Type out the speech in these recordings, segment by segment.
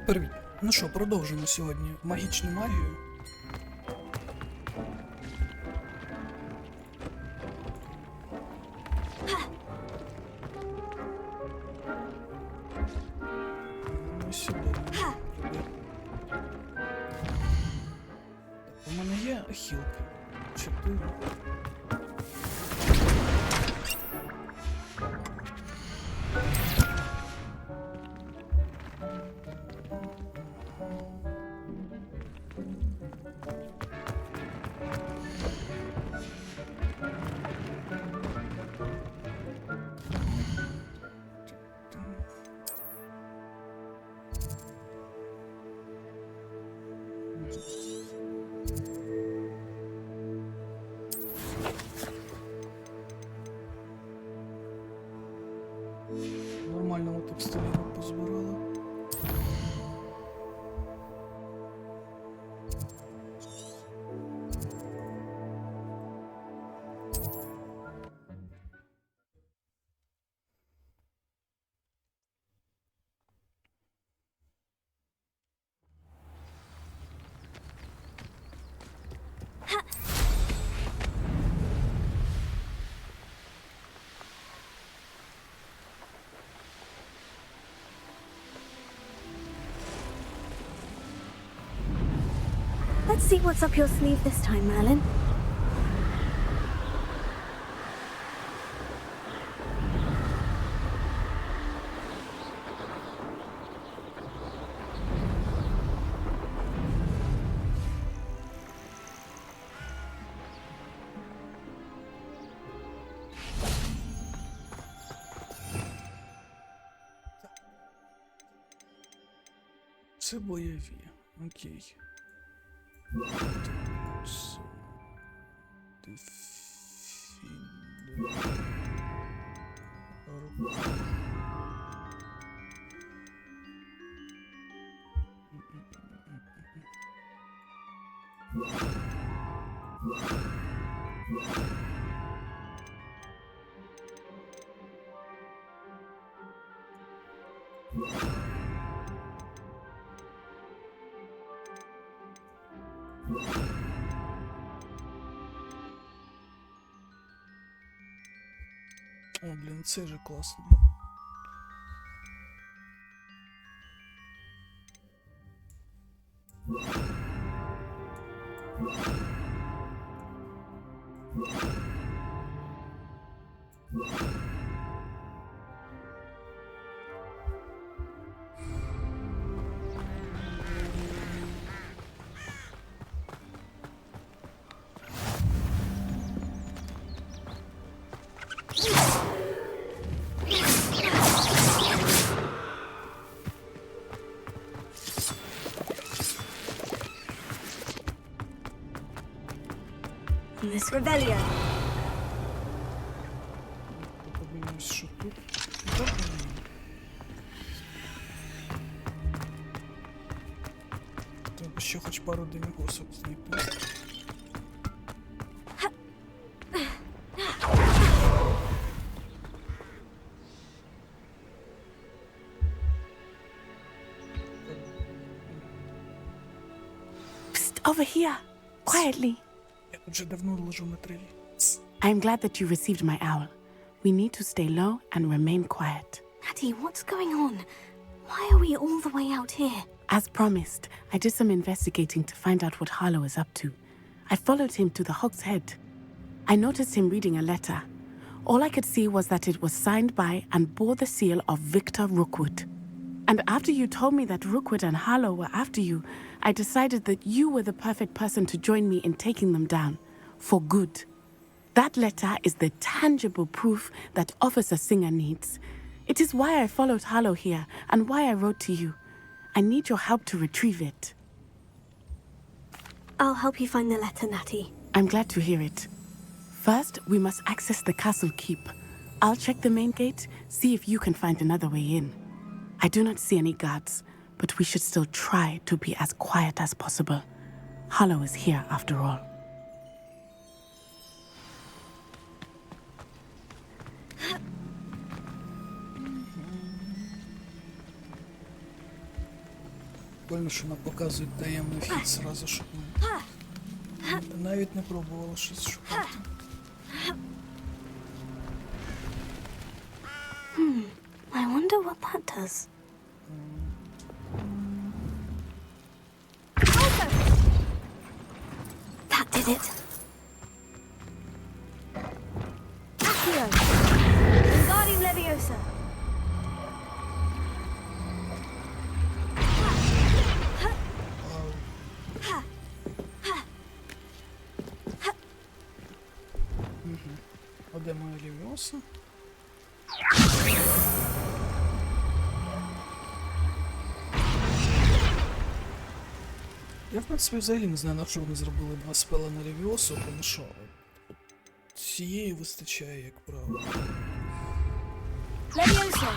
Привіт. Ну що, продовжимо сьогодні магічну магію. Ну, сюди. У мене є хілки. 4. Нормальному текстилі позбирали. Let's see what's up your sleeve this time, Merlin. Це бойові. Окей. Депульсо. О, блін, це же класно. This rebellion. Подивимось, що тут. Треба ще хоч пару демігосок знайти. Psst, over here, quietly. Я тут вже давно лежу на траві. I am glad that you received my owl. We need to stay low and remain quiet. Natty, what's going on? Why are we all the way out here? As promised, I did some investigating to find out what Harlow is up to. I followed him to the Hog's Head. I noticed him reading a letter. All I could see was that it was signed by and bore the seal of Victor Rookwood. And after you told me that Rookwood and Harlow were after you, I decided that you were the perfect person to join me in taking them down. For good. That letter is the tangible proof that Officer Singer needs. It is why I followed Harlow here and why I wrote to you. I need your help to retrieve it. I'll help you find the letter, Natty. I'm glad to hear it. First, we must access the castle keep. I'll check the main gate, see if you can find another way in. I do not see any guards, but we should still try to be as quiet as possible. Harlow is here after all. Прикольно, що нам показують таємний хід зразу, щоб ми навіть не пробували щось шукати. I wonder what that does. That did it. Accio. Wingardium Leviosa. А де моя Левіоса? Я, в принципі, взагалі не знаю, на що вони зробили 2 спела на Левіосу, тому що цієї вистачає, як правило. Leviosa.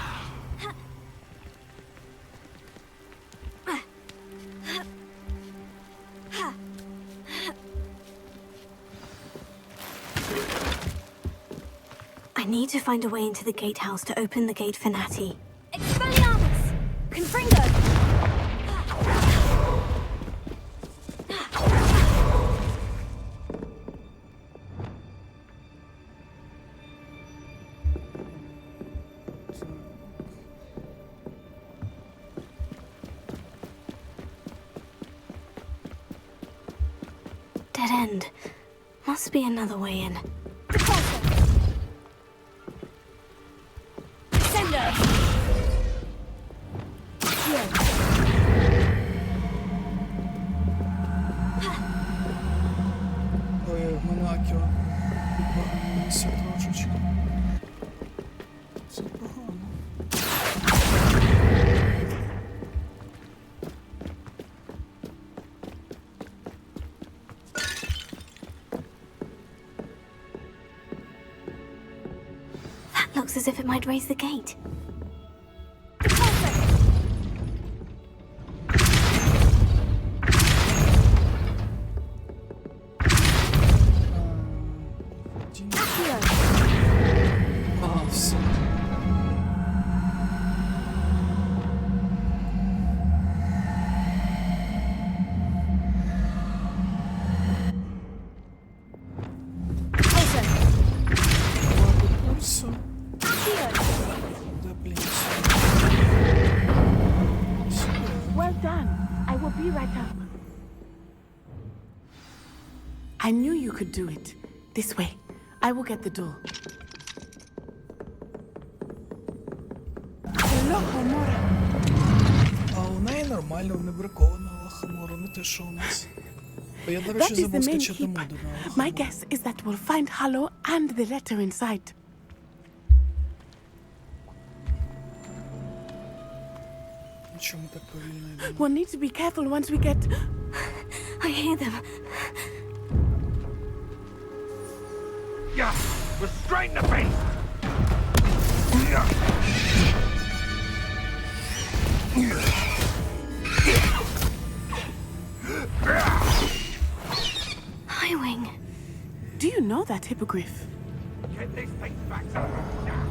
I need to find a way into the gatehouse to open the gate for Natty. Expelliarmus! Confringo! Dead end. Must be another way in. Depulso! Descendo! Here. Ой, Монакіо. Підбагнувся трошечки. Це погано. Looks as if it might raise the gate. Ага, все. Депульсо. Well done. I will be right up. I knew you could do it. This way. I will get the door. А у неї нормально, не бракованого хамору, не те, що у нас. Я, до речі, That is the забув main скачати keep. моду на My хамору. guess is that we'll find Hollow and the letter inside. Чому так повільно йдемо? We'll need to be careful once we get... I hear them. Yeah, restrain the beast! Highwing. Do you know that Hippogriff? Get this thing back to now!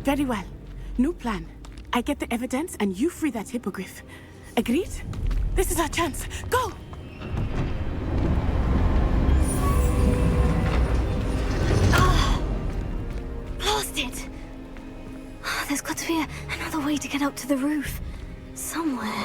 Very well. New plan. I get the evidence and you free that Hippogriff. Agreed? This is our chance. Go! Blasted! There's got to be another way to get up to the roof. Somewhere.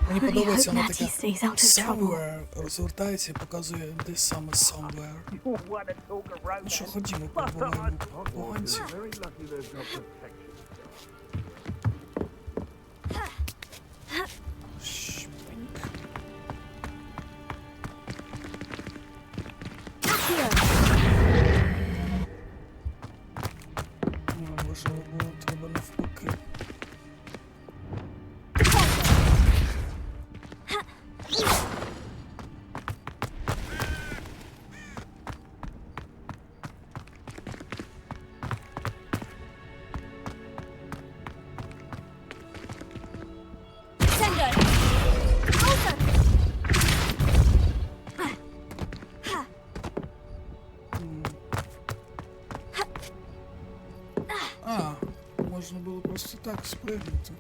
Мені Really подобається, hope вона Natty така stays out of trouble. somewhere розвертається і показує, де саме somewhere. Ну що, ходімо, побуваємо поганці. Very lucky there's no protection. Шпиньк. Ну, можливо, було треба навпаки. Можна було просто так спригнути.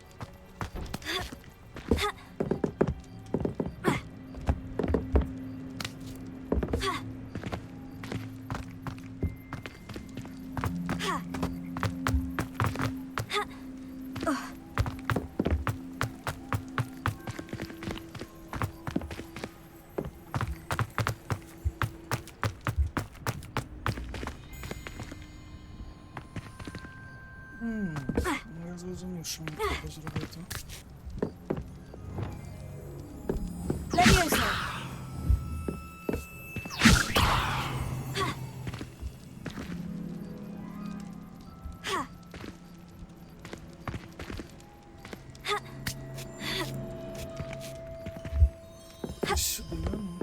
Я зрозумів, що мені треба зробити. Сюди, ну.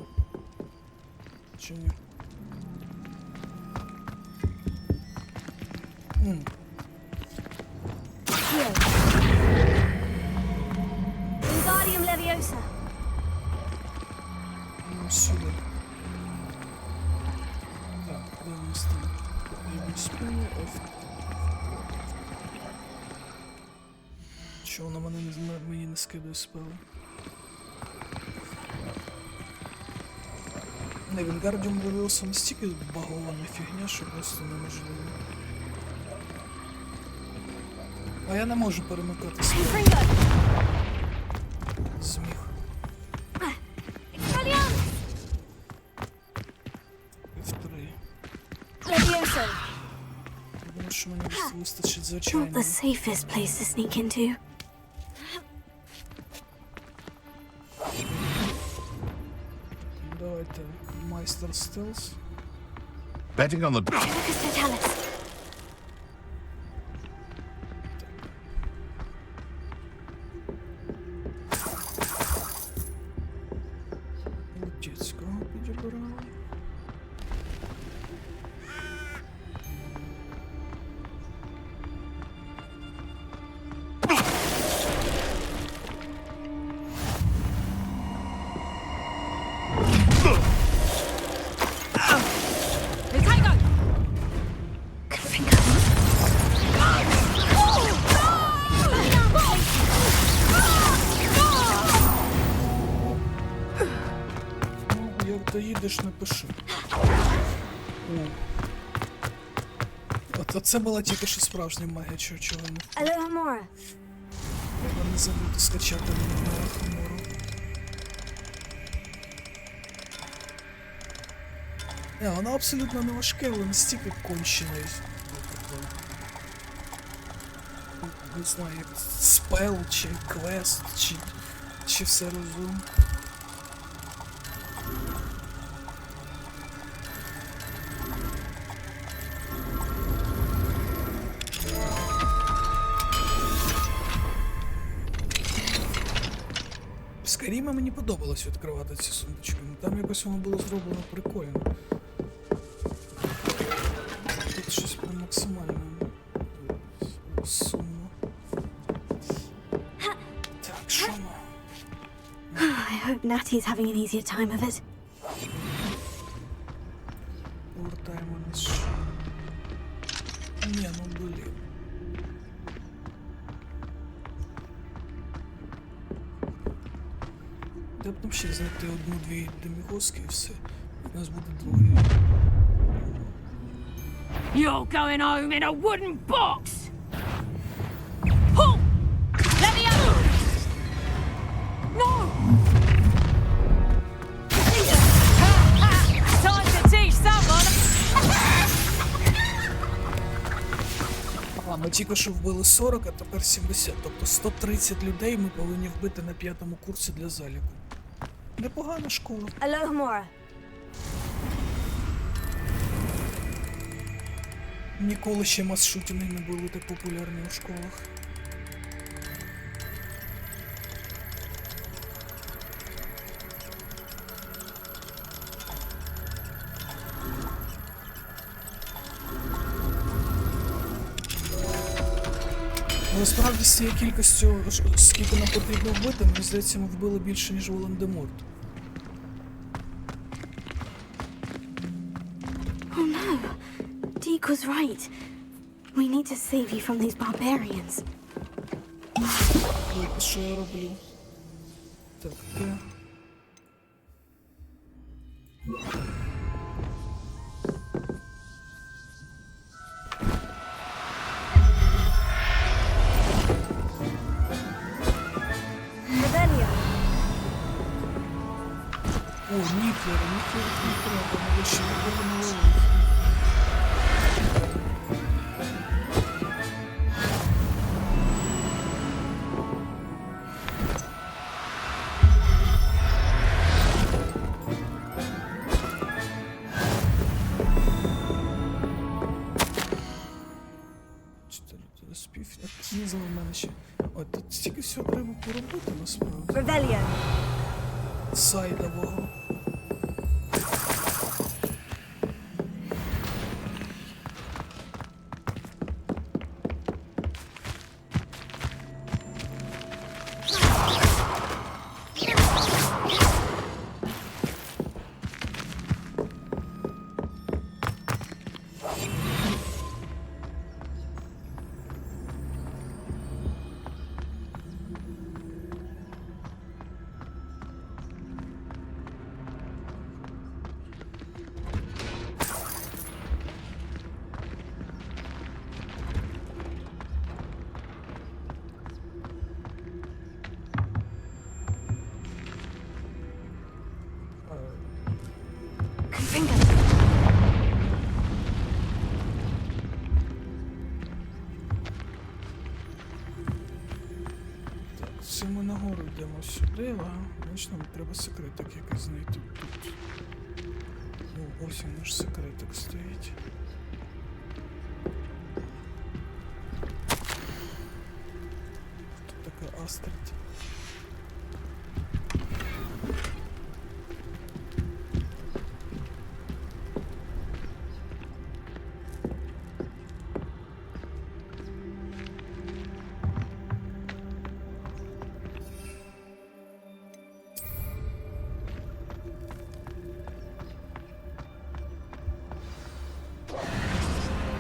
Чи ні? Wingardium Leviosa. Ну, сюди. Так, де у нас там? Я спину, чого вона мені не скидає спели? Не, Wingardium Leviosa настільки багована фігня, що просто неможливо. А я не можу перемикати спели. Зміг. F3. Leviosa. Я думаю, що мені вистачить Not звичайно. the safest place to sneak into. Давайте майстер стелс. Betting on the Lucas Totalis. Летецького підібрали. Як доїдеш, напиши. От це була тільки що справжня магія, чого не Alohomora. треба не забути скачати на Хомору. Воно абсолютно не важке, але настільки кончене. Не знаю, як спел, чи квест, чи все разом. Скаріма мені подобалось відкривати ці сундучки, там якось воно було зроблено прикольно. Тут щось прям максимально сумно. Так, що ну? I hope Natty's having an easier time of it. Повертаємо нас ще. Ні, ну блін. Де б там ще знайти одну-дві демігоски і все. У нас буде другий. You're going home in a wooden box! Pull! Let me out! No! Time to teach someone! Ми тільки що вбили 40, а тепер 70. Тобто 130 людей ми повинні вбити на 5-му курсі для заліку. Непогана школа. Alohomora. Ніколи ще мас-шутінги не були так популярні у школах. Насправді з цією кількістю, скільки нам потрібно вбити, мені здається, ми вбили більше, ніж Волан-де-Морт. Oh no. Deke was right. We need to save you from these barbarians. Ой, що я роблю? Так, те. О, ніклери не треба, навіть ще ніколи не ловив. Знизу в мене ще. От тут стільки всього треба поробити насправді. Rebellion. Сайдового. Це ми нагору йдемо сюди, а значить нам треба секретик якийсь знайти тут. Ну, ось він наш секретик стоїть. Тут така астрид.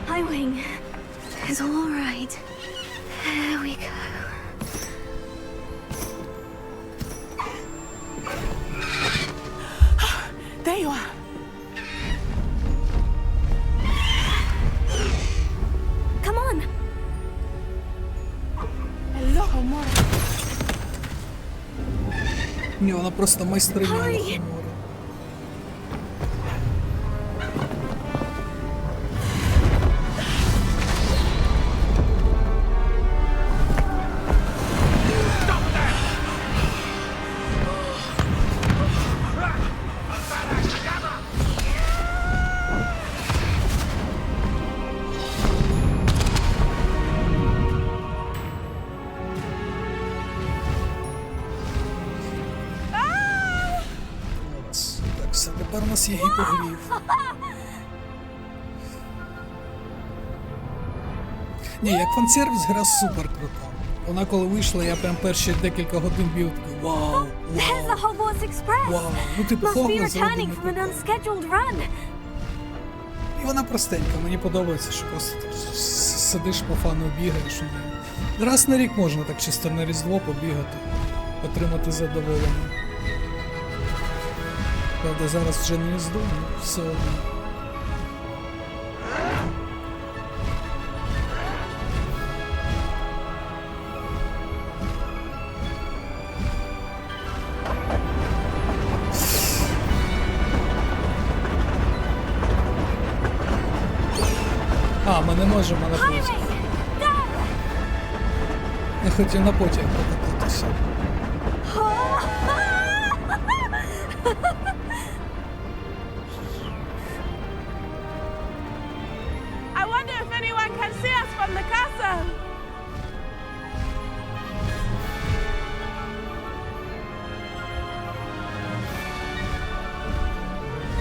Highwing. It's all right. There we go. There you are. Come on. Hello, amore. Ні, вона просто майстриня на Ой. хумору. Так, все, тепер у нас є гіпогриф. Ні, як фан-сервіс гра супер крута. Вона коли вийшла, я прям перші декілька годин бів такий вау, There's the вау, Hogwarts Express. вау. Ну типу Must be Hogwarts returning зроблений from an прикольно. unscheduled run. І вона простенька, мені подобається, що просто так сидиш по фану бігаєш. Раз на рік можна так чисто на Різдво побігати, отримати задоволення. Правда, зараз вже не Різдво, але все одно. А, ми не можемо на потяг. Highwing. Go. Я хотів на потяг покататися. I wonder if anyone can see us from the castle.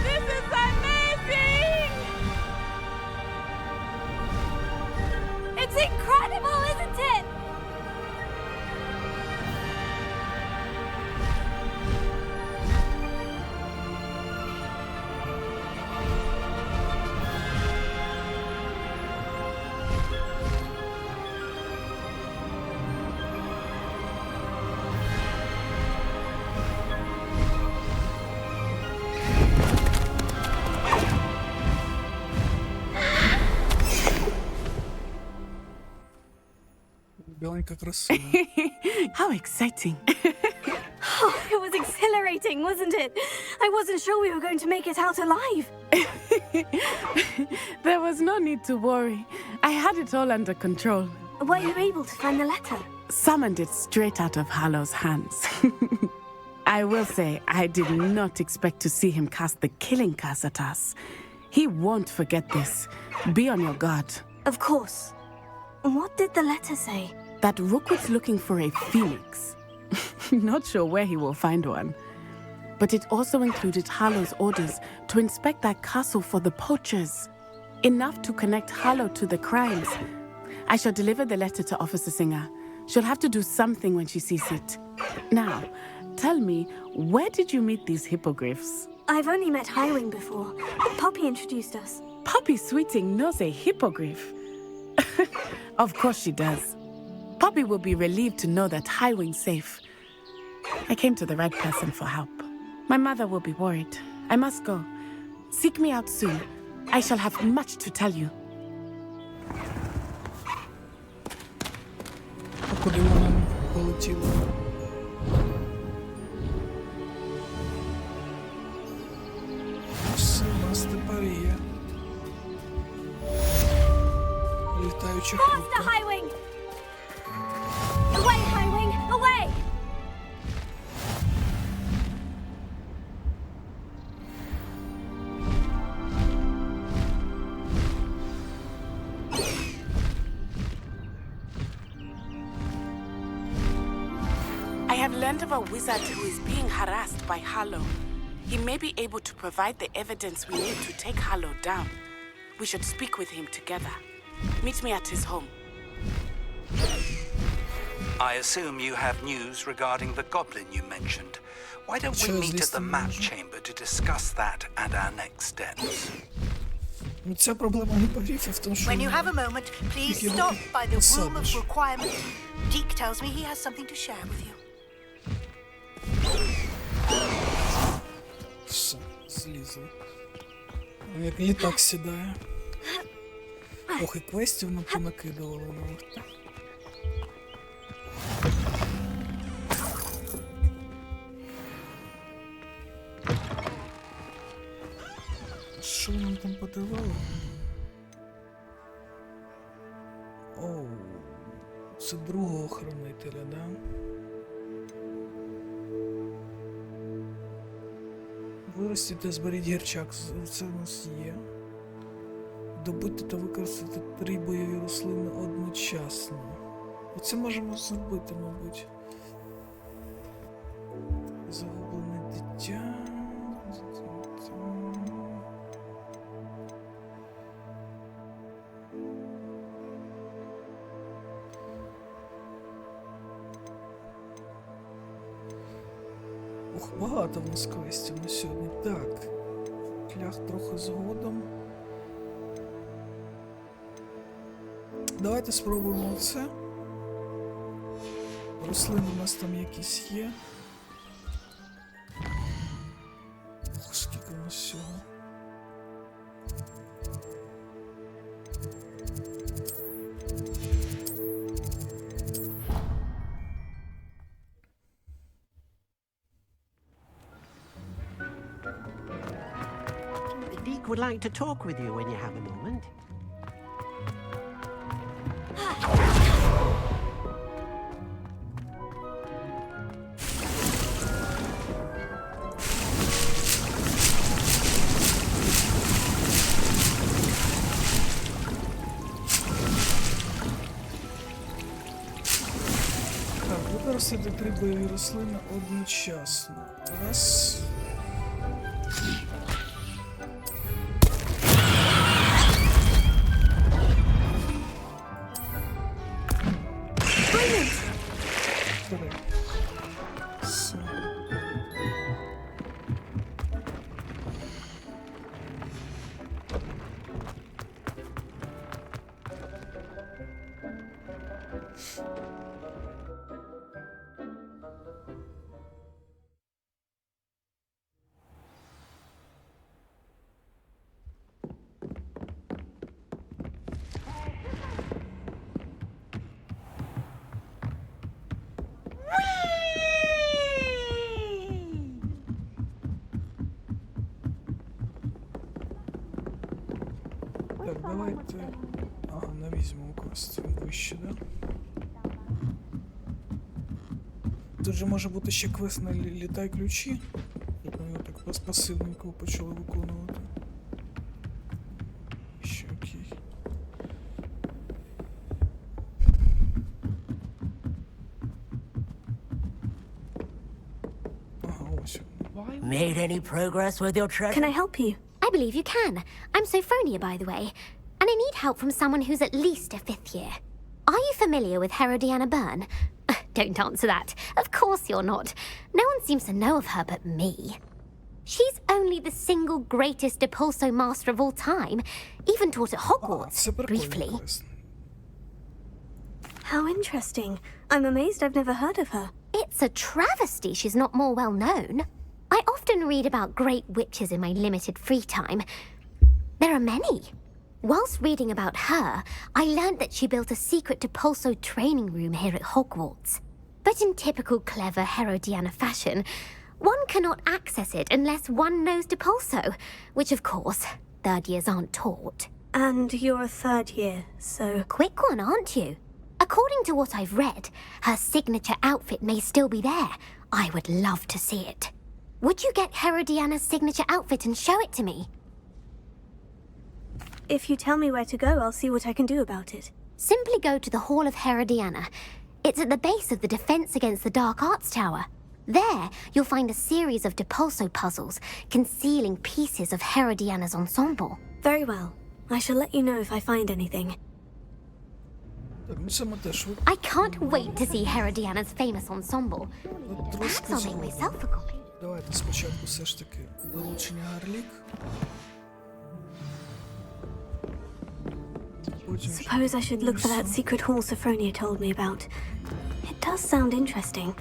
This is amazing! It's incredible, isn't it? Біленька красива. How exciting. Oh, it was exhilarating, wasn't it? I wasn't sure we were going to make it out alive. There was no need to worry. I had it all under control. Were you able to find the letter? Summoned it straight out of Harlow's hands. I will say, I did not expect to see him cast the killing curse at us. He won't forget this. Be on your guard. Of course. What did the letter say? That Rookwood's looking for a phoenix. Not sure where he will find one. But it also included Harlow's orders to inspect that castle for the poachers. Enough to connect Harlow to the crimes. I shall deliver the letter to Officer Singer. She'll have to do something when she sees it. Now, tell me, where did you meet these hippogriffs? I've only met Highwing before. Poppy introduced us. Poppy Sweeting knows a hippogriff. Of course she does. Poppy will be relieved to know that Highwing's safe. I came to the right person for help. My mother will be worried. I must go. Seek me out soon. I shall have much to tell you. А куди вона полетіла? Все, у нас тепер є. Літаюча Faster, кнопка. Highwing! Away, Highwing! Away! I have learned of a wizard who is being harassed by Harlow. He may be able to provide the evidence we need to take Harlow down. We should speak with him together. Meet me at his home. I assume you have news regarding the goblin you mentioned. Why don't we Sure, meet this at the thing map is- chamber to discuss that and our next steps? Ну, ця проблема гіпогрифа в тому, що When you have a moment, please Thank you. stop by the room of Massage. requirement. Deke tells me he has something to share with you. все, злізли. Як літак сідає. Ох, і квестів нам понакидували нових. Що нам там подавали? Оу, це другого хранителя, да? Виростіть та зберіть гірчак, це у нас є. Добити та використати 3 бойові рослини одночасно. Оце можемо зробити, мабуть. Загублене дитя. Ух, багато в нас квестів на сьогодні. Так. Шлях трохи згодом. Давайте спробуємо це. Рослини у нас там якісь є. Ох, скільки у нас всього. Deke would like to talk with you when you have a moment. Так, використати 3 бойові рослини одночасно. Раз. Три. Все. Ага, не візьмемо квест. Він вище, да? Тут же може бути ще квест на літай ключі. Як ми його так пасивненько почали виконувати. Ще окей. Ага, ось він. Made any progress with your treasure? Can I help you? I believe you can. I'm Sophronia, by the way, and I need help from someone who's at least a 5th year. Are you familiar with Herodiana Byrne? Don't answer that. Of course you're not. No one seems to know of her but me. She's only the single greatest Depulso master of all time. Even taught at Hogwarts, briefly. How interesting. I'm amazed I've never heard of her. It's a travesty she's not more well known. I often read about great witches in my limited free time. There are many. Whilst reading about her, I learned that she built a secret Depulso training room here at Hogwarts. But in typical clever Herodiana fashion, one cannot access it unless one knows Depulso, which of course, 3rd years aren't taught. And you're a 3rd year, so... Quick one, aren't you? According to what I've read, her signature outfit may still be there. I would love to see it. Would you get Herodiana's signature outfit and show it to me? If you tell me where to go, I'll see what I can do about it. Simply go to the Hall of Herodiana. It's at the base of the Defense Against the Dark Arts Tower. There, you'll find a series of Depulso puzzles concealing pieces of Herodiana's ensemble. Very well. I shall let you know if I find anything. I can't wait to see Herodiana's famous ensemble. Perhaps I'll make myself a copy. Давайте спочатку все ж таки долучення Гарлік. Suppose I should look for that secret hall Sophronia told me about. It does sound interesting.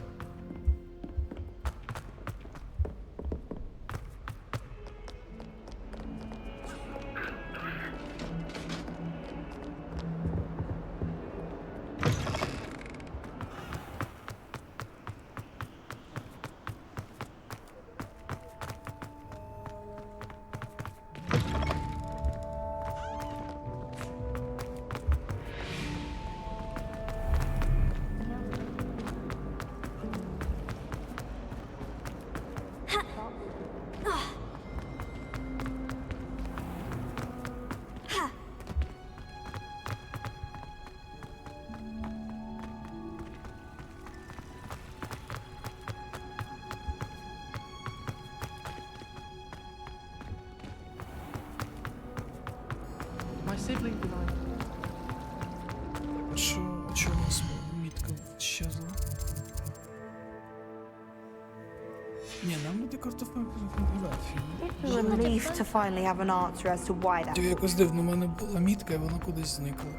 Чого у нас мітка щезла? Ні, нам не картофель фотографії. Relief to finally have an answer as to why that. Якось дивно, у мене була мітка і вона кудись зникла.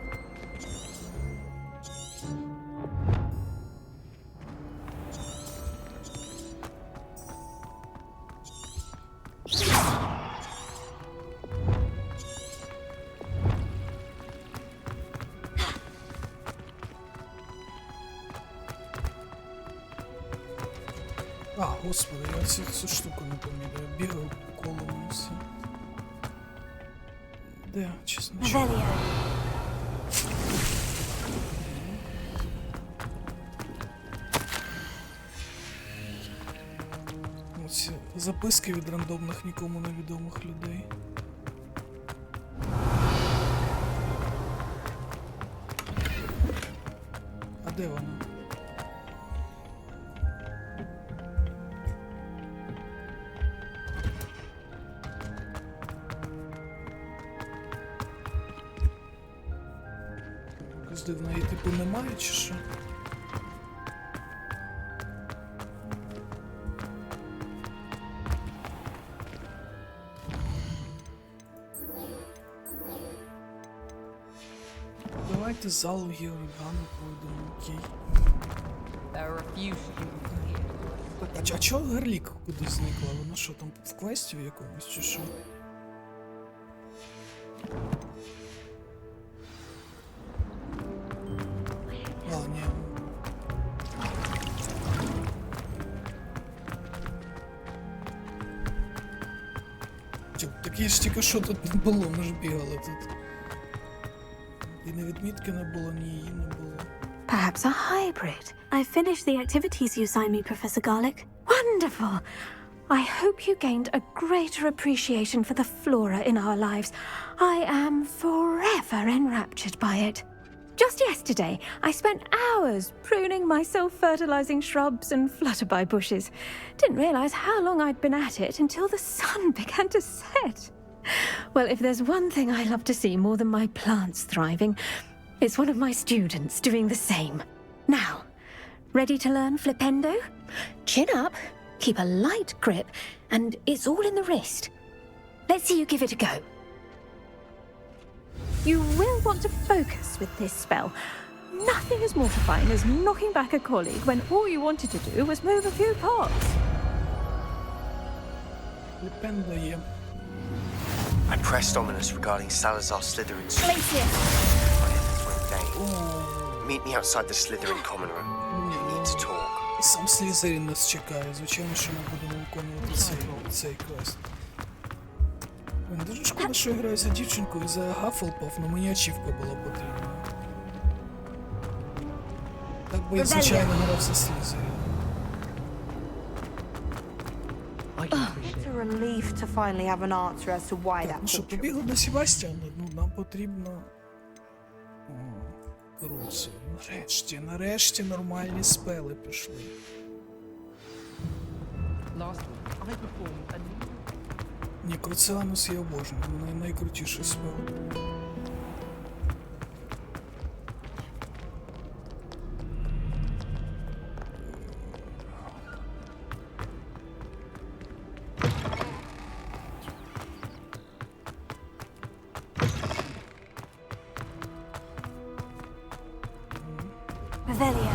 А, господи, я цю штуку не пам'ятаю. Бігав коло і все. Де, чесно? Оці записки від рандомних нікому невідомих людей. А де вона? Дивно, її типу немає, чи що? Давайте залу Геродіани пройдемо, окей. А чого Гарлік кудись зникла? Вона що, там в квесті в якомусь, чи що? Такі ж тільки що тут не було, ми ж бігали тут. І ні відмітки не було, ні її не було. Perhaps a hybrid. I finished the activities you signed me, Professor Garlick. Wonderful! I hope you gained a greater appreciation for the flora in our lives. I am forever enraptured by it. Just yesterday, I spent hours pruning my self-fertilizing shrubs and flutterby bushes. Didn't realize how long I'd been at it until the sun began to set. Well, if there's one thing I love to see more than my plants thriving, it's one of my students doing the same. Now, ready to learn Flippendo? Chin up, keep a light grip, and it's all in the wrist. Let's see you give it a go. You will want to focus with this spell. Nothing as mortifying as knocking back a colleague when all you wanted to do was move a few pots. Феліпендо є. I pressed ominous regarding Salazar Slytherin's Glacier. Meet me outside the Slytherin common room. We need to talk. І сам Слізерін нас чекає. Звичайно, що ми будемо виконувати цей квест. Мені дуже шкода, що я граю за дівчинку і за Гафлпаф, але мені ачівка була потрібна. Так би я, звичайно, грав за Слізерін. It's a relief to finally have an answer as to why Так, that ну що, picture. побігли до Себастьяна. Ну, нам потрібно... Круціо. Нарешті нормальні спели пішли. Ні, Круціанус я обожнюю, вона найкрутіший спел. Revelio.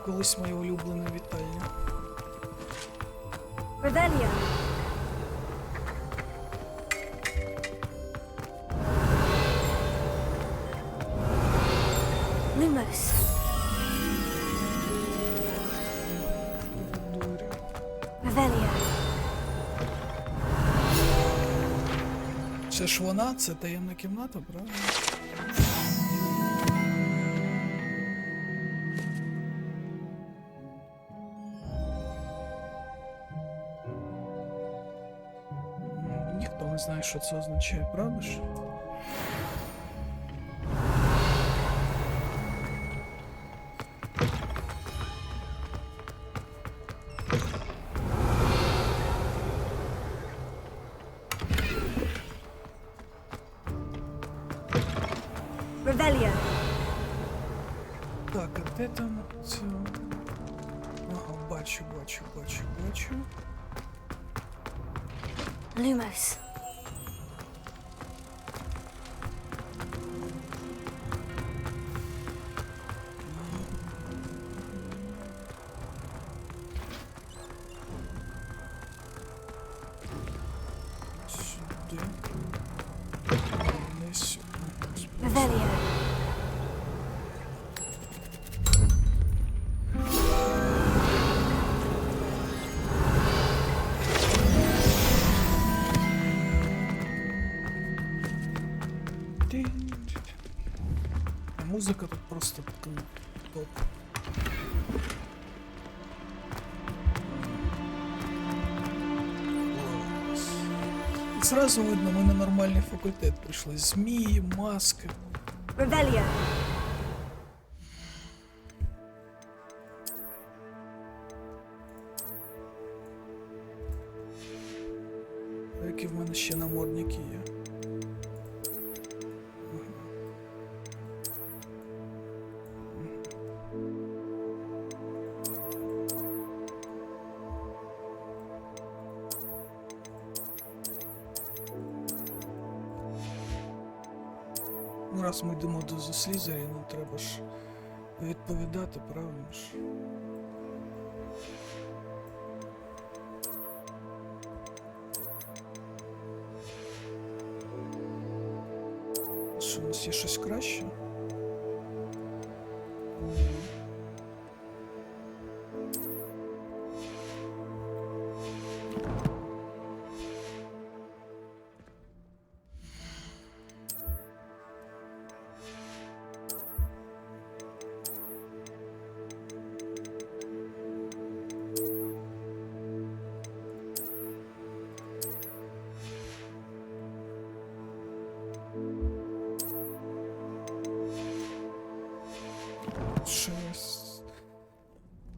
Колись моє улюблене вітальня. Revelio. Lumos. Revelio. Це ж вона, це таємна кімната, правда? Ніхто не знає, що це означає, правда ж? Revelio. Так, а де там це? Ага, бачу. Lumos. Сюди. Не сюди. Revelio. Музика тут просто топ. І зразу видно, ми на нормальний факультет прийшли. Змії, маски. Revelio. Які в мене ще намордники є. Ну, раз ми йдемо до Слізеріна, треба ж відповідати, правильно ж? Що у нас нас є щось краще?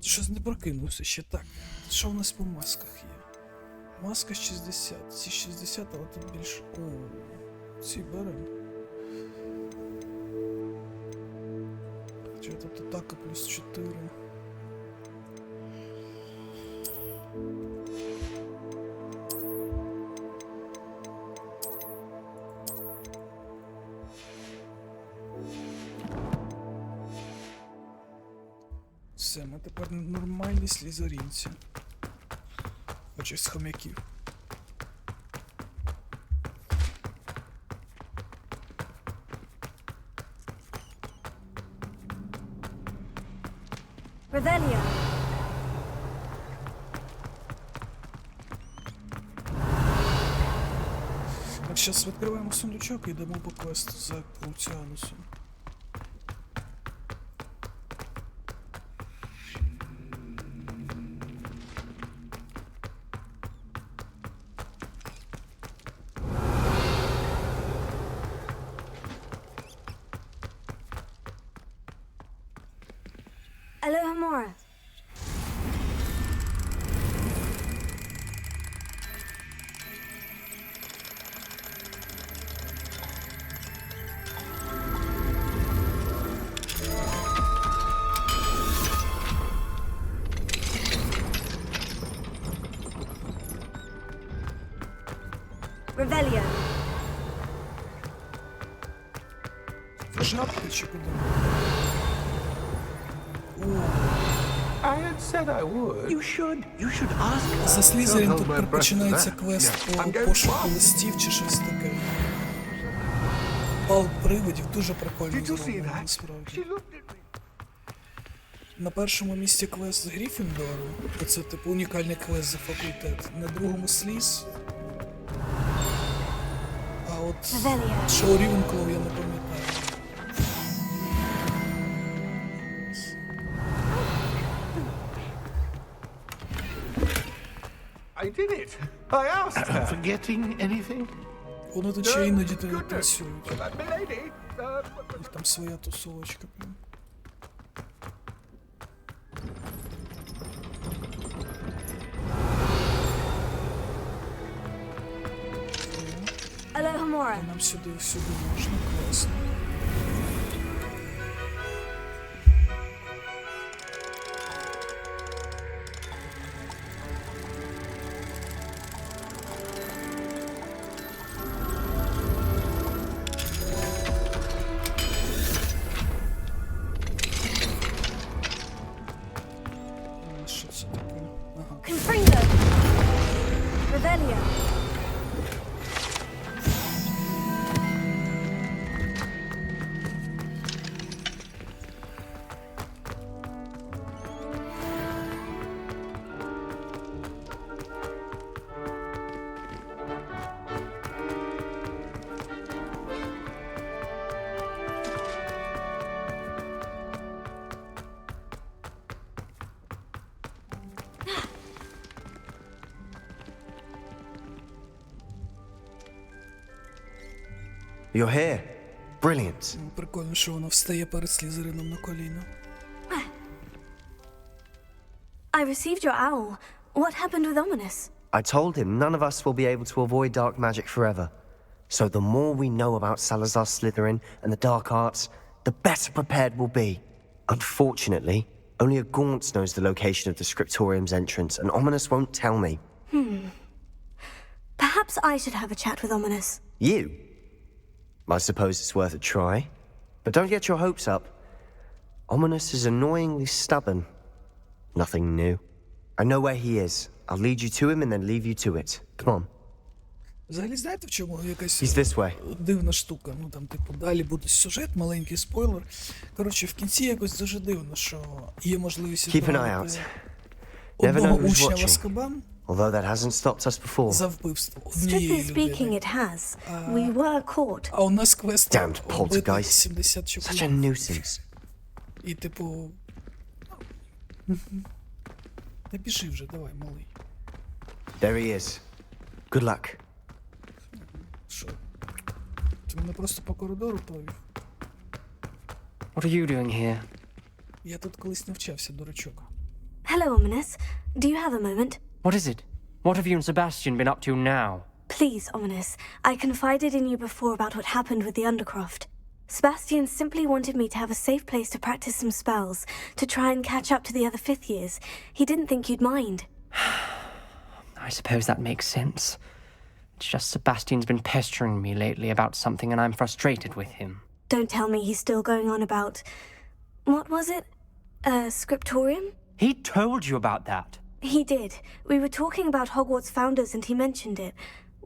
Щось не прокинувся ще так. Що у нас по масках є? Маска 60. Ці 60, але тут більше... О, ці беремо. Хоча тут атака плюс 4. Все, ми тепер нормальні слізерінці. Хоч і з хом'яків. Revelio. Так, зараз відкриваємо сундучок і йдемо по квесту за Круціанусом. Alohomora. Revelio. Жабки чи куди? I had said I would. You should ask. За Слізерін Don't hold тут my breath for починається that. квест Yeah. по I'm going пошуку fast. листів чи щось таке. Пал привидів дуже прикольно Did you see зроблено, that? насправді. She looked at me. На першому місці квест з Гріффіндору, це типу унікальний квест за факультет. На другому Сліз. А от що у Рівенклоу я не пам'ятаю. I did it. I asked her. Forgetting anything? Вони тут ще іноді працюють. Milady, Їх там своя тусовочка прям. Alohomora. Нам сюди можна, класно. Що це таке? Ага. Confringo. Revelio. You're here. Brilliant. Прикольно, що вона встає перед Слізерином на коліна. I received your owl. What happened with Ominous? I told him none of us will be able to avoid dark magic forever. So the more we know about Salazar Slytherin and the dark arts, the better prepared we'll be. Unfortunately, only a Gaunt knows the location of the Scriptorium's entrance, and Ominous won't tell me. Perhaps I should have a chat with Ominous. You? I suppose it's worth a try. But don't get your hopes up. Ominous is annoyingly stubborn. Nothing new. I know where he is. I'll lead you to him and then leave you to it. Come on. Взагалі, знаєте, в чому якась He's this way. дивна штука? Ну там, типу, далі буде сюжет, маленький спойлер. Коротше, в кінці якось дуже дивно, що є можливість Keep an eye out. одного Never know who's учня в watching. Азкабан Although that hasn't stopped us before. за вбивство Strictly однієї speaking, людини. it has. We were caught. А у нас квест Damned убити poltergeist. 70 Such a чаклунів. nuisance. І типу... Та біжи вже, давай, малий. There he is. Good luck. Що? Ти мене просто по коридору повів? What are you doing here? Я тут колись навчався, дурачок. Hello, Ominous. Do you have a moment? What is it? What have you and Sebastian been up to now? Please, Ominous. I confided in you before about what happened with the Undercroft. Sebastian simply wanted me to have a safe place to practice some spells, to try and catch up to the other fifth years. He didn't think you'd mind. I suppose that makes sense. It's just Sebastian's been pestering me lately about something and I'm frustrated with him. Don't tell me he's still going on about... What was it? Scriptorium? He told you about that? He did. We were talking about Hogwarts founders and he mentioned it.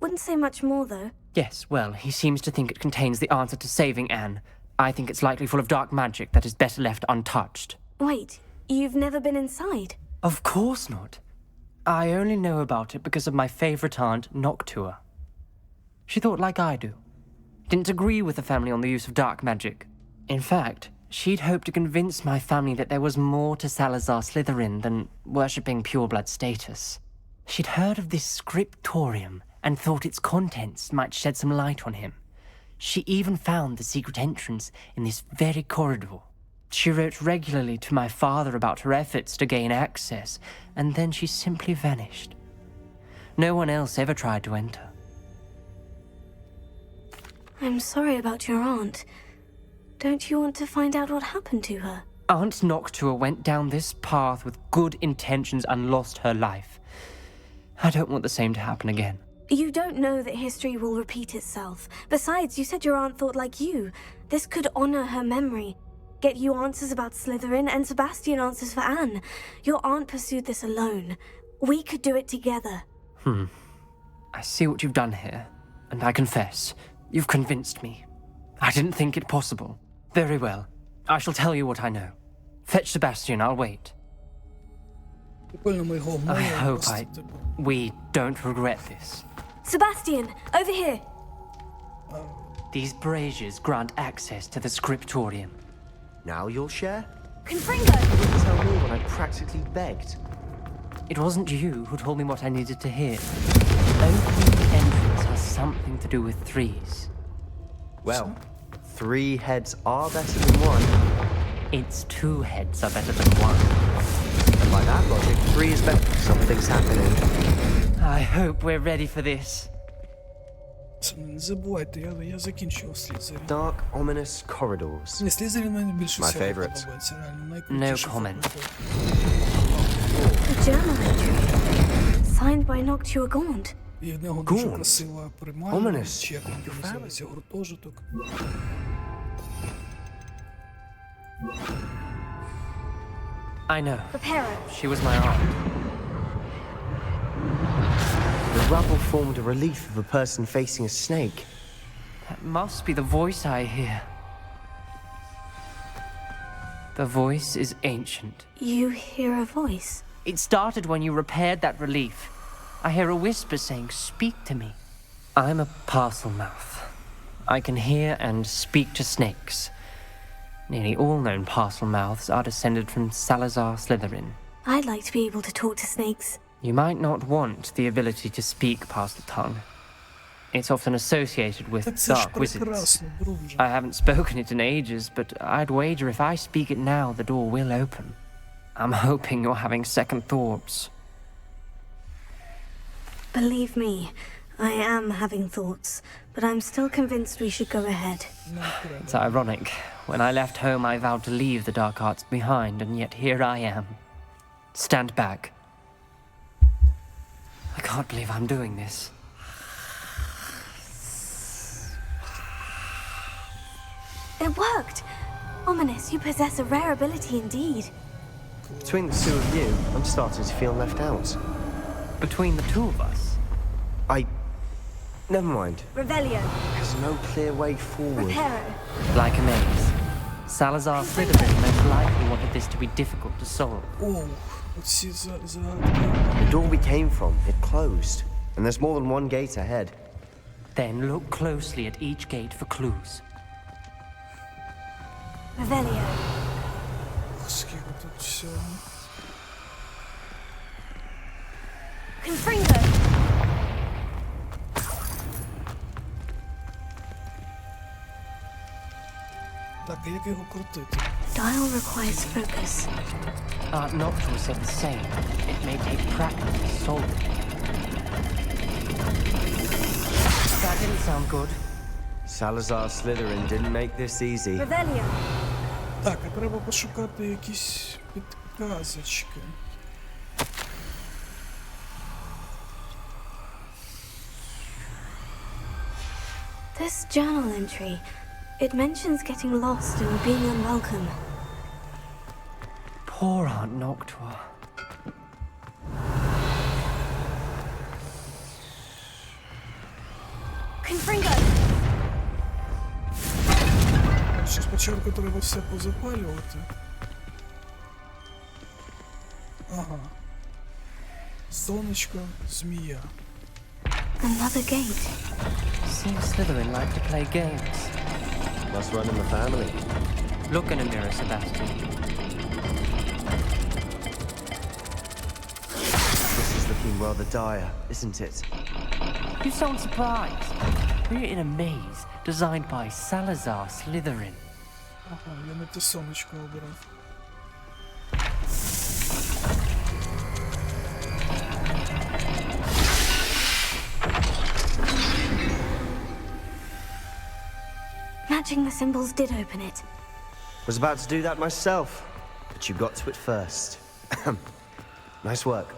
Wouldn't say much more, though. Yes, well, he seems to think it contains the answer to saving Anne. I think it's likely full of dark magic that is better left untouched. Wait, you've never been inside? Of course not. I only know about it because of my favorite aunt, Noctua. She thought like I do. Didn't agree with the family on the use of dark magic. In fact, she'd hoped to convince my family that there was more to Salazar Slytherin than worshipping pureblood status. She'd heard of this scriptorium and thought its contents might shed some light on him. She even found the secret entrance in this very corridor. She wrote regularly to my father about her efforts to gain access, and then she simply vanished. No one else ever tried to enter. I'm sorry about your aunt. Don't you want to find out what happened to her? Aunt Noctua went down this path with good intentions and lost her life. I don't want the same to happen again. You don't know that history will repeat itself. Besides, you said your aunt thought like you. This could honor her memory. Get you answers about Slytherin and Sebastian answers for Anne. Your aunt pursued this alone. We could do it together. I see what you've done here, and I confess, you've convinced me. I didn't think it possible. Very well. I shall tell you what I know. Fetch Sebastian, I'll wait. I hope we don't regret this. Sebastian, over here. These braziers grant access to the scriptorium. Now you'll share? Confringo! You didn't tell me when I practically begged. It wasn't you who told me what I needed to hear. Opening the entrance has something to do with threes. Well, 3 heads are better than 1. It's 2 heads are better than 1. And by that logic, 3 is better. Something's happening. I hope we're ready for this. Не забувайте, я закінчував Слізерін. Dark, ominous corridors. Не, Слізерін мені більше My всього favorite. подобається, реально, No найкрутіший comment. факультет. A journal entry. Signed by Noctua Gaunt. І в нього дуже Gaunt. красива приймальня, Ominous. чи як він там називається, гуртожиток. I know. Prepare it. She was my aunt. The rubble formed a relief of a person facing a snake. That must be the voice I hear. The voice is ancient. You hear a voice? It started when you repaired that relief. I hear a whisper saying, "Speak to me." I'm a parcel mouth. I can hear and speak to snakes. Nearly all known parcel mouths are descended from Salazar Slytherin. I'd like to be able to talk to snakes. You might not want the ability to speak past the tongue. It's often associated with Так це ж dark wizards. прекрасно, друже. I haven't spoken it in ages, but I'd wager if I speak it now, the door will open. I'm hoping you're having second thoughts. Believe me, I am having thoughts, but I'm still convinced we should go ahead. It's ironic. When I left home, I vowed to leave the dark arts behind, and yet here I am. Stand back. I can't believe I'm doing this. It worked! Ominous, you possess a rare ability indeed. Between the 2 of you, I'm starting to feel left out. Between the 2 of us? Never mind. Revelio. There's no clear way forward. Reparo. Like a maze. Salazar Slytherin most likely wanted this to be difficult to solve. Оу, оці загадки. The door we came from, it closed. And there's more than one gate ahead. Then look closely at each gate for clues. Revelio. Скільки тут всього. Confringo. Так, а як його крутити? Dial requires focus. Art Noctua said the same. It may take practice to solve it. That didn't sound good. Salazar Slytherin didn't make this easy. Revelio. Так, а треба пошукати якісь підказочки. This journal entry, it mentions getting lost and being unwelcome. Poor Aunt Noctua. Confringo. Ще спочатку треба все позапалювати. Ага. Сонечко, змія. Another gate. Seems Slytherin like to play games. Must run in the family. Look in a mirror, Sebastian. This is looking rather dire, isn't it? You sound surprised. We're in a maze designed by Salazar Slytherin. Ага, я не те сонечко обирав. Matching the symbols did open it. Was about to do that myself, but you got to it first. Nice work.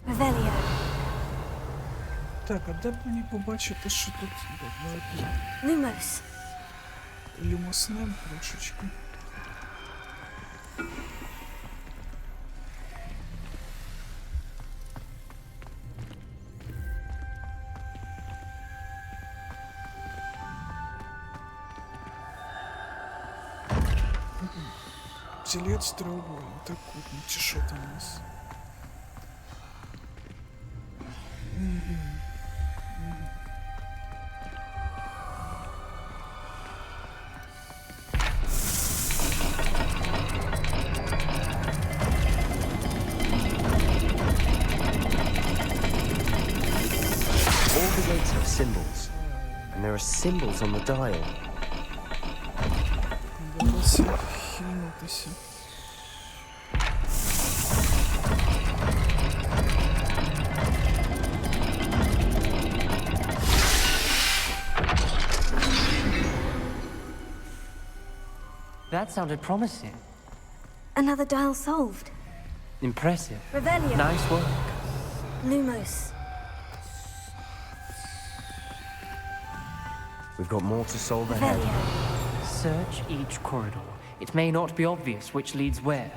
Revelio. Так, а де б мені побачити, що тут Lumos. люмоснем трошечки. Тілець треугольник, трикутник, чи що там у нас? All the gates have symbols, and there are symbols on the dial. Вдалося хильнутися. That sounded promising. Another dial solved. Impressive. Revelio. Nice work. Lumos. We've got more to solve ahead. Revelio. Search each corridor. It may not be obvious which leads where.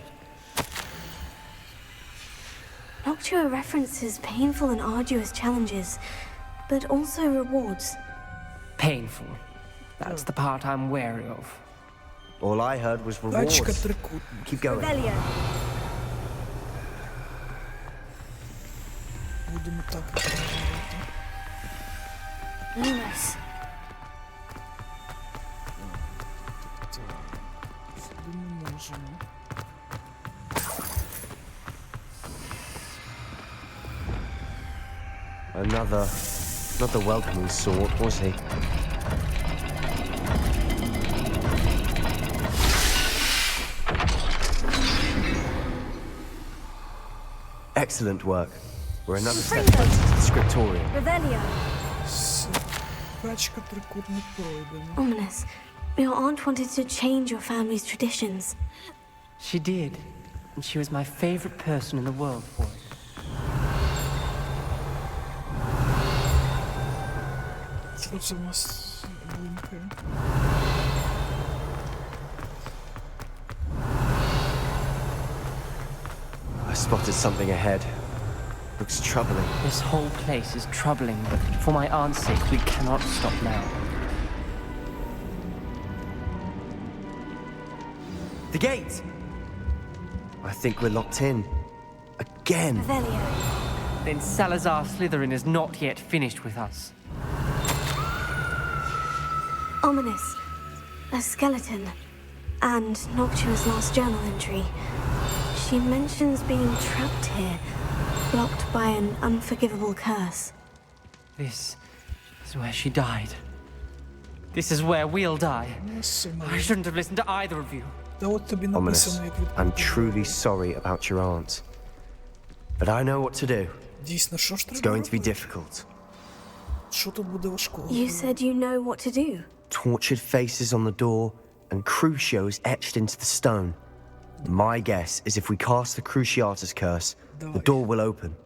Noctua references painful and arduous challenges, but also rewards. Painful. That's the part I'm wary of. All I heard was rewards. Тачка трикутник. Keep going. Revelio. Будемо так робити. Lumos. Сюди не можемо. Not the welcoming sort, was he? Excellent work. We're another step closer to the scriptorium. Revelio. Тачка трикутник пройдено. Ominous. Your aunt wanted to change your family's traditions. She did. And she was my favorite person in the world for it. Що це у нас блинкає? I spotted something ahead. Looks troubling. This whole place is troubling, but for my aunt's sake, we cannot stop now. The gate! I think we're locked in. Again. Revelio. Then Salazar Slytherin is not yet finished with us. Ominous. A skeleton. And Noctua's last journal entry. She mentions being trapped here, blocked by an unforgivable curse. This is where she died. This is where we'll die. I shouldn't have listened to either of you. Ominous. I'm truly sorry about your aunt. But I know what to do. It's going to be difficult. You said you know what to do. Tortured faces on the door and Crucio's etched into the stone. My guess is if we cast the Cruciatus curse, the door will open.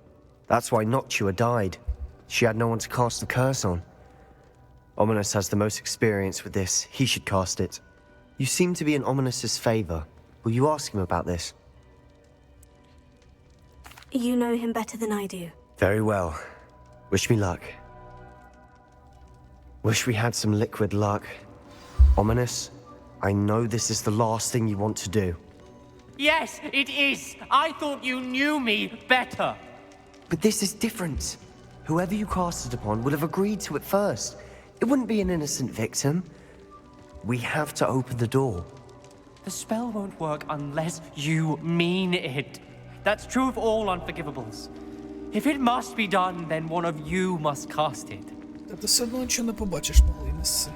That's why Noctua died. She had no one to cast the curse on. Ominous has the most experience with this. He should cast it. You seem to be in Ominous's favor. Will you ask him about this? You know him better than I do. Very well. Wish me luck. Wish we had some liquid luck. Ominous, I know this is the last thing you want to do. Yes, it is. I thought you knew me better. But this is different. Whoever you cast it upon would have agreed to it first. It wouldn't be an innocent victim. We have to open the door. The spell won't work unless you mean it. That's true of all unforgivables. If it must be done, then one of you must cast it. Ти все одно нічого не побачиш, малий, неси.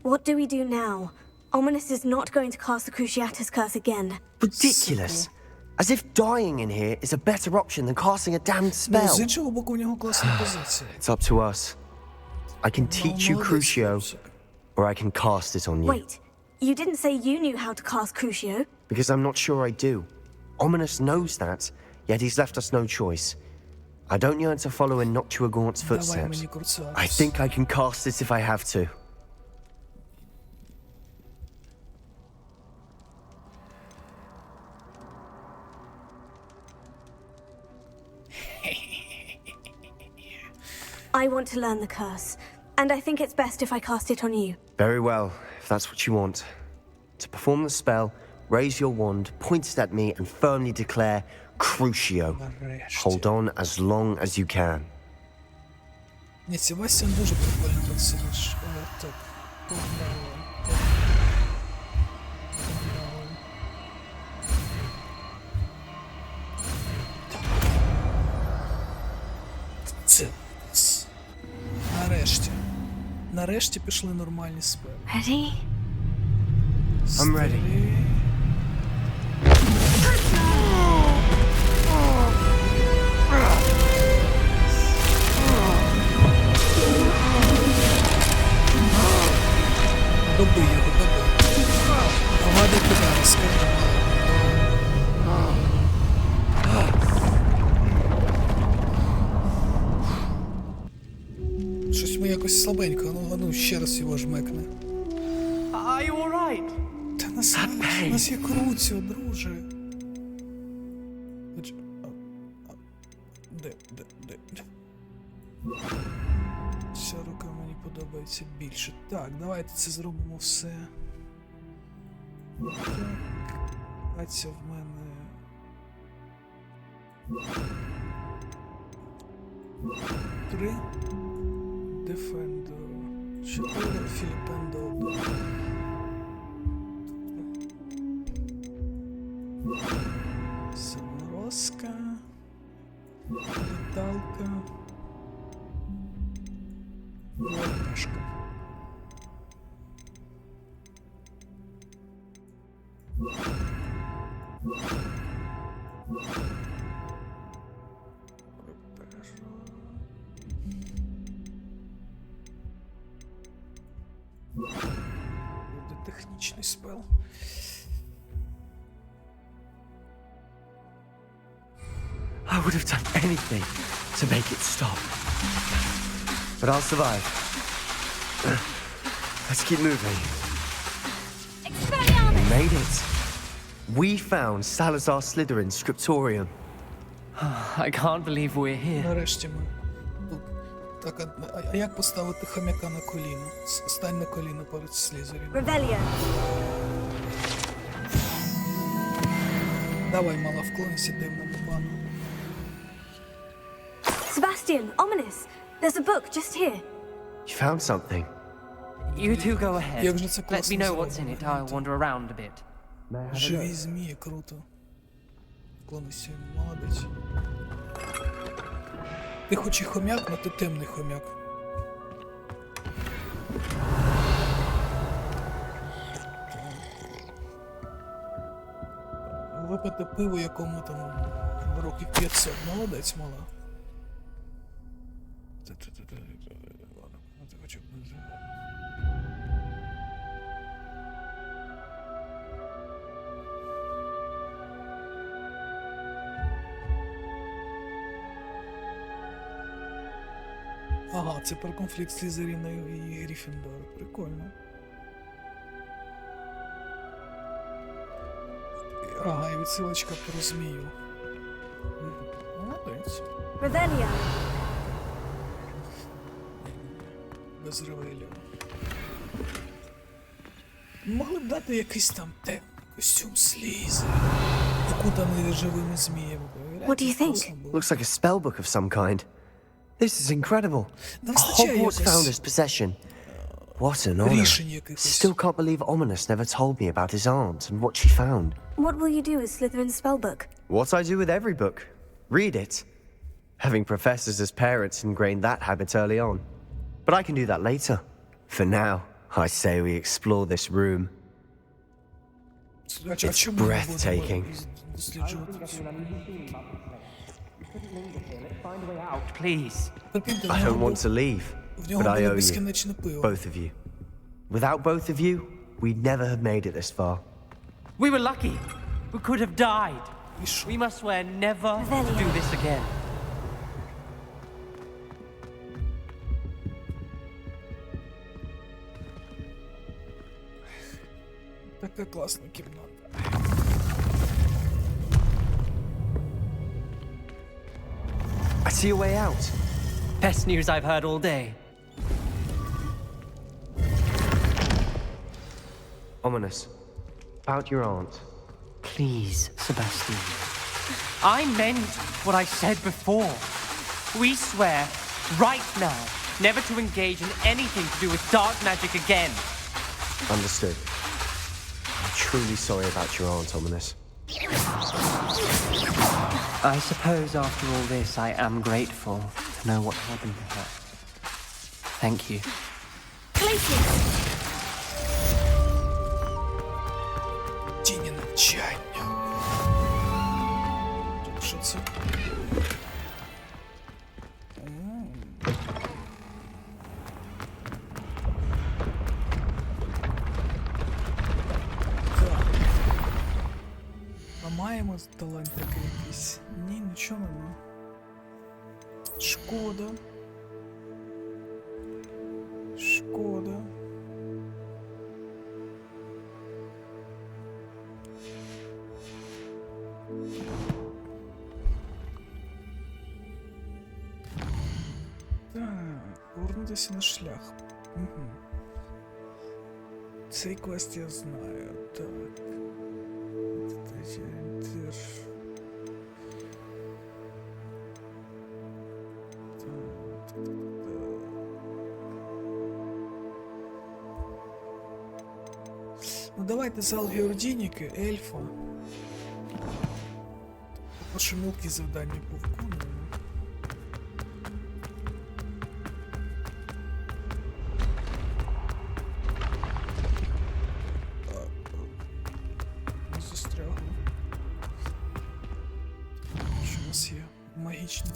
What do we do now? Ominous is not going to cast the Cruciatus curse again. Ridiculous. As if dying in here is a better option than casting a damned spell. З іншого боку, у нього класна позиція. It's up to us. I can teach you Crucio, or I can cast it on you. Wait, you didn't say you knew how to cast Crucio? Because I'm not sure I do. Ominous knows that, yet he's left us no choice. I don't yearn to follow in Noctua Gaunt's footsteps. I think I can cast it if I have to. I want to learn the curse, and I think it's best if I cast it on you. Very well, if that's what you want. To perform the spell, raise your wand, point it at me, and firmly declare Crucio. Hold on as long as you can. Ні, Себастьян дуже прикольний персонаж. Так, погнали. Це. Нарешті. Нарешті пішли нормальні спели. Ready? I'm ready. Доби його, доби. Громади кидає, скажи. Щось ми якось слабенько, ну ще раз його жмекне. Are you all right? Та нас є Круціо, друже. Де? Ця рука мені подобається більше. Так, давайте це зробимо все. Так. А це в мене... 3. Дефендо. 4. Феліпендо. 1. Саморозка. Леталка. Вогнашка. Буде технічний спел. I would have done anything to make it stop. But I'll survive. Let's keep moving. We made it. We found Salazar Slytherin's scriptorium. I can't believe we're here. Нарешті ми тут. Так, а як поставити хомяка на коліно? Стань на коліно перед Слізеріном. Revelio. Давай, мала, вклонися темному пану. Sebastian, ominous. There's a book just here. You found something? You two go ahead. Як же це Let класно me know what's in зроблено. it. I'll wander around a bit. Живі змії, круто. Вклонися, молодець. Ти хоч і хомяк, але ти темний хомяк. Випити пиво, якому там років 500. Молодець, мала. Ага, це про конфлікт Слізеріною і Гриффіндора. Прикольно. Ага, і відсилочка про змію. Молодець. Revelio. Без ревелю. Могли б дати якийсь там костюм Слізеріна, окутаний живими зміями. What do you think? Looks like a spell book of some kind. This is incredible. A Hogwarts founder's possession. What an honor. Still can't believe Ominous never told me about his aunt and what she found. What will you do with Slytherin's spellbook? What I do with every book. Read it. Having professors as parents ingrained that habit early on. But I can do that later. For now, I say we explore this room. It's breathtaking. Please. I don't want to leave, but I owe you. Both of you. Without both of you, we'd never have made it this far. We were lucky. We could have died. We must swear never to do this again. Така класна кімната. I see a way out. Best news I've heard all day. Ominous. About your aunt. Please, Sebastian. I meant what I said before. We swear, right now, never to engage in anything to do with dark magic again. Understood. I'm truly sorry about your aunt, Ominous. I suppose after all this, I am grateful to know what happened to her. Thank you. Тіні навчання. Що це? А маємо талант такий якийсь? Ні, нічого нема. Шкода. Шкода. Так, повернутися на шлях. Угу. Цей квест я знаю. Так. Етер. Ну давайте зал Геродініки, ельфа. Поки мілкі завдання повиконуємо. Застрягло. Що у нас є? Магічний.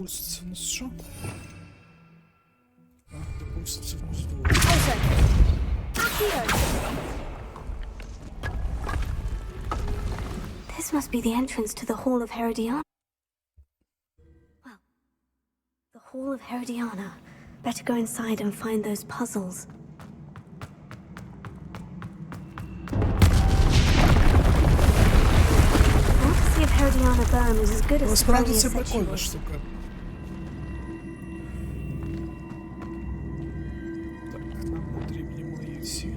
Депульсо це в нас що? А, Депульсо це в нас двоє. This must be the entrance to the Hall of Herodiana. Well, the Hall of Herodiana. Better go inside and find those puzzles. I want to see if Herodiana Burn was as good as Насправді Sophronia це said she прикольна was. штука. Так, нам потрібні мої ці.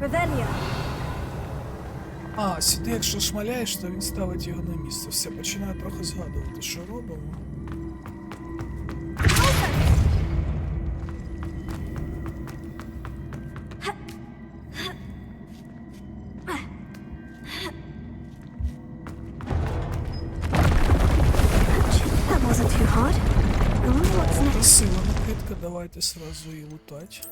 Revelio. А, сюди, якщо шмаляєш, то він ставить його на місце. Все, починаю трохи згадувати, що робимо. That wasn't too hard. I wonder what's О, next. красива накидка, давайте сразу її лутать.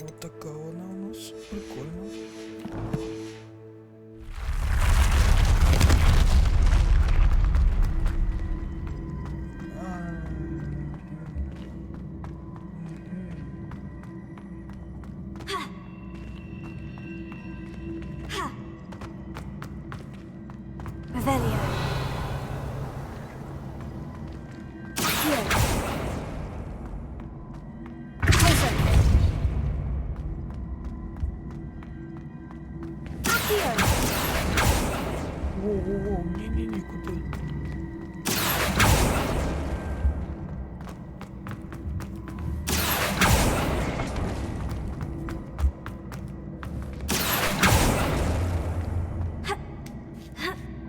Вот така вона у нас. Прикольно. Revelio. Here. Closer. Here. Воу-воу-воу, ні-ні-ні, куди?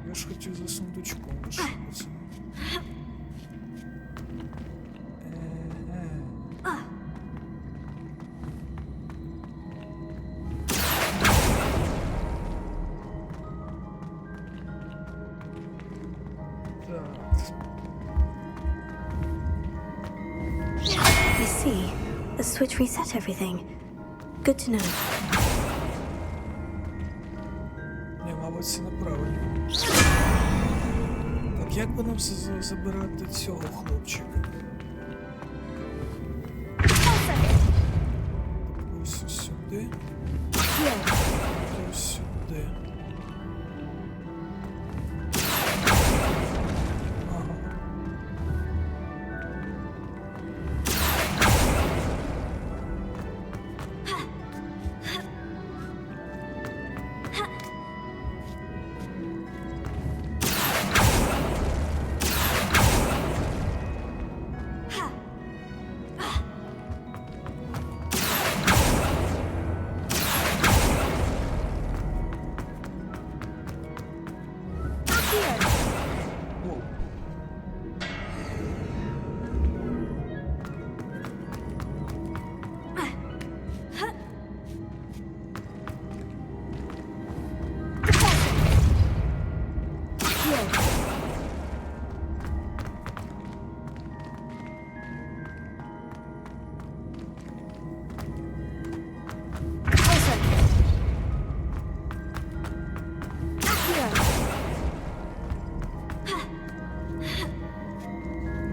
Я ж хотів за сундучком лишитися. I see. The switch reset everything. Good to know. Ні, мабуть, це неправильно. Так, як би нам забирати цього хлопчика? Ось сюди. Ось сюди. Ага.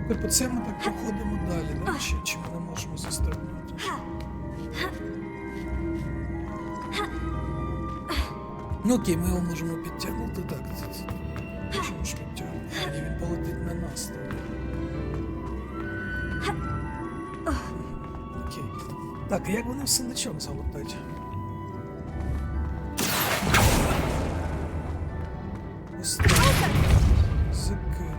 Типу, це ми так проходимо далі, да? Чи ми не можемо застрибнути? Ну окей, ми його можемо підтягнути, так. Можемо ж підтягнути. А, ні, він полетить на нас тоді. Окей. Так, а як вони в сундучок залутать? Ось так. Закинув.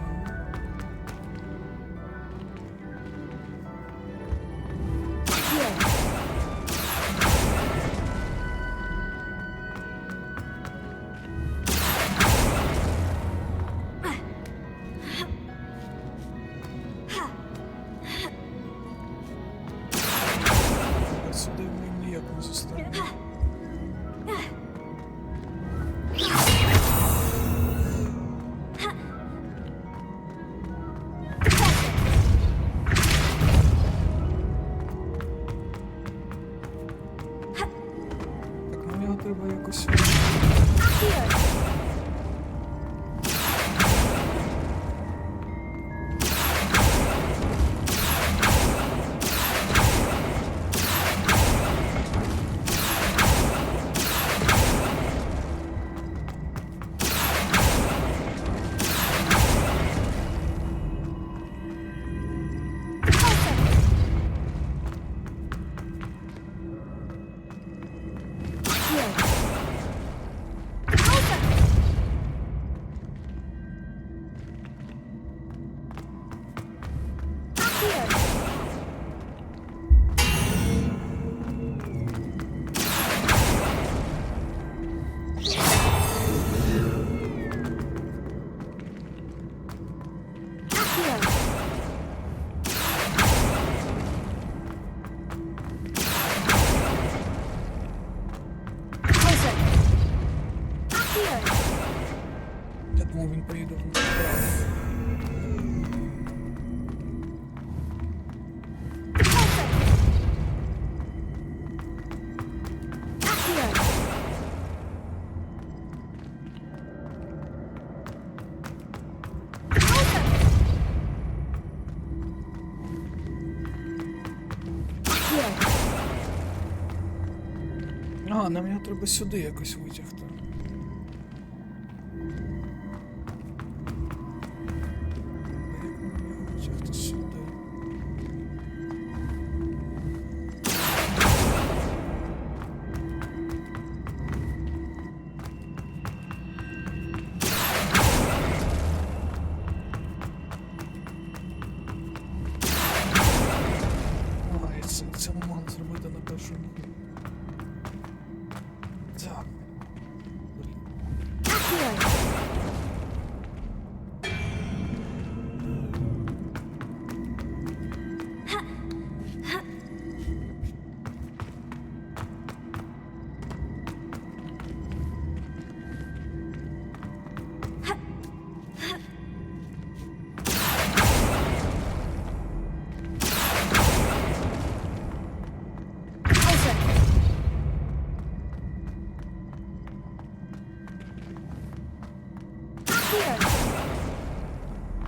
Сюди ми ніяк не застанемо. Я думав, він поїде в направо. А, нам його треба сюди якось витягти. Як нам його витягти сюди? Ай, це ми могли зробити на першому. Так.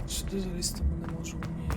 Сюди залізти ми не можемо ніяк.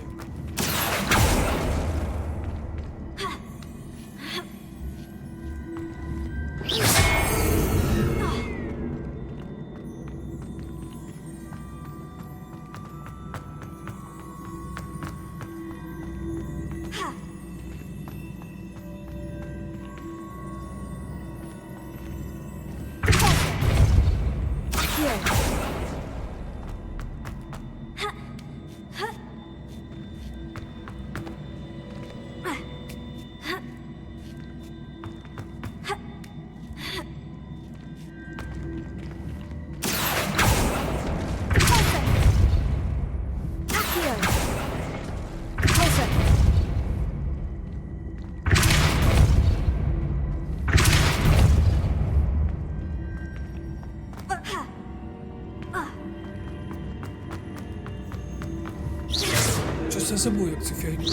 Щось я забув, як цю фігню.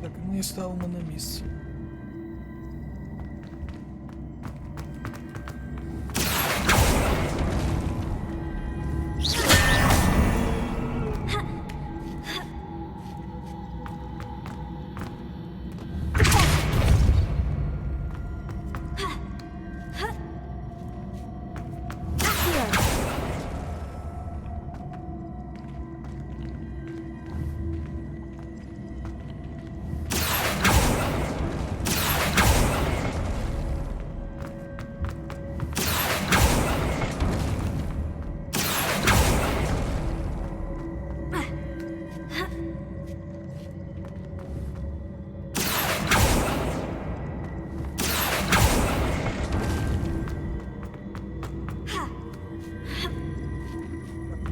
Так, ми її ставимо на місце.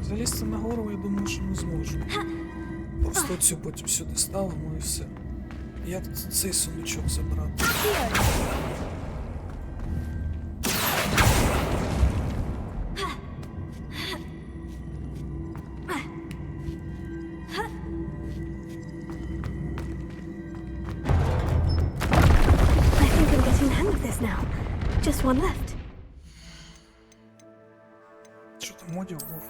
Залізти нагору, я думаю, що ми зможемо. Просто цю потім сюди ставимо і все. Як цей сундучок забрати? I think I'm getting the hang of this now. Just one left. Що там одяг був?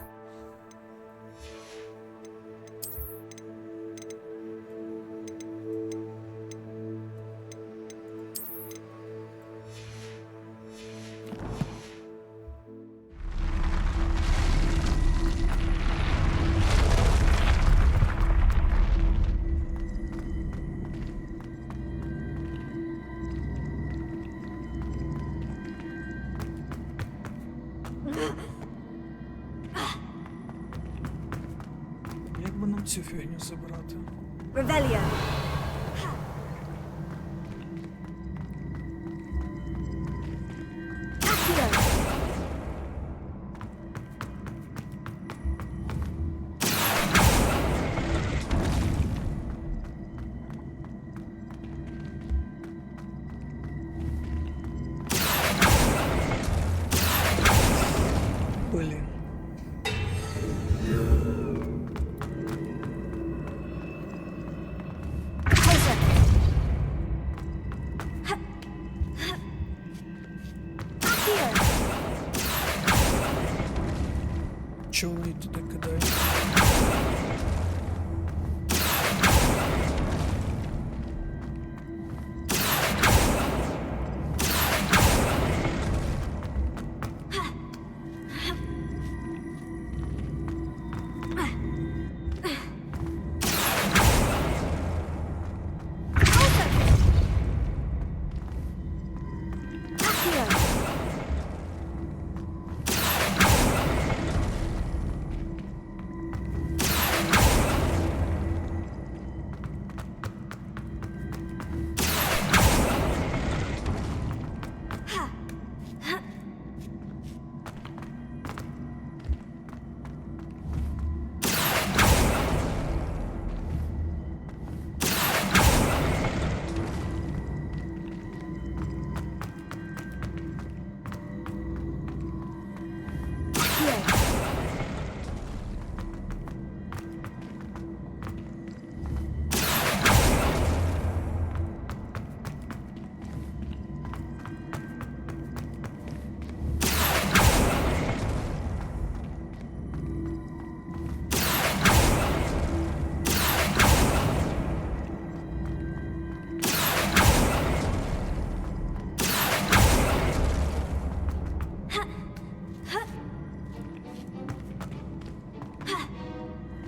цю фігню забрати. Revelio. Блін. Чого вони туди кидають?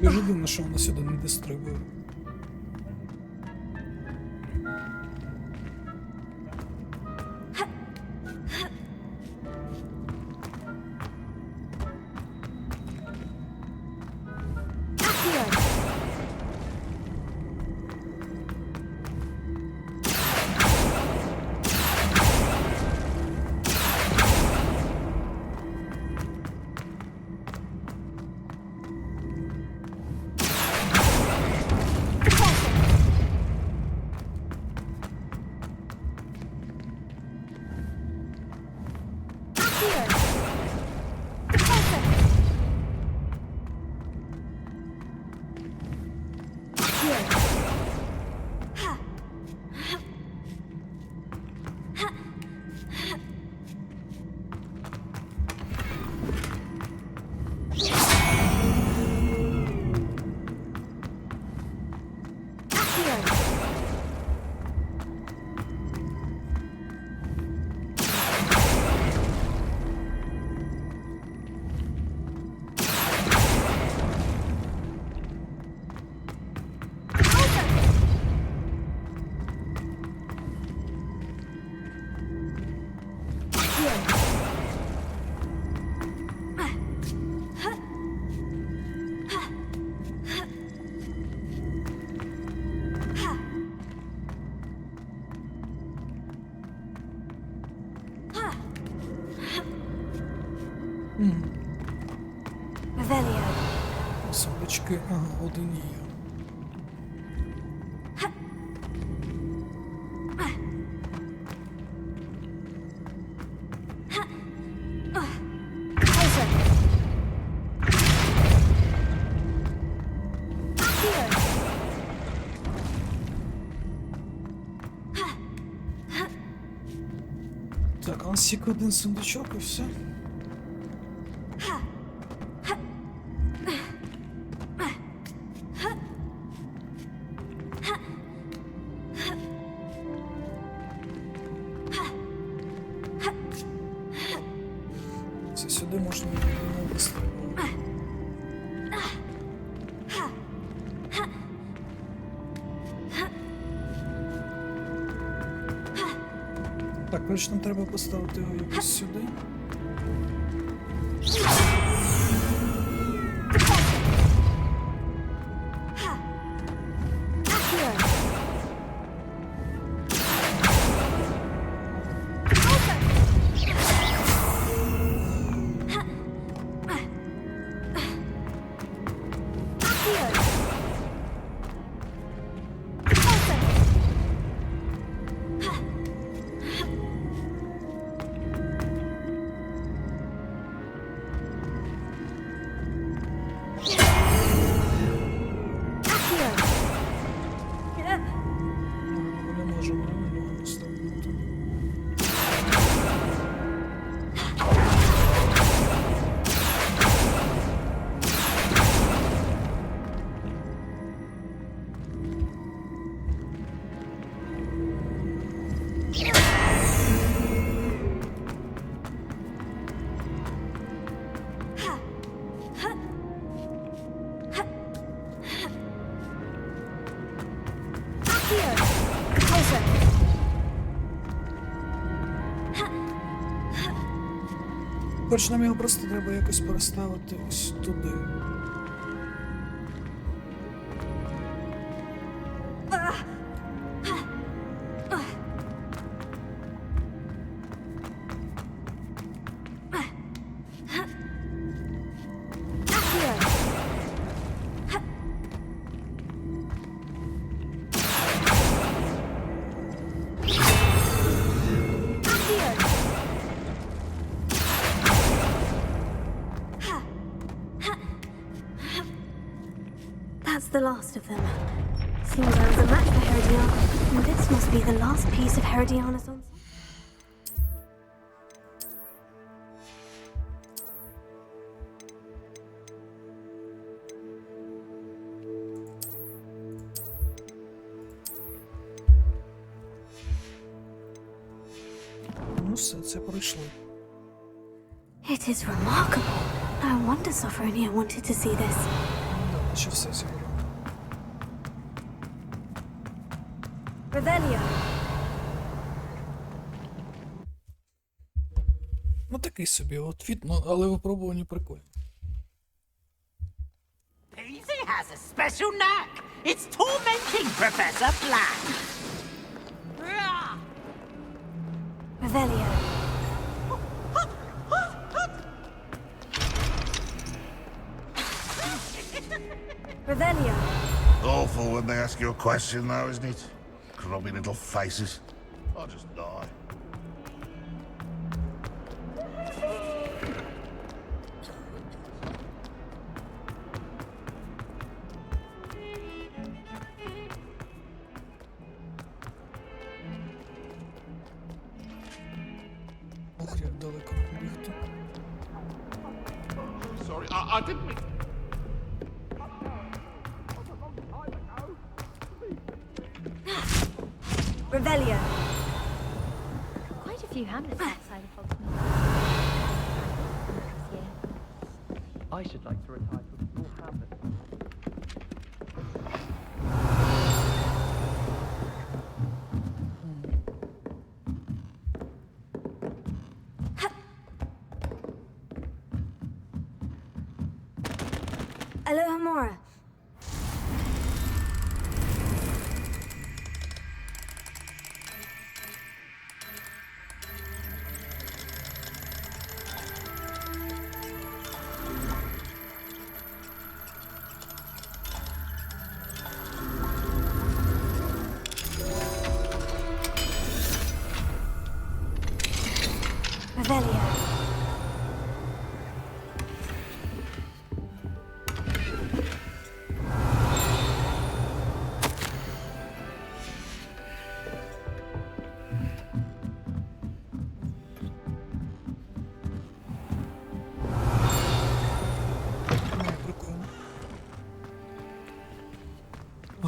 Дуже дивно, що вона сюди не дострибує. Сундучки, ага, один є. Так, а ось тільки один сундучок і все. Це сюди можна не вистрілити. Так, точно треба поставити його якось сюди. Хоч нам його просто треба якось переставити ось туди. That's the last of them. Seems I was a match for Herodiana, and this must be the last piece of Herodiana's ensemble. Ну все, це пройшло. It is remarkable. No wonder Sophronia wanted to see this. Да, ще все зібрав. Revelio. Ну такий собі отвіт, ну, але випробування прикольні. Easy has a special knack. It's tormenting Professor Black. Revelio. Revelio. Awful when they ask you a question, though, isn't it? Grubby little faces. I'll just die. Ох, як далеко бігти. Sorry, I didn't mean... Revelio. Quite a few hamlets outside of Hogsmeade. I should like to retire from your hamlet. Alohomora. Revelio. Ну, прикольно. О.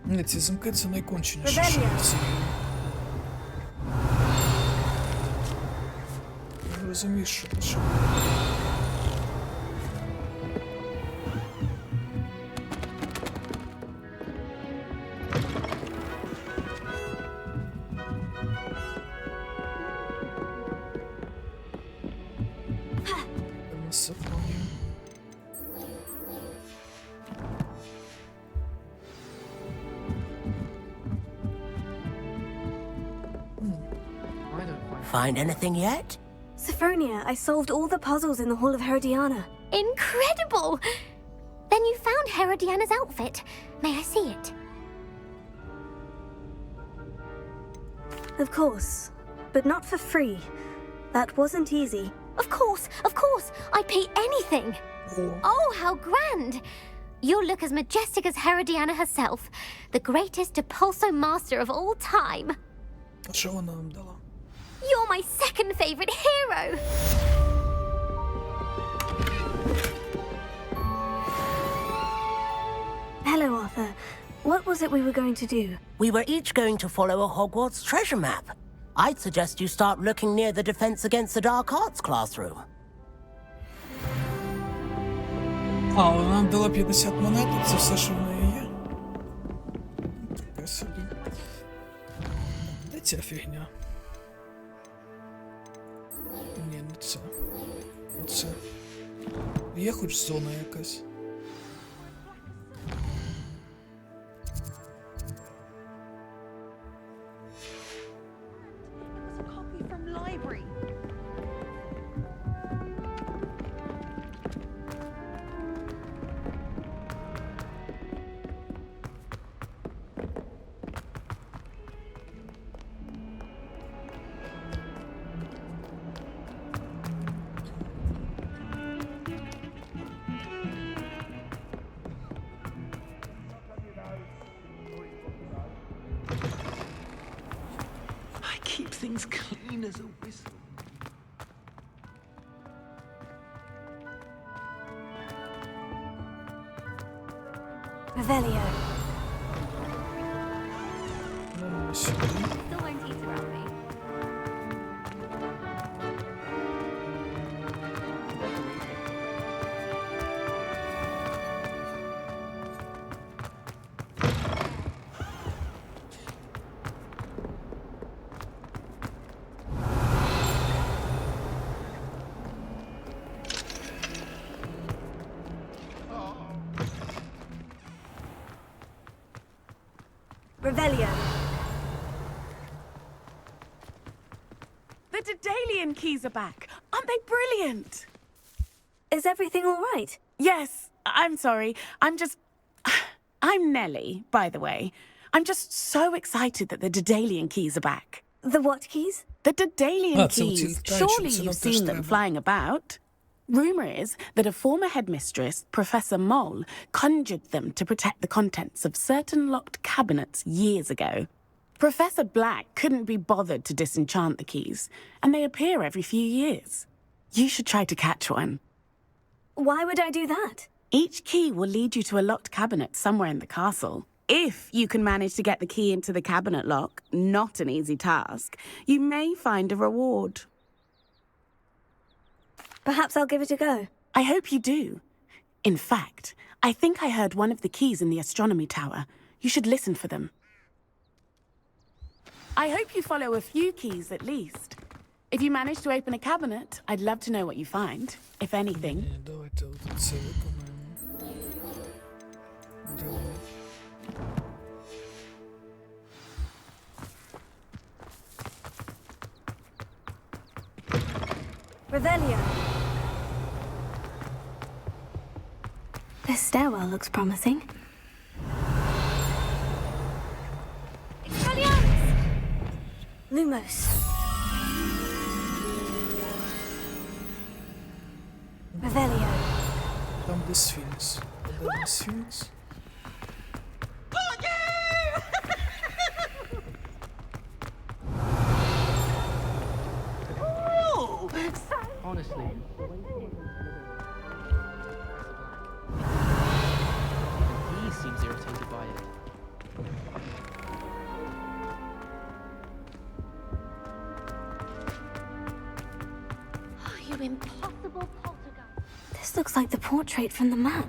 Ні, ці замки це найконченіше, що в цій. Я розумію, що. Find anything yet? Sophronia, I solved all the puzzles in the Hall of Herodiana. Incredible! Then you found Herodiana's outfit. May I see it? Of course, but not for free. That wasn't easy. Of course, I'd pay anything. Oh, how grand! You'll look as majestic as Herodiana herself, the greatest Depulso master of all time. А що вона нам дала? You're my second favorite hero! Hello, Arthur. What was it we were going to do? We were each going to follow a Hogwarts treasure map. I'd suggest you start looking near the Defense Against the Dark Arts classroom. А, вона нам дала 50 монет, і це все, що в неї є. Така собі. Де ця фігня? Ні, не це. Оце. Є хоч зона якась. Keep things clean as a whistle. Revelio. Still won't eat around me. Revelio. The Daedalian keys are back. Aren't they brilliant? Is everything all right? Yes, I'm sorry. I'm Nellie, by the way. I'm just so excited that the Daedalian keys are back. The what keys? The Daedalian so keys. it's Surely intention, you've so not seen them just flying about. Rumour is that a former headmistress, Professor Mole, conjured them to protect the contents of certain locked cabinets years ago. Professor Black couldn't be bothered to disenchant the keys, and they appear every few years. You should try to catch one. Why would I do that? Each key will lead you to a locked cabinet somewhere in the castle. If you can manage to get the key into the cabinet lock, not an easy task, you may find a reward. Perhaps I'll give it a go. I hope you do. In fact, I think I heard one of the keys in the astronomy tower. You should listen for them. I hope you follow a few keys at least. If you manage to open a cabinet, I'd love to know what you find, if anything. Ні, давайте от це виконаємо. Давай. Revelio. This stairwell looks promising. Lumos. Revelio. Там де Сфінкс. Де не Сфінкс? Honestly. He seems irritated by it. You impossible poltergeist. This looks like the portrait from the map.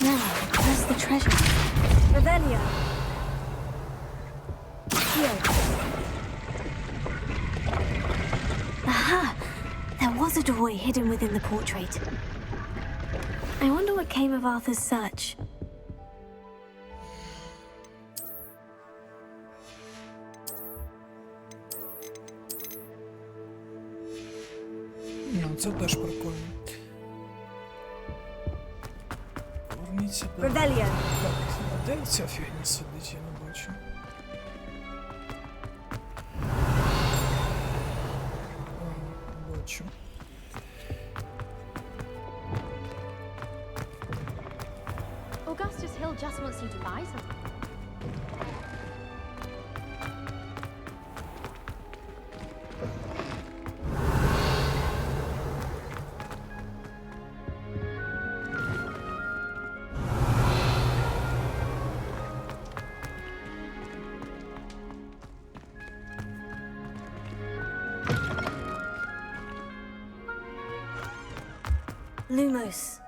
Now, where's the treasure? Revelio. Here. Aha! There was a doorway hidden within the portrait. I wonder what came of Arthur's search. Ну, це теж прикольно. Поверніться до... Revelio. Так, а де ця фігня сидить, я не бачу. Бачу. Augustus Hill just wants you to buy something. Lumos.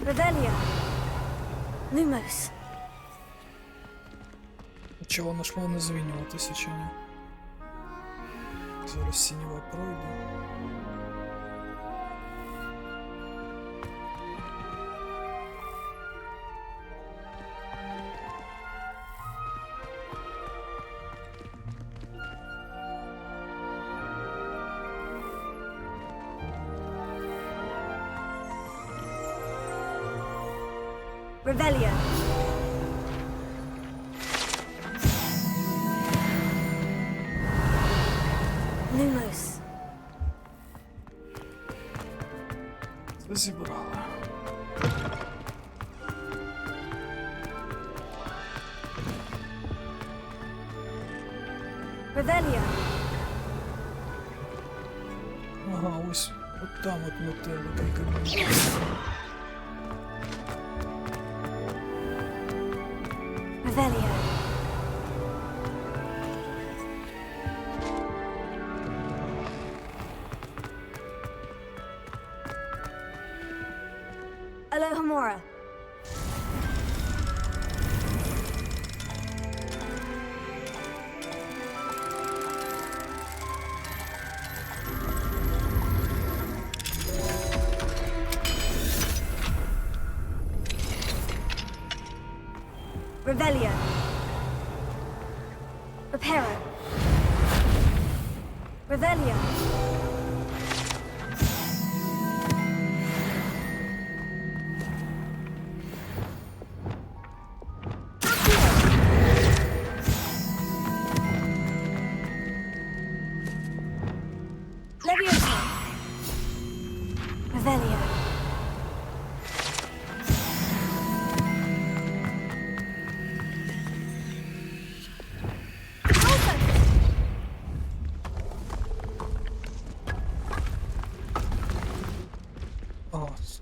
Revelia. Lumos. Чи воно ж повинно змінюватися, чи ні? Зараз сінєва пройде. Revelia. Lumos. Зібрала. Revelia. Ага, ось от там от метелики. Revelia. Alohomora. Revelia. Reparo. Revelia. Leviosa. Revelia.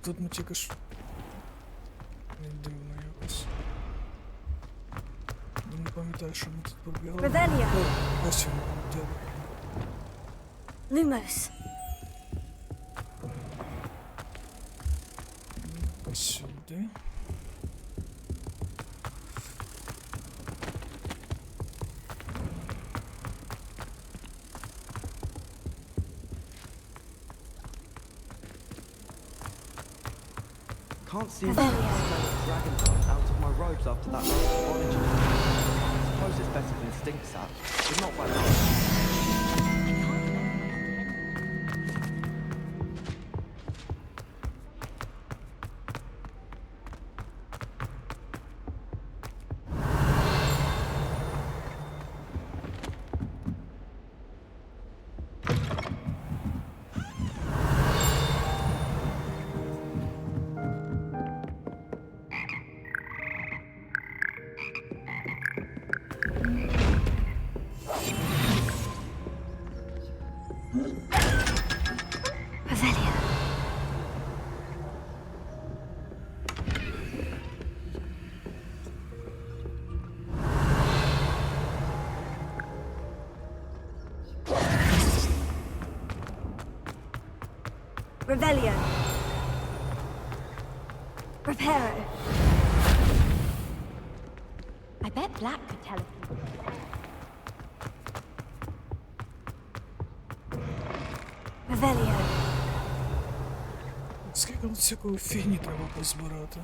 Тут ми тільки ж... Не дивно якось. Не пам'ятаю, що ми тут пробігали. Revelia. О, ось він, де. Lumos. Ось сюди. Can't seem to smell of dragon blood out of my robes after that last origin. I suppose it's better than stink sap, but not by much. Revelia. Reparo. I bet Black could tell us. Revelia. Скільки тут всякої фігні треба позбирати?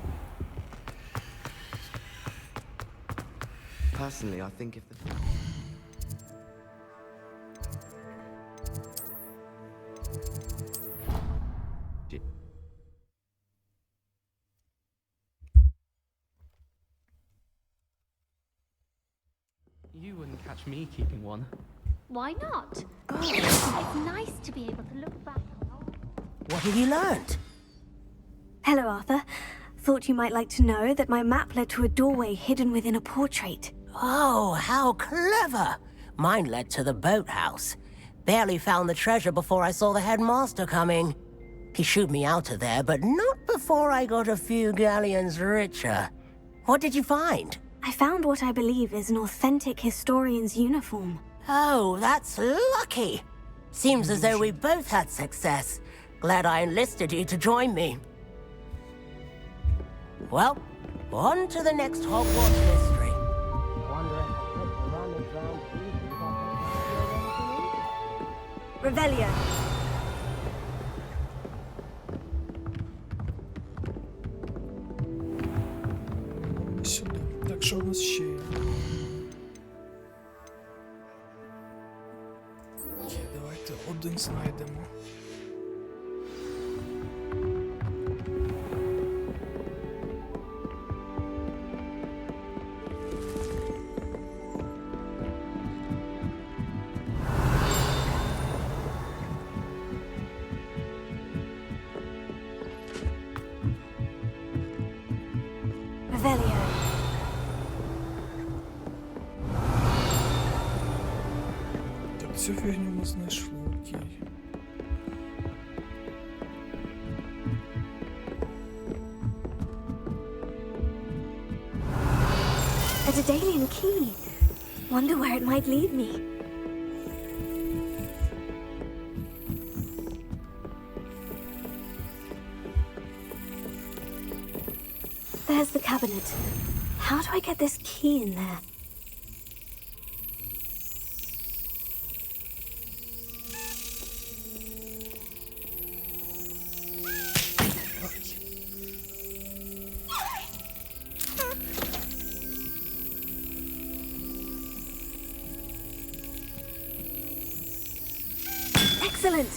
Personally, I think if the... You wouldn't catch me keeping one. Why not? It's nice to be able to look back on old... What have you learned? Hello, Arthur. Thought you might like to know that my map led to a doorway hidden within a portrait. Oh, how clever! Mine led to the boathouse. Barely found the treasure before I saw the headmaster coming. He shooed me out of there, but not before I got a few galleons richer. What did you find? I found what I believe is an authentic historian's uniform. Oh, that's lucky. Seems as though we both had success. Glad I enlisted you to join me. Well, on to the next Hogwarts mystery. Wonder if I put the runners round here if I can Revelio. Сюди. Так, що в нас ще є? Давайте один знайдемо. Revelio. Так, цю фігню ми знайшли, окей. A Dedalian key. Wonder where it might lead me. There's the cabinet. How do I get this key in there? Excellent.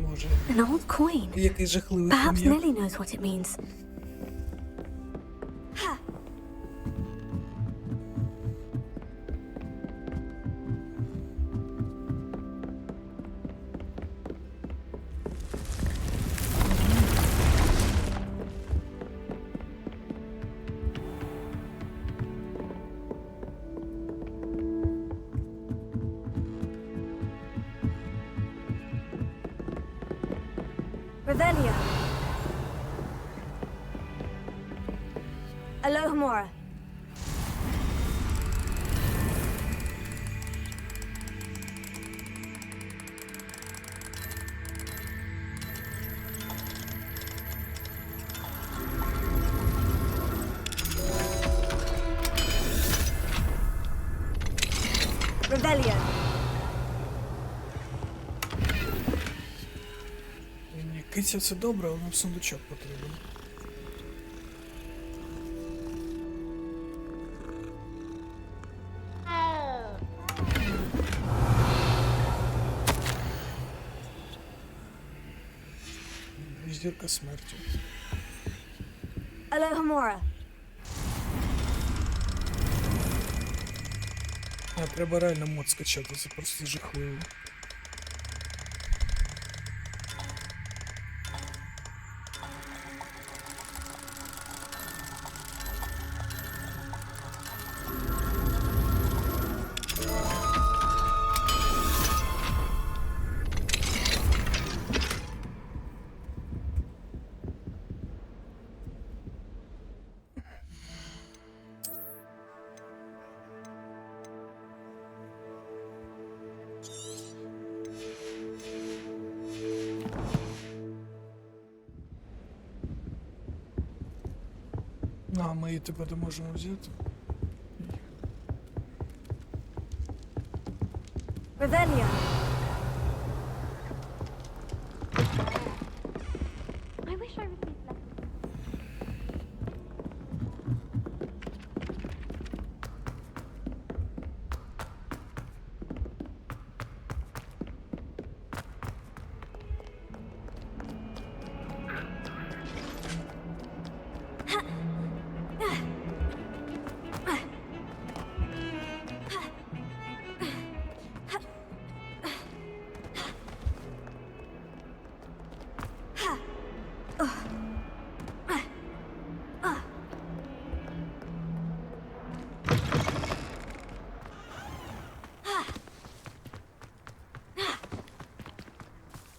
Може, An old coin. який жахливий Perhaps хом'як. Nellie knows what it means. Revelio. Alohomora. Revelio. Ні, киця це добре, але нам сундучок потрібен. Зірка смерті. Alohomora. Треба реально мод скачати, це просто жахливо. А, ми її тепер можемо взяти. Revelio. I wish I received lessons.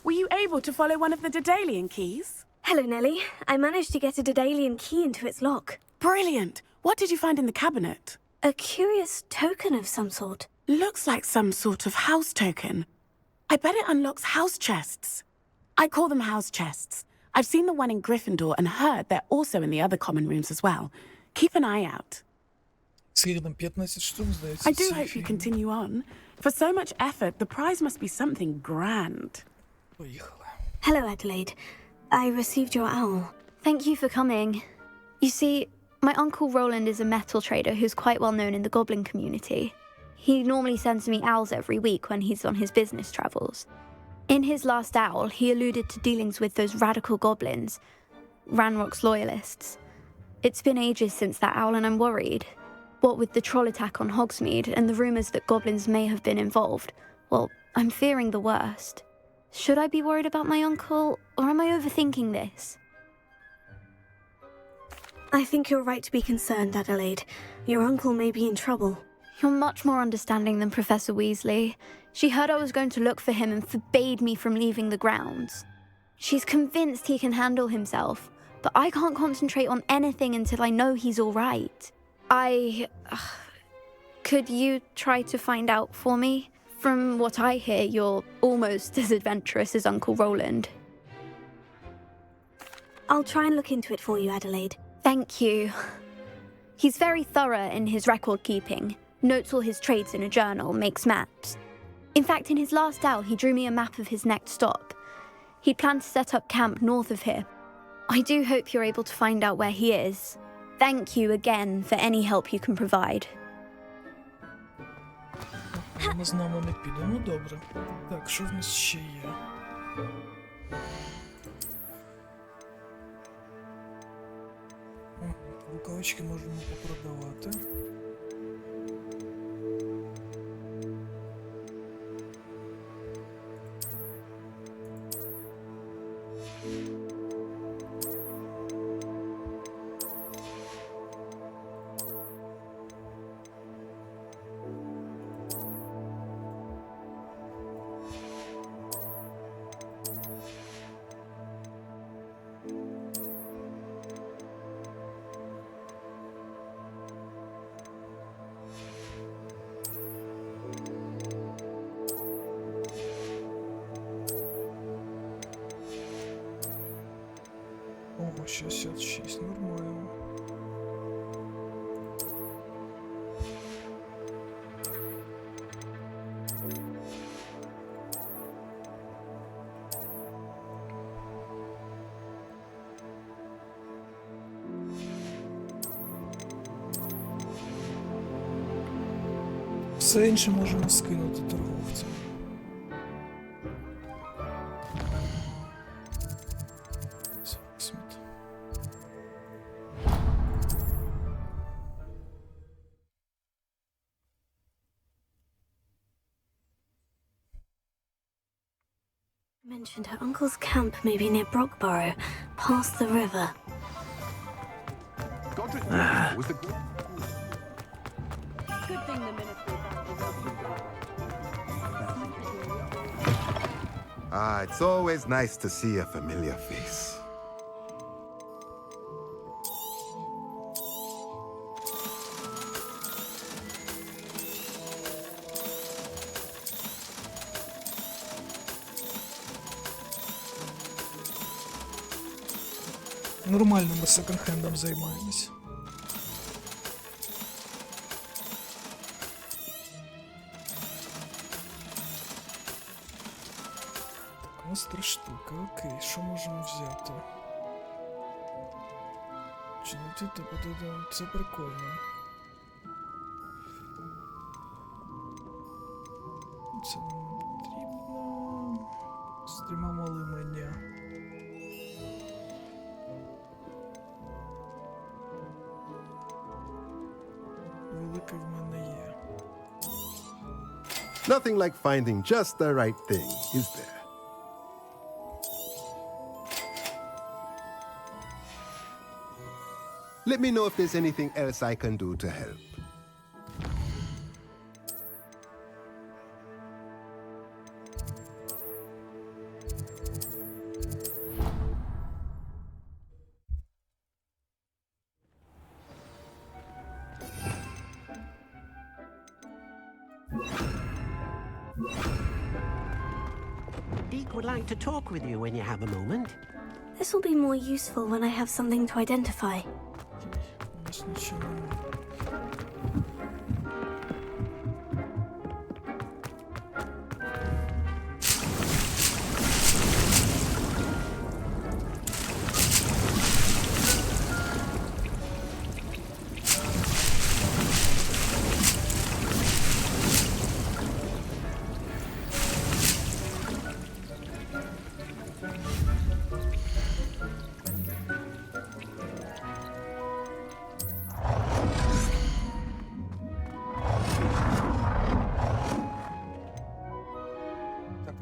Were you able to follow one of the Dedalian keys? Hello, Nellie. I managed to get a Dedalian key into its lock. Brilliant! What did you find in the cabinet? A curious token of some sort. Looks like some sort of house token. I bet it unlocks house chests. I call them house chests. I've seen the one in Gryffindor and heard they're also in the other common rooms as well. Keep an eye out. Скільки там, 15 штук, здається, I do цей hope you фільм. continue on. For so much effort, the prize must be something grand. Поїхали. Hello, Adelaide. I received your owl. Thank you for coming. You see, my uncle Roland is a metal trader who's quite well known in the goblin community. He normally sends me owls every week when he's on his business travels. In his last owl, he alluded to dealings with those radical goblins, Ranrock's loyalists. It's been ages since that owl and I'm worried. What with the troll attack on Hogsmeade and the rumours that goblins may have been involved, well, I'm fearing the worst. Should I be worried about my uncle, or am I overthinking this? I think you're right to be concerned, Adelaide. Your uncle may be in trouble. You're much more understanding than Professor Weasley. She heard I was going to look for him and forbade me from leaving the grounds. She's convinced he can handle himself, but I can't concentrate on anything until I know he's all right. Could you try to find out for me? From what I hear, you're almost as adventurous as Uncle Roland. I'll try and look into it for you, Adelaide. Thank you. He's very thorough in his record keeping, notes all his trades in a journal, makes maps. In fact, in his last owl, he drew me a map of his next stop. He planned to set up camp north of here. I do hope you're able to find out where he is. Thank you again for any help you can provide. Ми з нами не підемо, ну добре. Так, що в нас ще є? Рукавички можемо попродавати. Ого, 66, нормально. Все інше можемо скинути торговцям. Mentioned her uncle's camp may be near Brockborough, past the river. Was the Good thing the ministry it's always nice to see a familiar face. Нормально ми секонд-хендом займаємось. Так, у нас 3 штуки. Окей, що можемо взяти? Знайти Тобса, це прикольно. Це нам не потрібно. З 3 малими ні. Велике в мене є. Nothing like finding just the right thing, is there? Let me know if there's anything else I can do to help. Deke would like to talk with you when you have a moment. This will be more useful when I have something to identify. Ось нічого немає.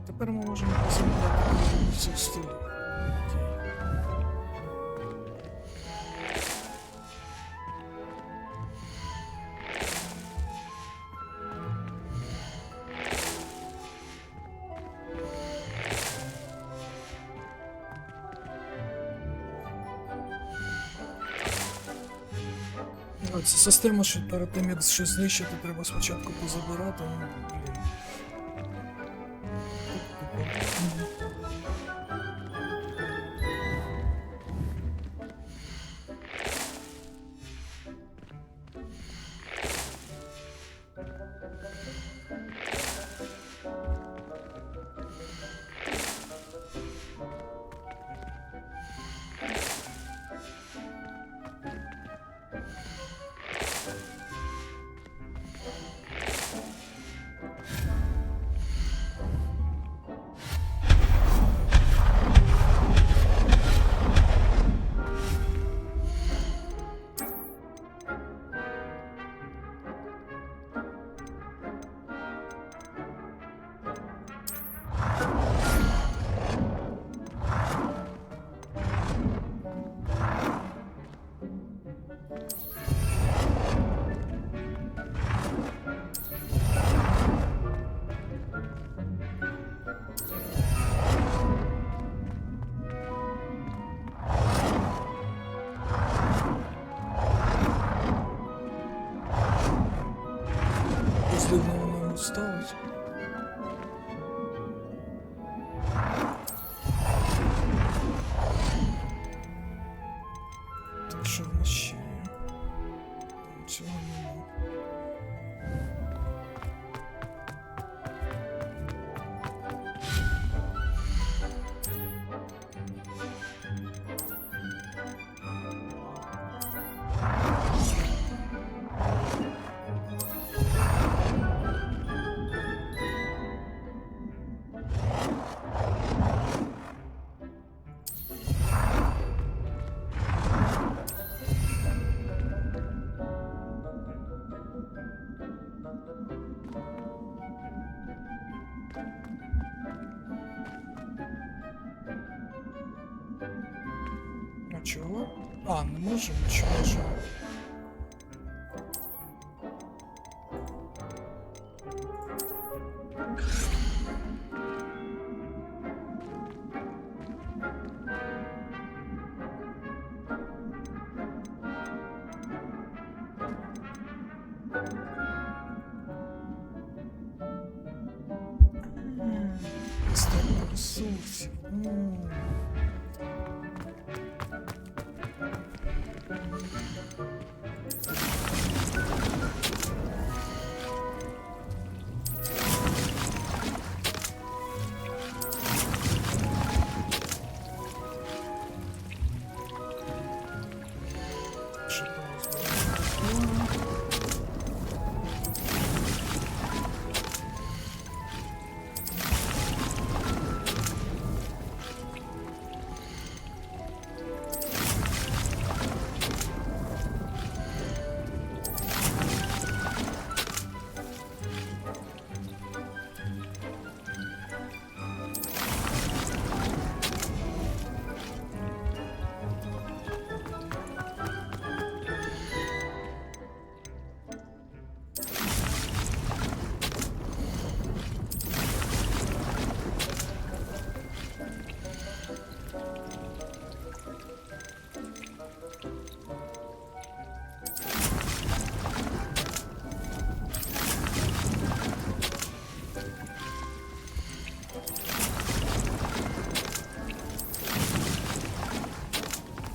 Тепер ми можемо посмотрети в цих стилі. Це система, що перед тим, як щось знищити, треба спочатку позабирати. Ставить. Так що в нас ще є? Цього нема. Чого? А, не можемо, чи можемо? Стільки ресурсів.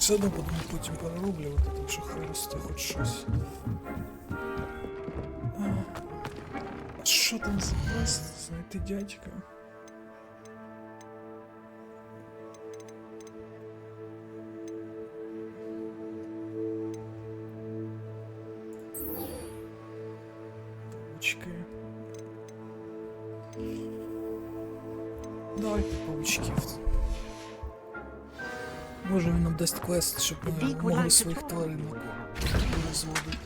Все одно будемо потім перероблювати, так що хай росте хоч щось. А що там за квест? Знайти дядька? Паучки. Давайте паучків. Може він нам дасть квест, щоб ми могли своїх тваринок розводити.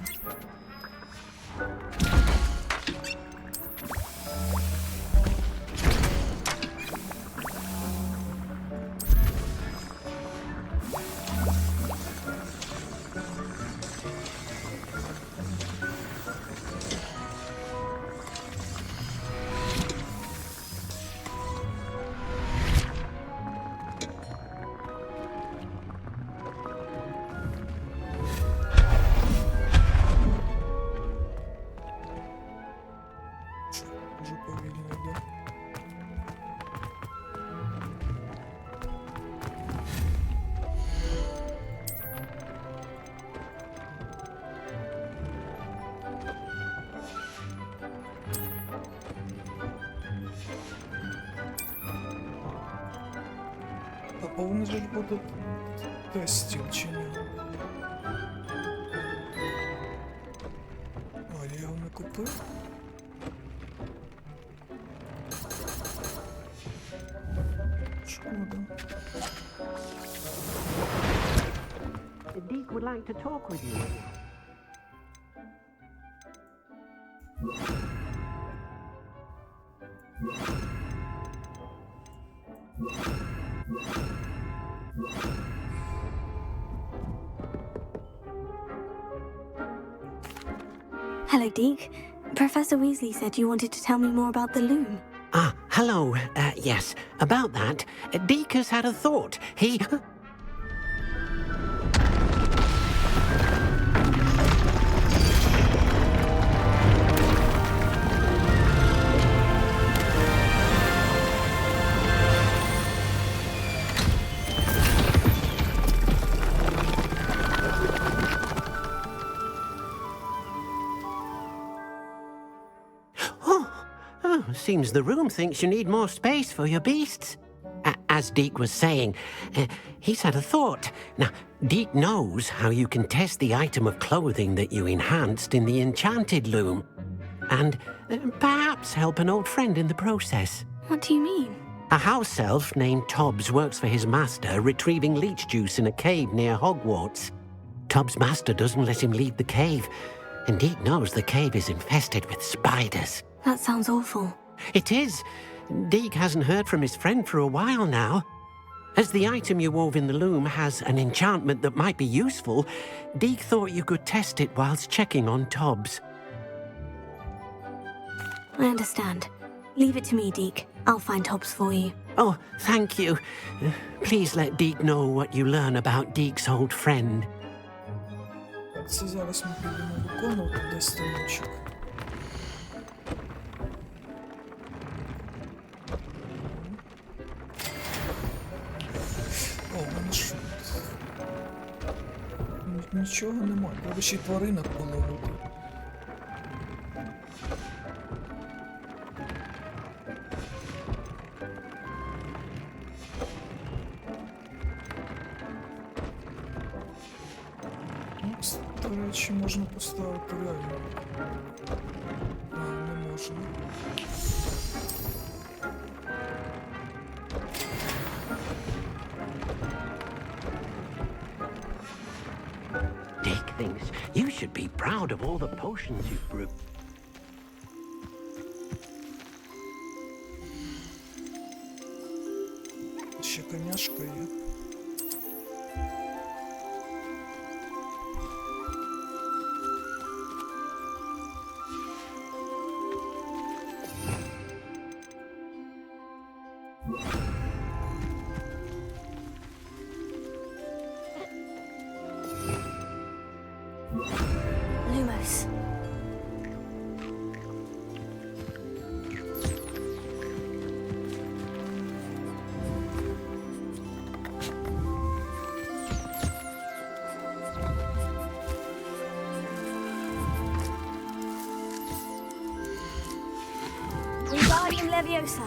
А повний же буде тестів чи ні? А, я його не купив? Шкода. Deke would like to talk with you. Hello, Deke. Professor Weasley said you wanted to tell me more about the loom. Ah, hello. Yes, about that. Deke has had a thought. He... Seems the room thinks you need more space for your beasts. As Deke was saying, he's had a thought. Now, Deke knows how you can test the item of clothing that you enhanced in the enchanted loom. And perhaps help an old friend in the process. What do you mean? A house elf named Tobbs works for his master retrieving leech juice in a cave near Hogwarts. Tobbs' master doesn't let him leave the cave, and Deke knows the cave is infested with spiders. That sounds awful. It is. Deke hasn't heard from his friend for a while now. As the item you wove in the loom has an enchantment that might be useful, Deke thought you could test it whilst checking on Tobbs. I understand. Leave it to me, Deke. I'll find Tobbs for you. Oh, thank you. Please let Deke know what you learn about Deke's old friend. Це зараз ми підемо виконувати десь станочок. О, в мене що? Нічого немає. Треба ще й тваринок половити. До речі, можна поставити реально. А, не можна. Deke thinks you should be proud of all the potions you've brewed. Ще коняшка є. Lumos. Leviosa.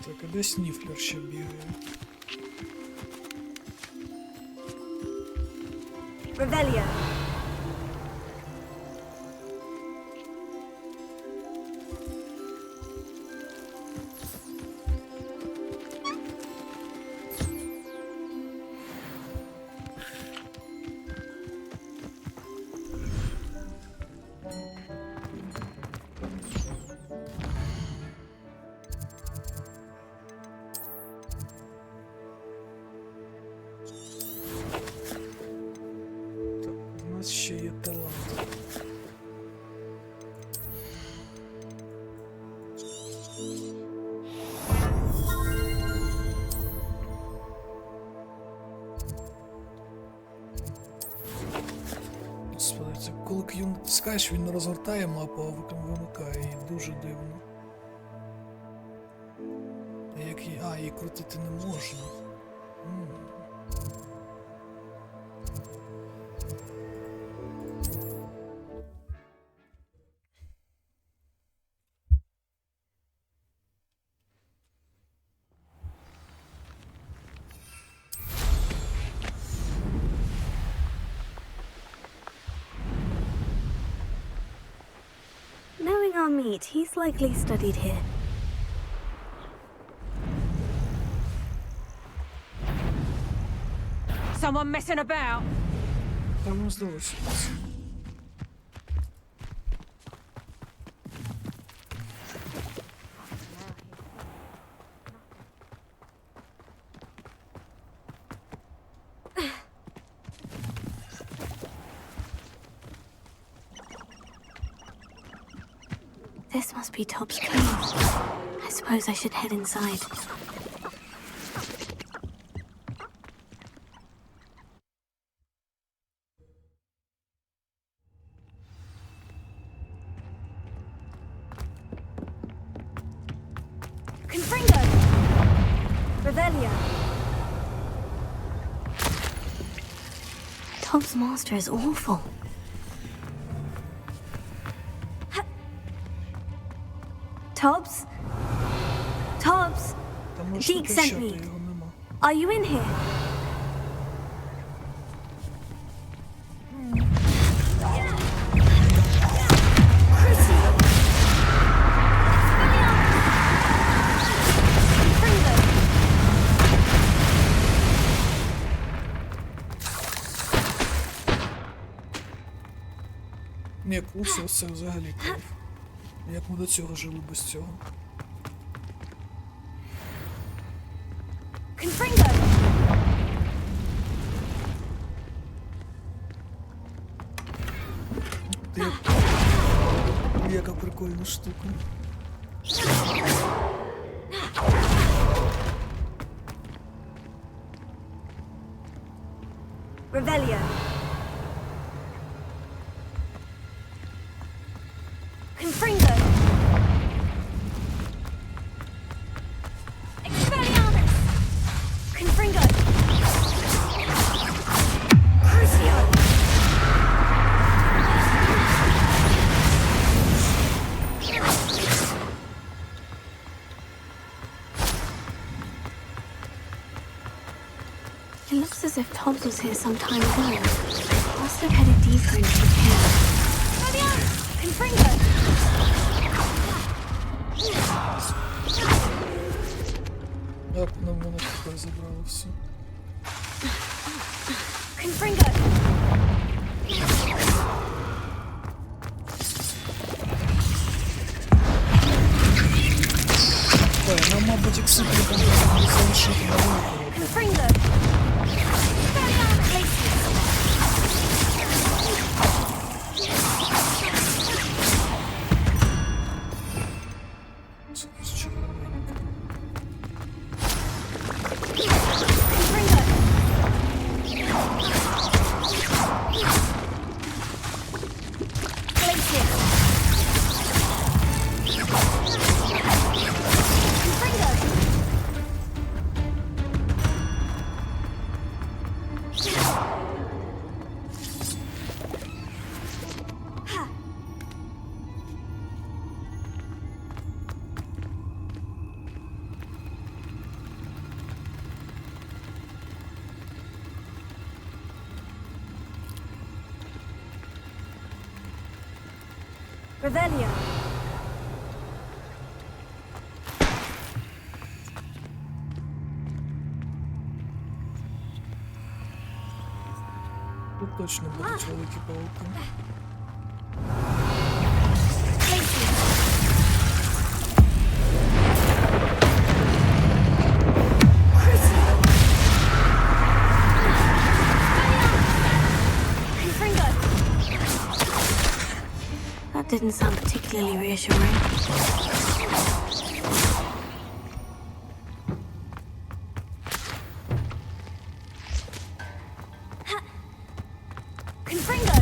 Так, а де Сніфлер ще бігає? Revelio. У нас ще є талант. Господи, це коли Q натискаєш, він не розгортає мапу, а вимикає її. Дуже дивно. Як її... А, її крутити не можна. Knowing our meat, he's likely studied here. Someone messing about? Там не здалося. This must be Tob's cave. I suppose I should head inside. Confringo! Revelio! Tob's master is awful. Tobs? Tobs? Deke sent me. Are you in here? Cruціo! Ні, Круціо це взагалі кайф. Як ми до цього жили без цього? Confringo! Яка прикольна штука. Revelio! Confringo! Expelliarmus! Confringo! Cruціo! It looks as if Tobs was here some time ago. Must have headed deeper into the cave. Expelliarmus! Confringo! Як на мене тепер забрало все. Confringo. Нам, мабуть, як суперкам треба залишити на вулику. Confringo. Revelio. Тут точно будуть великі пауки. That didn't sound particularly reassuring. Confringo!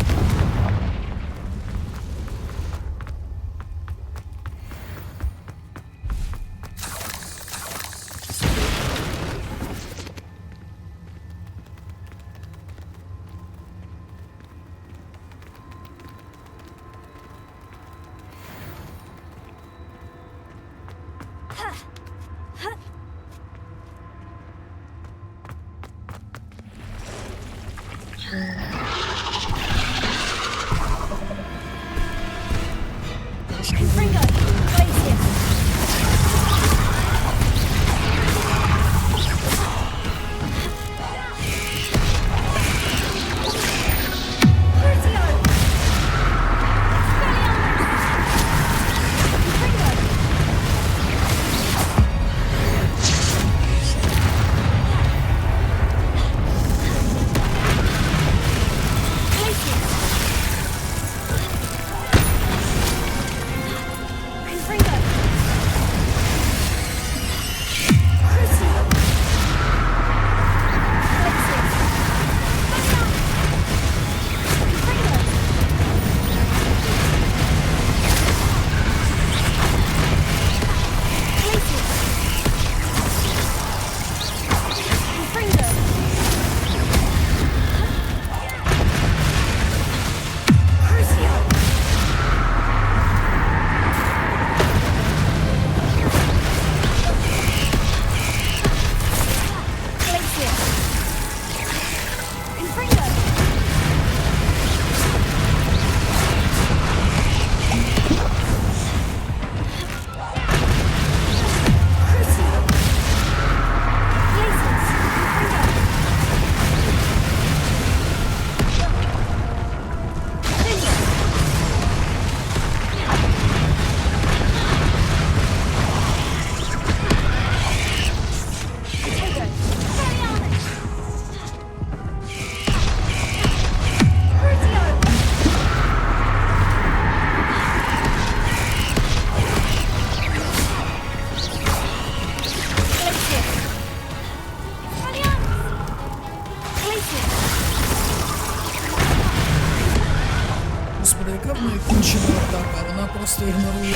Просто ігнорує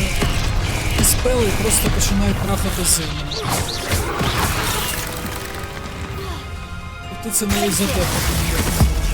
спели і просто починає трахати землю. І ти це навіть задефати ніяк не можеш.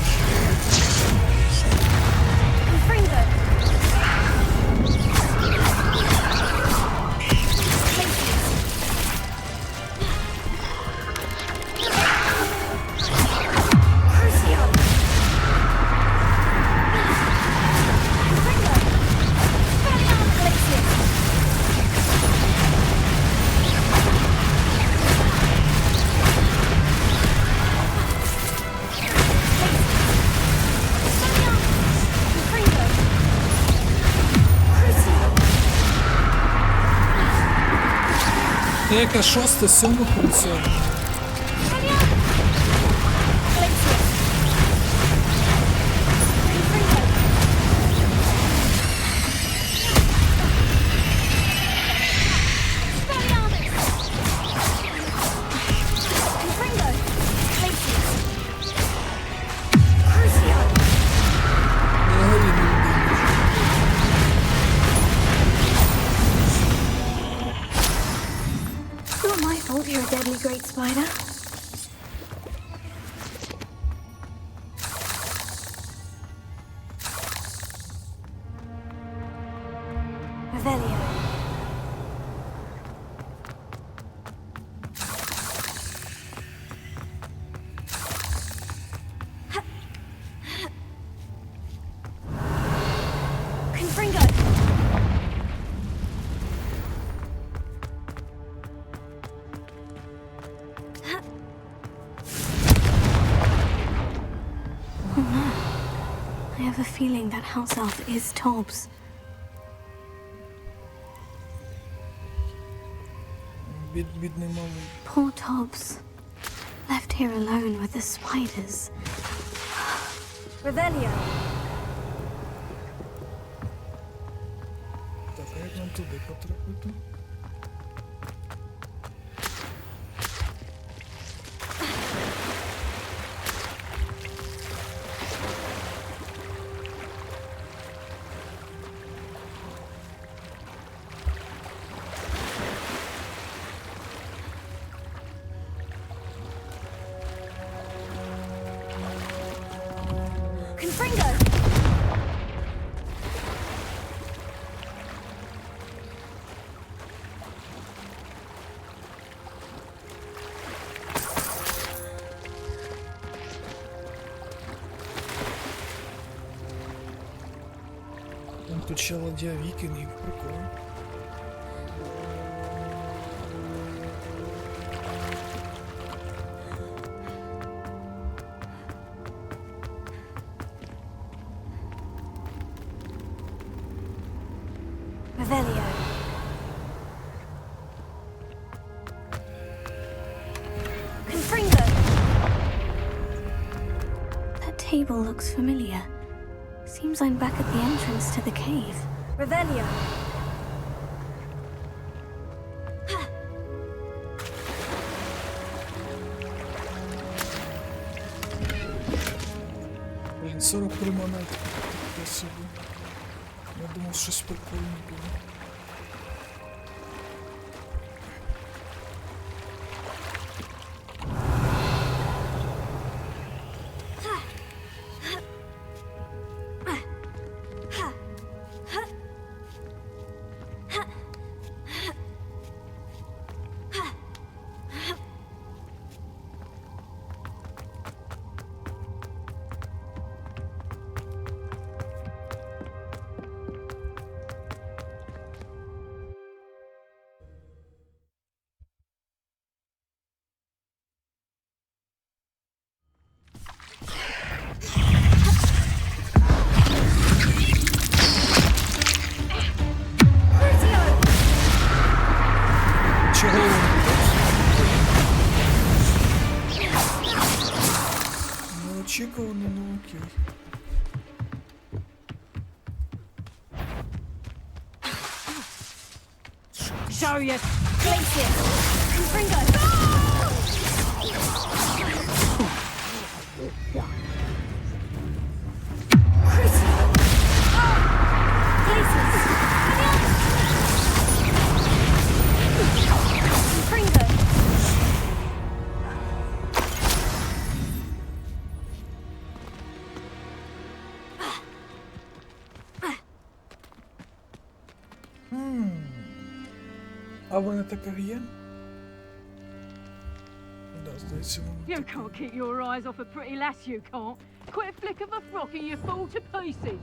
Це яка 6-7 Круціо. You're a deadly great spider. Revelio. Confringo. I have a feeling that house elf is Tobbs. Бідний малий. Poor Tobbs. Left here alone with the spiders. Revelio. Так, а як нам туди потрапити? Confringo. Тут ще ладья вікінгів, прикольно. Revelio. Confringo. That table looks familiar. Seems I'm back at the entrance to the cave. Revelio. Блін, 43 монети. Таке собі. Я думав, щось прикольне буде. Неочікувано, ну окей. Show you. Glacier. Confringo. Cruціo. Glacier. Confringo. А вона така є? Да, здається, вона You can't keep your eyes off a pretty lass, you can't. Quit a flick of a frock and you fall to pieces.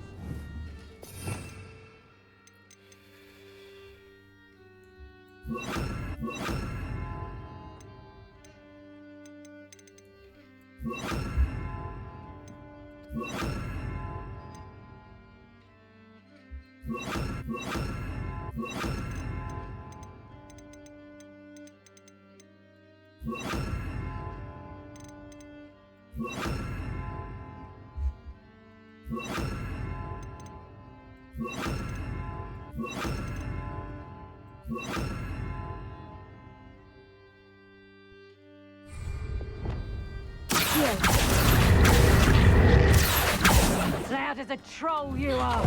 As loud as a troll you are.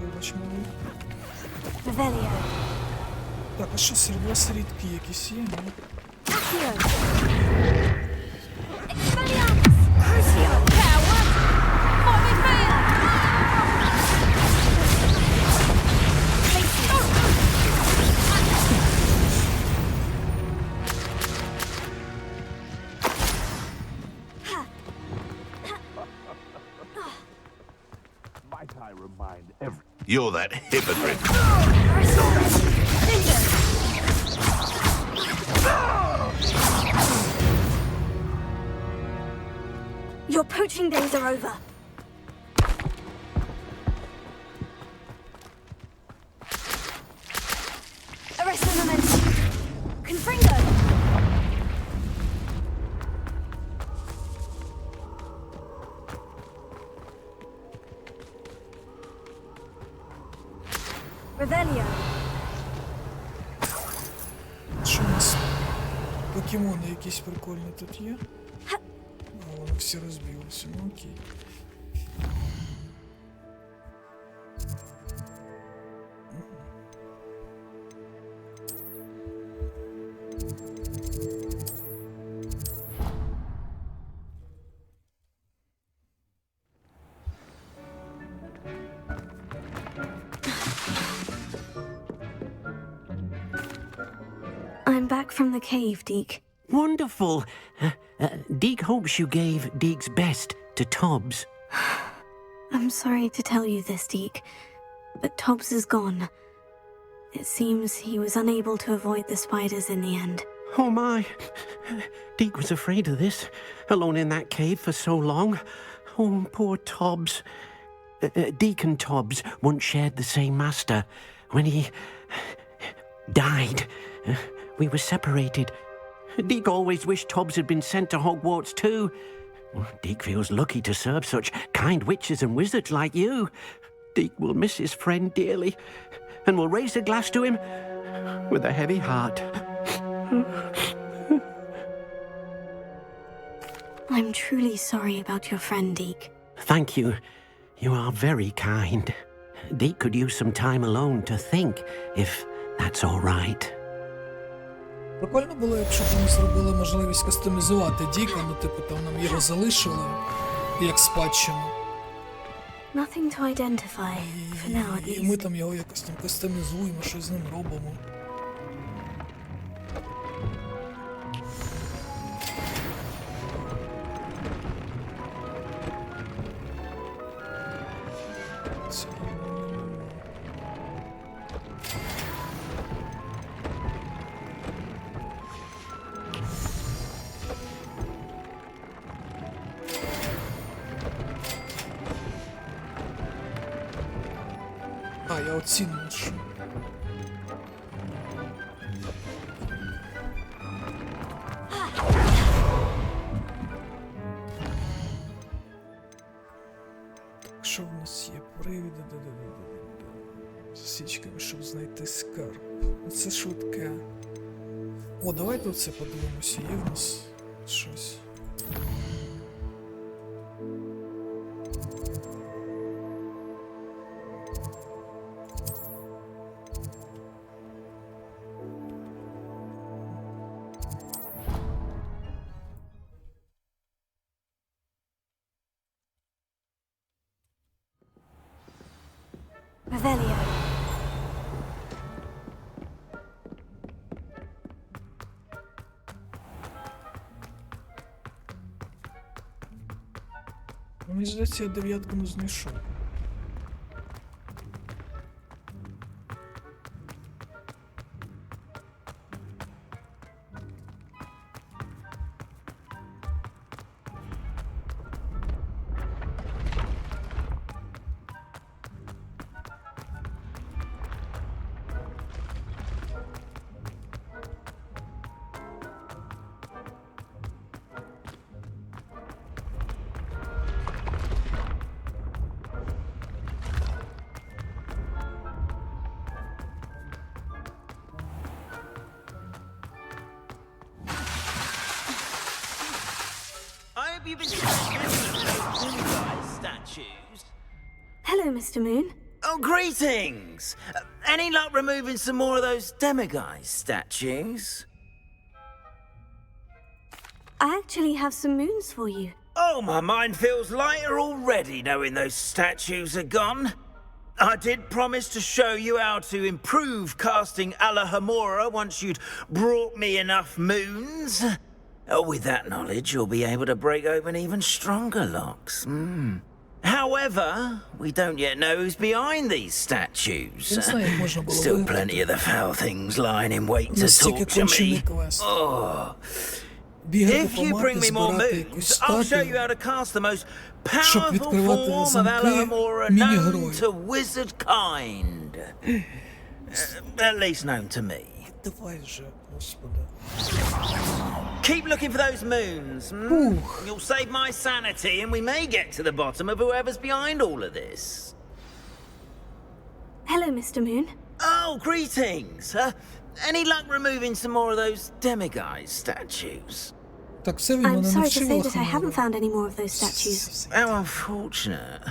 Вибач, малий. Revelio. Так, а що, серед вас рідкі якісь є, ні? Accio. Cruціо, coward! Fight me! Might I remind every... You're that hypocrite. Your poaching days are over. Arresto momento. Confringo. Revelio. Що у нас? Покемони якісь прикольні тут є? А, вони всі розбилися, ну окей. I'm back from the cave, Deke. Wonderful. Deke hopes you gave Deke's best to Tobbs. I'm sorry to tell you this, Deke, but Tobbs is gone. It seems he was unable to avoid the spiders in the end. Oh my. Deke was afraid of this, alone in that cave for so long. Oh, poor Tobbs. Deke and Tobbs once shared the same master. When he died, we were separated. Deke always wished Tobbs had been sent to Hogwarts too. Deke feels lucky to serve such kind witches and wizards like you. Deke will miss his friend dearly, and will raise a glass to him with a heavy heart. I'm truly sorry about your friend, Deke. Thank you. You are very kind. Deke could use some time alone to think, if that's all right. Прикольно було, якщо б вони зробили можливість кастомізувати Діка, ну типу там нам його залишили, як спадщину. Nothing to identify, for now at І ми least. там його якось там кастомізуємо, щось з ним робимо. А, я оці ношу. Що в нас є? Привіди, засічками, щоб знайти скарб. Це швидке. О, давайте оце подивимося, є в нас щось. Revelio. Мені здається, я дев'ятку не знайшов. you been demiguise statues? Hello, Mr. Moon. Oh, greetings! Any luck removing some more of those demiguise statues? I actually have some moons for you. Oh, my mind feels lighter already knowing those statues are gone. I did promise to show you how to improve casting Alahamora once you'd brought me enough moons. With that knowledge, you'll be able to break open even stronger locks. However, we don't yet know who's behind these statues. Still plenty of the foul things lying in wait to talk to me. Oh. If you bring me more moons, I'll show you how to cast the most powerful form of Alahamora known to wizard kind. At least known to me. Keep looking for those moons. You'll save my sanity and we may get to the bottom of whoever's behind all of this. Hello, Mr. Moon. Oh, greetings. Any luck removing some more of those demiguise statues? I'm sorry to say that I haven't found any more of those statues. How unfortunate.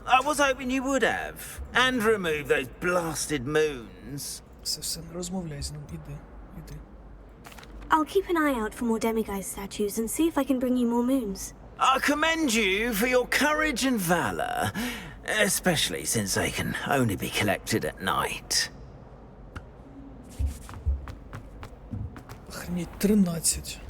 I was hoping you would have. And remove those blasted moons. I'll keep an eye out for more demiguise statues and see if I can bring you more moons. I commend you for your courage and valor, especially since they can only be collected at night. Охренеть, 13.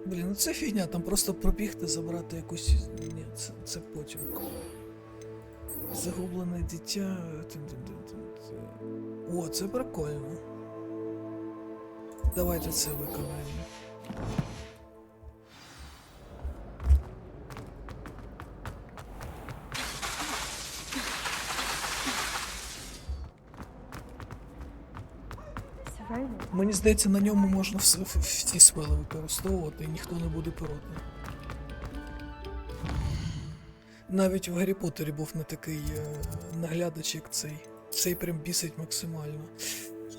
Блін, ну це фігня, там просто пробігти, забрати якусь... Ні, це потім. Загублене дитя... О, це прикольно. Давайте це виконаємо. Мені здається, на ньому можна всі спели використовувати і ніхто не буде проти. Навіть в Гаррі Поттері був не такий наглядач, як цей. Цей прям бісить максимально.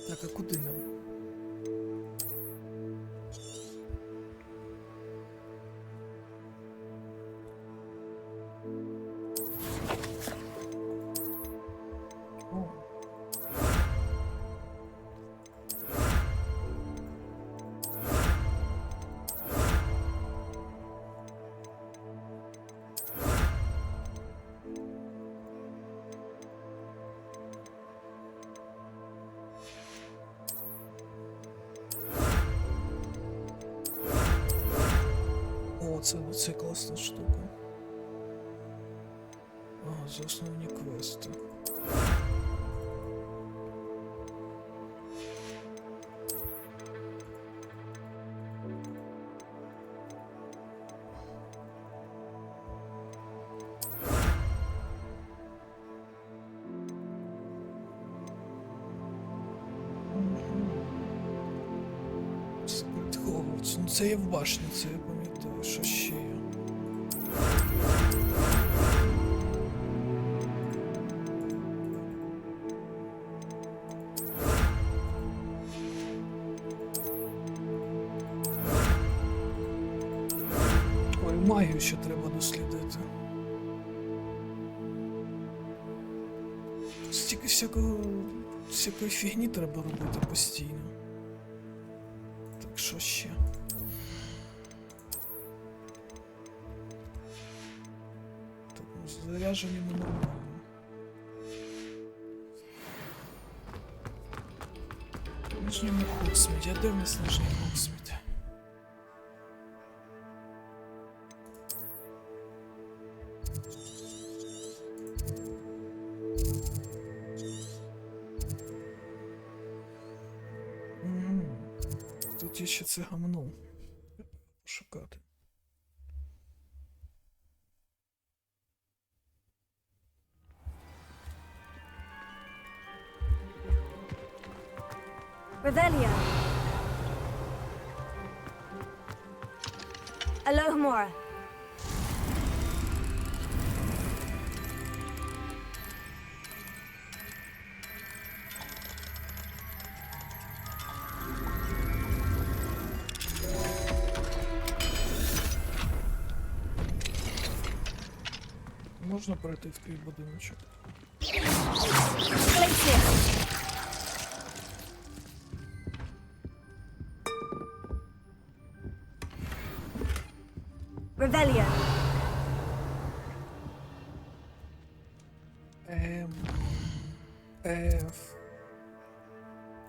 Так, а куди нам? Це класна штука. Ага, за основні квести. Hogwarts. Ну це є в башні, це я пам'ятаю, що ще є. Ой, магію ще треба дослідити. Стільки всякої фігні треба робити постійно. Так, що ще? Так, ну, заряджені ми нормально. Нижньому Хоксміді. А де в нас нижній Хоксмід? Тут є ще це гамно шукати. Revelio. Alohomora. можна перейти в твій будиночок? Revelio.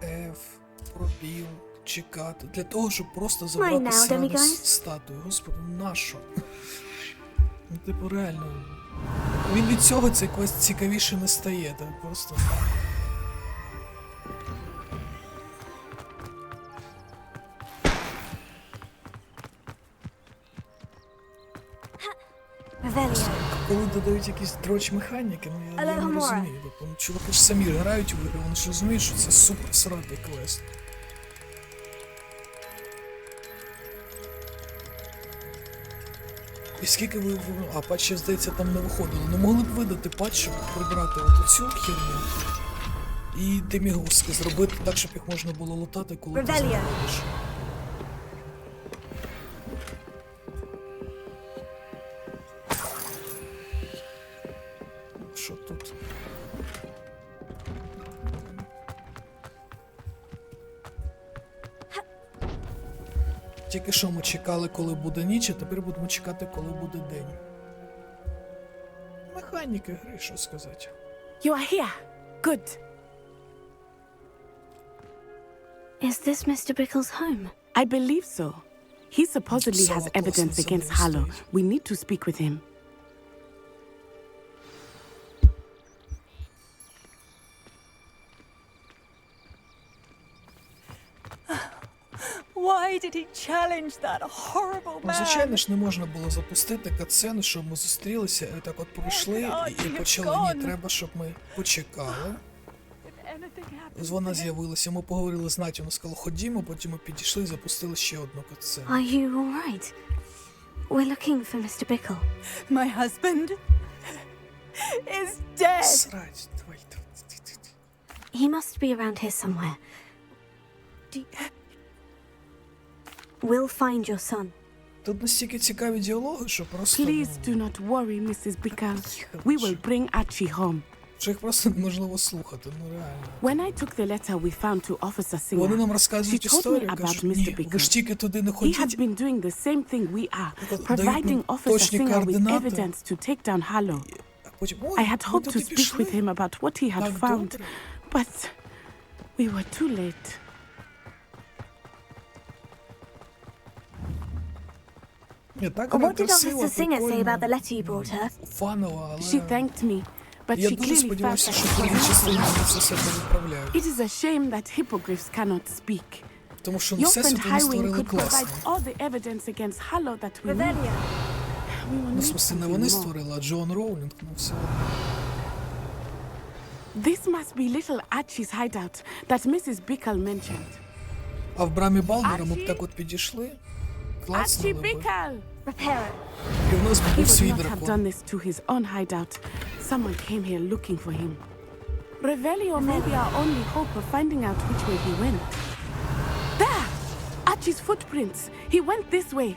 F, пробіл, чекати. Для того, щоб просто забрати срану статую. Господи, нащо? Ну, типу, реально. Він від цього цей квест цікавіше не стає, так просто. Коли додають якісь дроч-механіки, ну я не розумію. Тобто, ну, чуваки ж самі грають в ігри, вони ж розуміють, що це супер сратий квест. І скільки ви... А, патчі, здається, там не виходило. Ну могли б видати патч, щоб прибрати от цю херню. І демігуски зробити так, щоб їх можна було лутати, коли ти знаходиш. Що тут? Тільки що ми чекали, коли буде ніч, а тепер будемо чекати, коли буде день. Механіки гри, що сказати. You are here. Good. Is this Mr. Bickle's home? I believe so. He supposedly has evidence against Harlow. We need to speak with him. Why did he challenge that horrible man? Звичайно ж, не можна було запустити катсцену, щоб ми зустрілися, і так от пройшли, і почали. Ні, треба, щоб ми почекали. Вона з'явилася, ми поговорили з Наті, вона сказала, ходімо, потім ми підійшли і запустили ще одну катсцену. Are you all right? We're looking for Mr. Bickle. My husband is dead. Срать, давай. He must be around here somewhere. We'll find your son. Тут настільки цікаві діалоги, що просто... Please do not worry, Mrs. Bickle. We will bring Archie home. Що їх просто неможливо слухати, ну реально. When I took the letter we found to Officer Singer, Вони нам розказують she told me історію, about кажуть, Mr. ні, ви ж тільки туди не He had ходіть. been doing the same thing we are, Дають providing нам Officer точні Singer with координати. evidence to take down Harlow. А потім, I had hoped to speak with him about what he had found, but we were too late. What did Officer Singer say about the letter you brought her? Фаново, але... She thanked me, but Я she дуже clearly felt сподівався, that що it другі was частини wrong. вони це все переправляють. It is a shame that hippogriffs cannot speak. Тому що Your все friend світ вони Highwing створили could provide класно. all the evidence against Harlow that we need. We will Ну, в need смысле, не something вони more. створили, а Джон Роулінг, ну все. This must be little Archie's hideout that Mrs. Bickle mentioned. А в брамі Балдера ми б так от підійшли. Класно Archie було б. Bickle! І в нас He був would свій not have дракон. done this to his own hideout. Someone came here looking for him. Revelio may be our only hope of finding out which way he went. There! Archie's footprints! He went this way!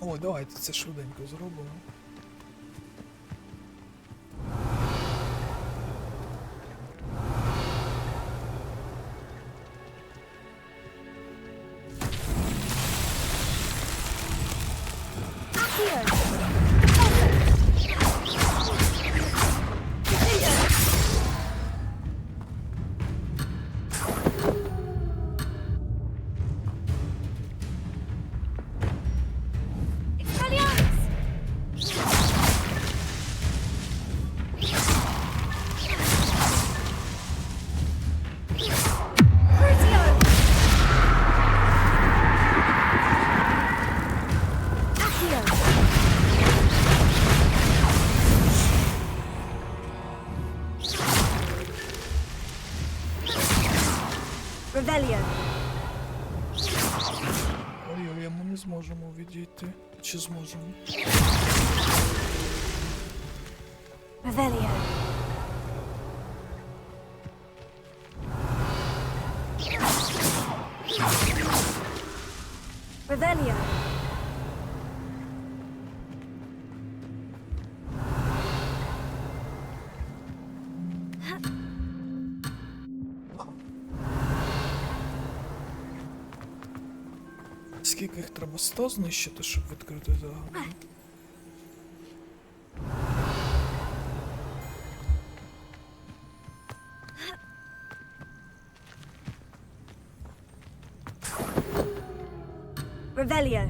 О, давайте це швиденько зробимо. Revelio. Ой-ой, ми не зможемо відійти. Чи зможемо? Revelio. Revelio. Скільки їх треба? 100 знищити, щоб відкрити загадку? Revelio.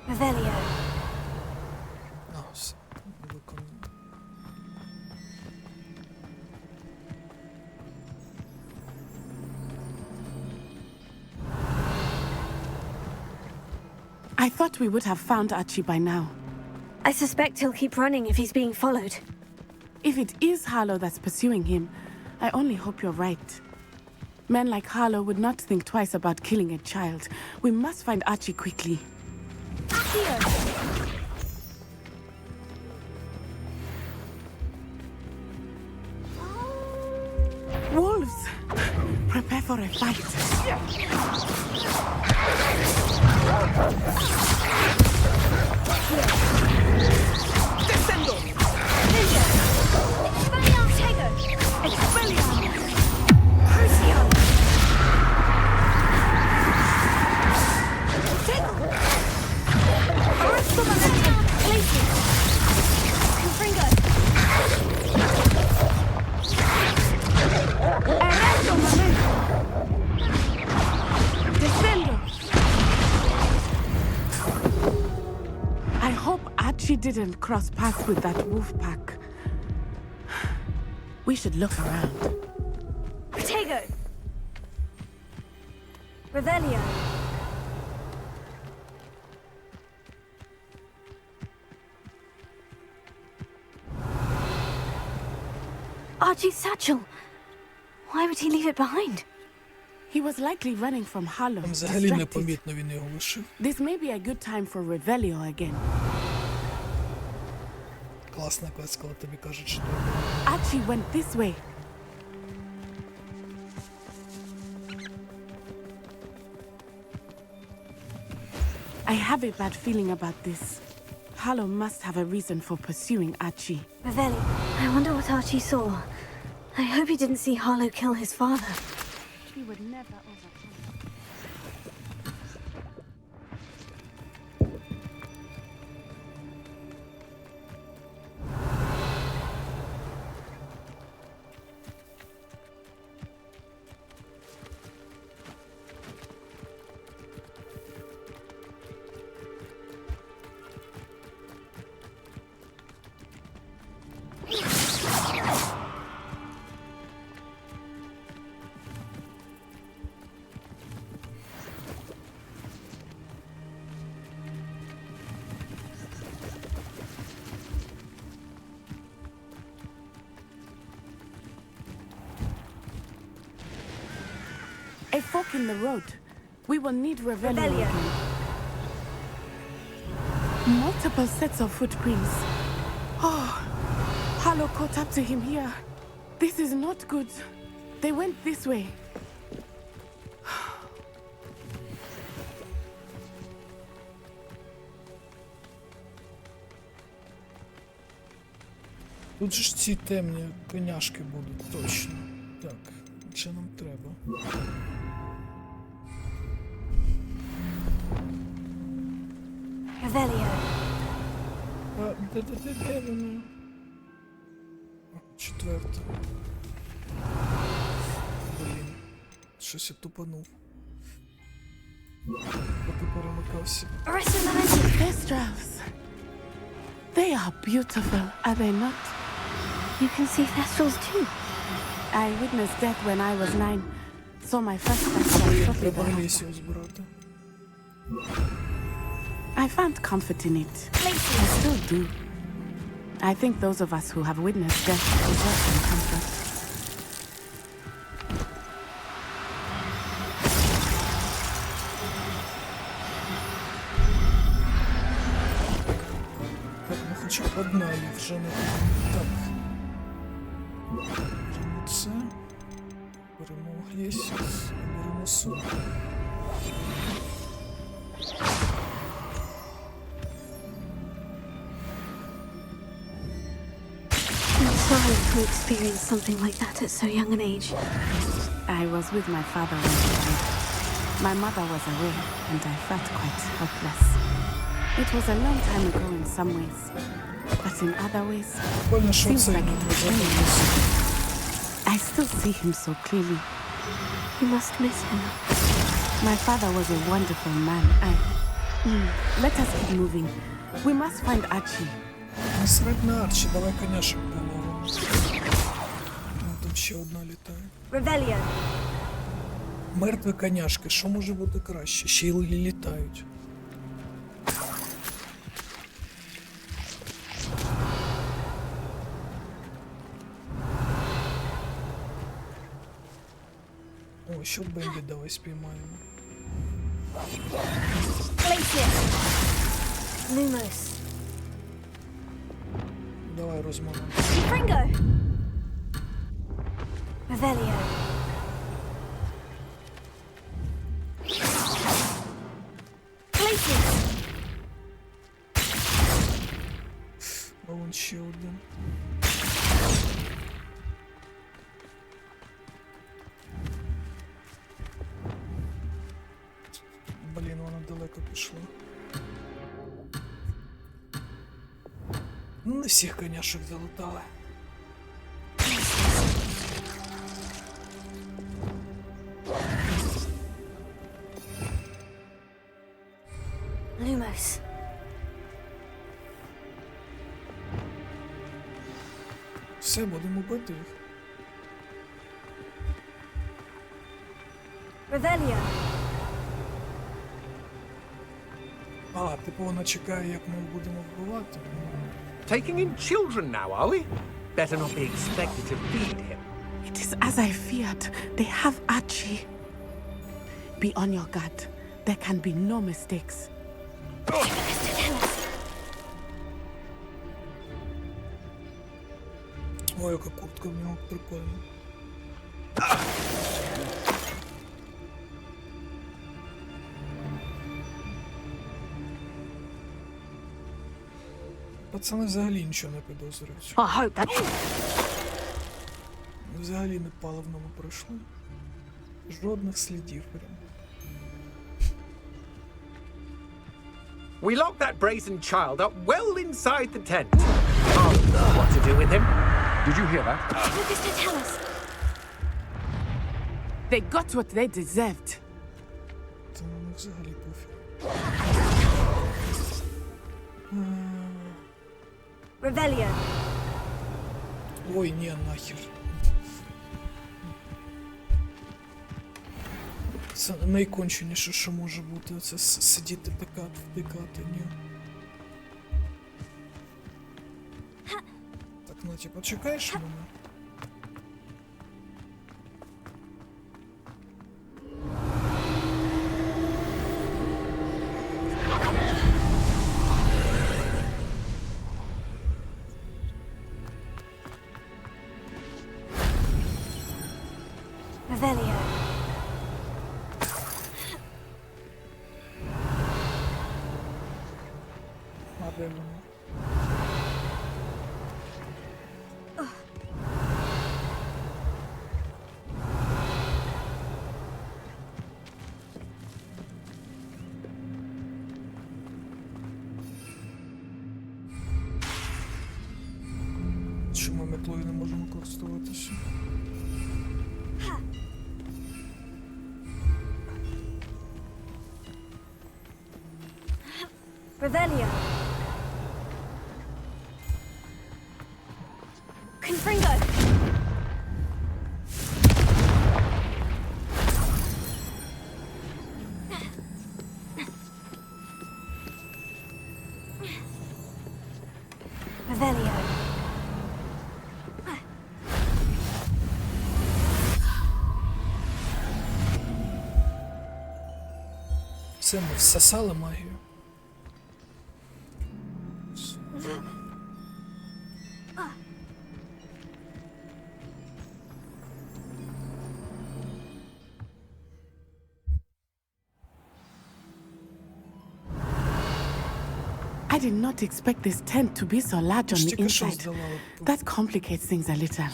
Revelio. Все. Виконано. I thought we would have found Archie by now. I suspect he'll keep running if he's being followed. If it is Harlow that's pursuing him, I only hope you're right. Men like Harlow would not think twice about killing a child. We must find Archie quickly. Wolves! Prepare for a fight. Descendo! Ninja! Expelliarmus! Expelliarmus! Cruціo! Tickle! Arresto momentum! Glacier! Confringo! Arresto momentum! Descendo! I hope Archie didn't cross paths with that wolf pack. We should look around. Protego! Revelio! Archie's satchel! Why would he leave it behind? He was likely running from Harlow. Там взагалі непомітно він його лишив. This may be a good time for Revelio again. Класна квест, коли тобі кажуть, що Archie went this way. I have a bad feeling about this. Harlow must have a reason for pursuing Archie. Revelio. I wonder what Archie saw. I hope he didn't see Harlow kill his father. He would never overcome. A fork in the road. We will need Revelio again. Multiple sets of footprints. Oh, Harlow caught up to him here. This is not good. They went this way. Тут же ж ці темні коняшки будуть, точно. Так, що нам треба? Revelio. А, де воно? Четверте. Блін, щось я тупанув. Поки перемикався. Thestrals. They are beautiful, are they not? You can see Thestrals too. I witnessed death when I was 9. Saw my first Thestral. Треба Глісію збирати. I found comfort in it. I still do. I think those of us who have witnessed death deserve some comfort. Так, ну хоча б одна є вже не так. Беремо це. Беремо Глєсіс. Беремо сумку. I'm sorry to experience something like that at so young an age. I was with my father when he died. My mother was away, and I felt quite helpless. It was a long time ago in some ways, but in other ways, it seems like it was only yesterday. I still see him so clearly. You must miss him. My father was a wonderful man. Let us keep moving. We must find Archie. Не срать на Арчі, давай коняшок половимо. Ну, там ще одна літає. Rebellion. Мертві коняшки, що може бути краще? Ще й літають. О, що Бенді давай спіймаємо. Lumos. Давай розмовимо. Fringo. Revelio. Places. А вон ще один. Блін, вона далеко пішла. Ну, не всіх коняшок залутали. Lumos. Все, будемо бити їх. Revelio. А, типу вона чекає, як ми будемо вбивати. Taking in children now, are we? Better not be expected to feed him. It is as I feared. They have Archie. Be on your guard. There can be no mistakes. Ой, яка куртка в нього прикольна. Пацани взагалі нічого не підозрюють. Взагалі не паливному пройшли. Жодних слідів прям. We locked that brazen child up well inside the tent. Oh, what to do with him? Did you hear that? They got what they deserved. Це на них взагалі пофіг. Revelio. Ой, ні, нахер. Це найконченіше, що може бути. Це сидіти втикати, ні. Так, Наті, почекаєш мене? Revelio. А де воно? Чому метлою не можемо користуватися? Revelio. Confringo. Revelio. Це ми всосали магію. I did not expect this tent to be so large on the inside. That complicates things a little.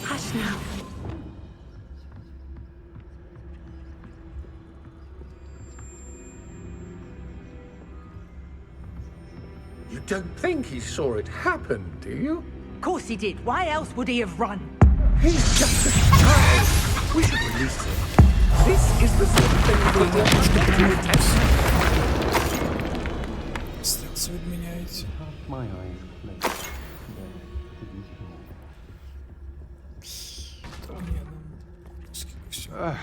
Hush now. You don't think he saw it happen, do you? Of course he did. Why else would he have run? He's just a child. We should release him. This is the sort of thing we want us to do with Tess. Стекс відміняється. Скільки всього.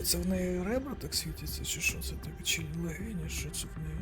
Це в неї ребра так світяться, чи що це таке? Чи легені, що це в неї?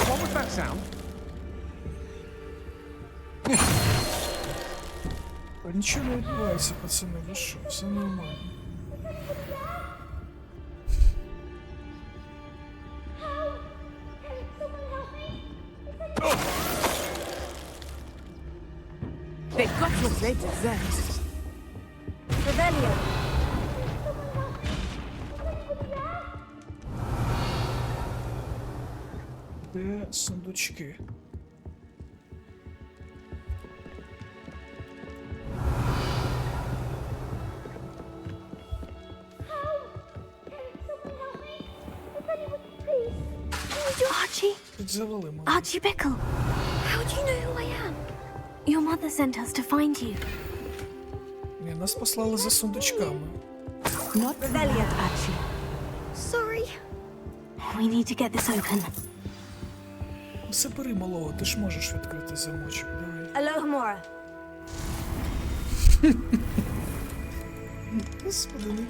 What was that sound? Нічого не відбувається, пацани, ви що? Все нормально. They got your blades exert. Revelio. Де сундучки? Archie? Підзавели, мабуть. Archie Bickle. How do you know who I am? Your mother sent us to find you. Ні, нас послали за сундучками. Not Revelio, Archie. Sorry. We need to get this open. Забери малого, ти ж можеш відкрити замочок, давай. Aloha Mora. Господи, ну...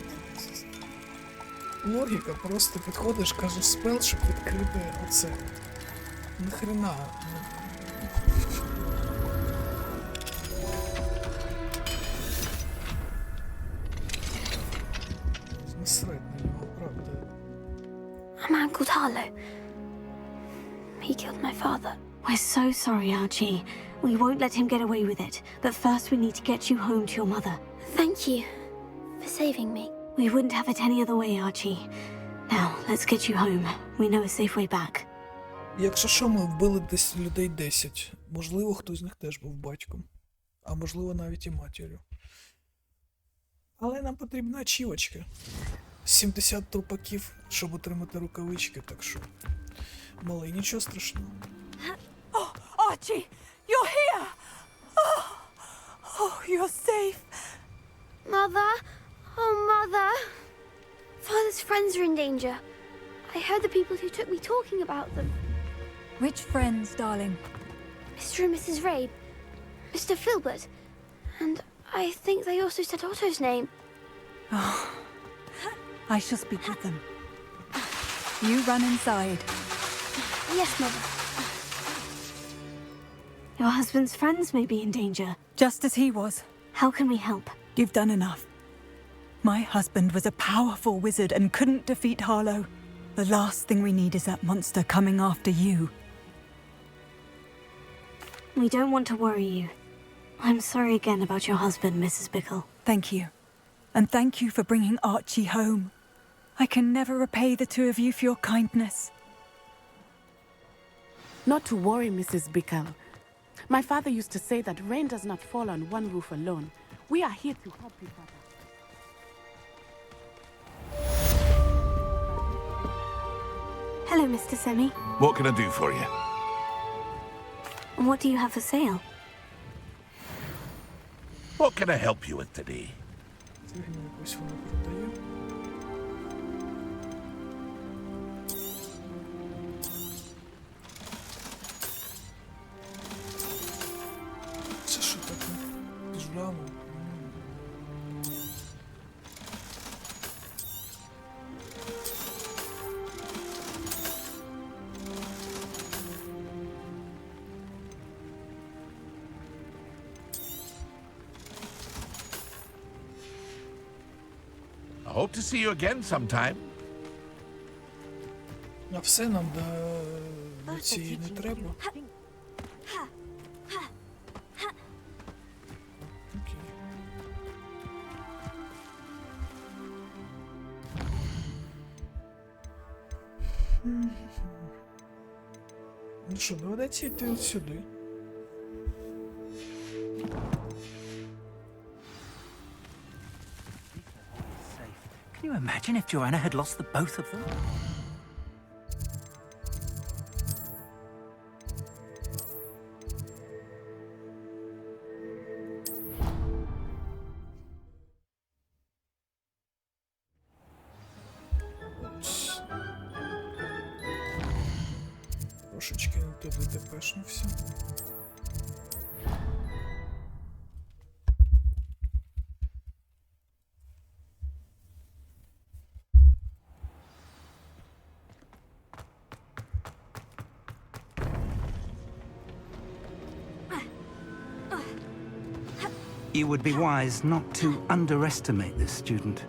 Логіка, просто підходиш, кажеш спел, щоб відкрити оце. Нахрена. Насрать на нього, правда. A man called Harlow. He killed my father. We're so sorry, Archie. We won't let him get away with it. But first we need to get you home to your mother. Thank you for saving me. We wouldn't have it any other way, Archie. Now, let's get you home. We know a safe way back. Якщо що, ми вбили десь людей 10. Можливо, хтось з них теж був батьком. А можливо, навіть і матір'ю. Але нам потрібна ачівочка. 70 трупаків, щоб отримати рукавички, так що... Малий, нічого страшного. Oh, Archie, you're here! Oh, you're safe. Mother? Oh, Mother. Father's friends are in danger. I heard the people who took me talking about them. Which friends, darling? Mr. and Mrs. Rabe. Mr. Filbert. And I think they also said Otto's name. Oh, I shall speak with them. You run inside. Yes, Mother. Your husband's friends may be in danger. Just as he was. How can we help? You've done enough. My husband was a powerful wizard and couldn't defeat Harlow. The last thing we need is that monster coming after you. We don't want to worry you. I'm sorry again about your husband, Mrs. Bickle. Thank you. And thank you for bringing Archie home. I can never repay the two of you for your kindness. Not to worry, Mrs. Bickle. My father used to say that rain does not fall on one roof alone. We are here to help you, Father. Hello, Mr. Semi. What can I do for you? What do you have for sale? What can I help you with today? Це що таке? Піжама. I hope to see you again sometime. А все нам до цієї не треба. Ну що, доведеться йти от сюди. Can you imagine if Joanna had lost the both of them? Трошечки не туди депешнувся. You would be wise not to underestimate this student.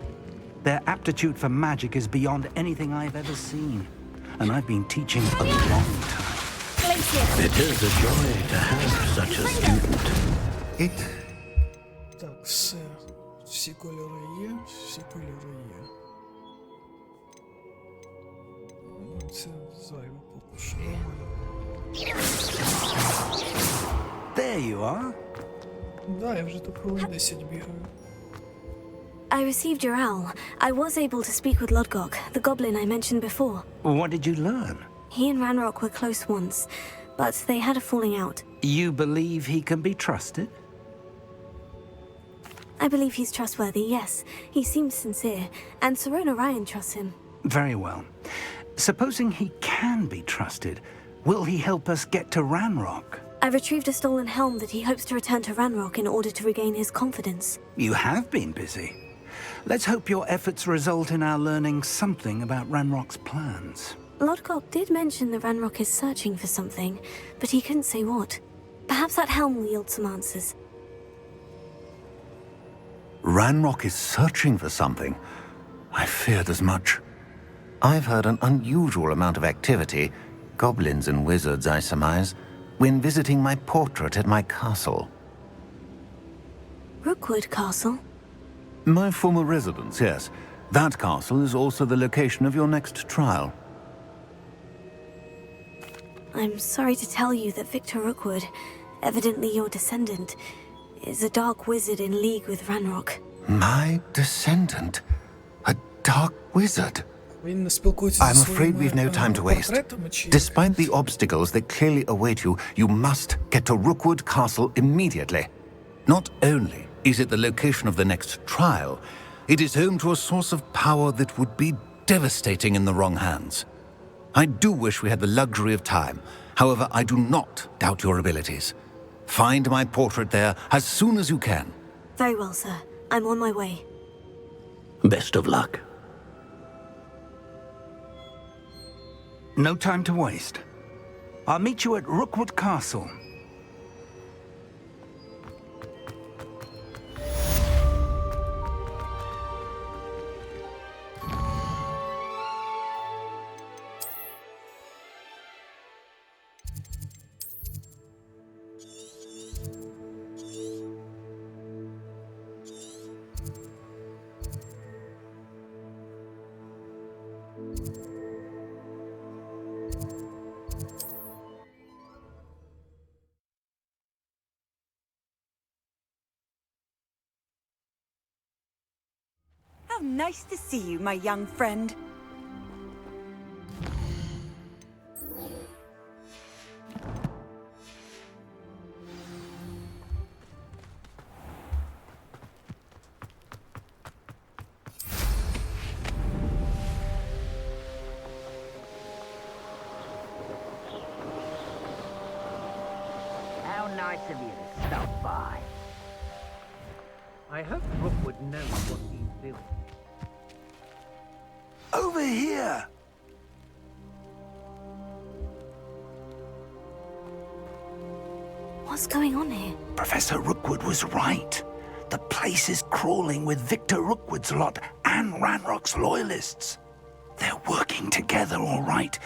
Their aptitude for magic is beyond anything I've ever seen, and I've been teaching a long time. It is a joy to have such a student. Так, все. Всі кольори є, всі кольори є. Це зайве поки що. There you are. Да, я вже тут хвилин 10 бігаю. I received your owl. I was able to speak with Lodgok, the goblin I mentioned before. What did you learn? He and Ranrock were close once, but they had a falling out. You believe he can be trusted? I believe he's trustworthy, yes. He seems sincere, and Sirona Ryan trusts him. Very well. Supposing he can be trusted, will he help us get to Ranrock? I retrieved a stolen helm that he hopes to return to Ranrock in order to regain his confidence. You have been busy. Let's hope your efforts result in our learning something about Ranrock's plans. Lodgok did mention that Ranrock is searching for something, but he couldn't say what. Perhaps that helm will yield some answers. Ranrock is searching for something. I feared as much. I've heard an unusual amount of activity, goblins and wizards, I surmise, when visiting my portrait at my castle. Rookwood Castle? My former residence, yes. That castle is also the location of your next trial. I'm sorry to tell you that Victor Rookwood, evidently your descendant, is a dark wizard in league with Ranrock. My descendant? A dark wizard? I'm afraid we've no time to waste. Despite the obstacles that clearly await you, you must get to Rookwood Castle immediately. Not only is it the location of the next trial, it is home to a source of power that would be devastating in the wrong hands. I do wish we had the luxury of time. However, I do not doubt your abilities. Find my portrait there as soon as you can. Very well, sir. I'm on my way. Best of luck. No time to waste. I'll meet you at Rookwood Castle. nice to see you, my young friend. How nice of you to stop by. I hope Rookwood knows what he's doing. Over here! What's going on here? Professor Rookwood was right. The place is crawling with Victor Rookwood's lot and Ranrock's loyalists. They're working together, all right,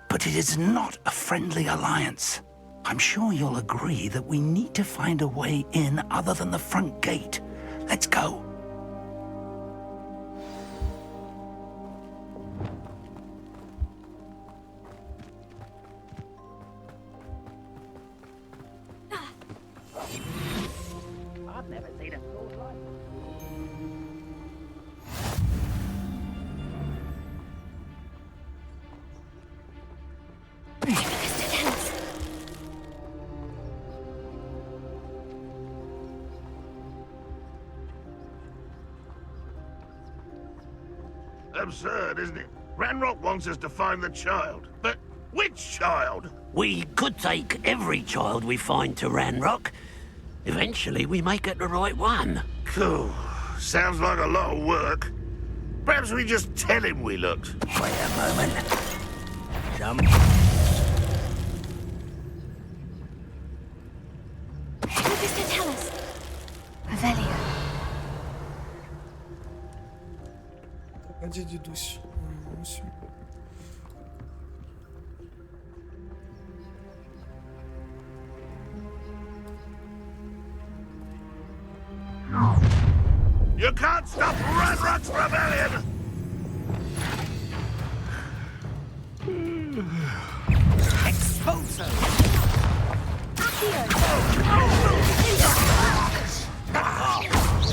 but it is not a friendly alliance. I'm sure you'll agree that we need to find a way in other than the front gate. Let's go. I've never seen a sword like Absurd, isn't it? Ranrock wants us to find the child. But which child? We could take every child we find to Ranrock. Eventually, we may get the right one. Cool. Sounds like a lot of work. Perhaps we just tell him we looked. Wait a moment. Jump. What does that tell us? Revelio. А де дідусь? Ось він. You can't stop Ranrock's rebellion! Expulso!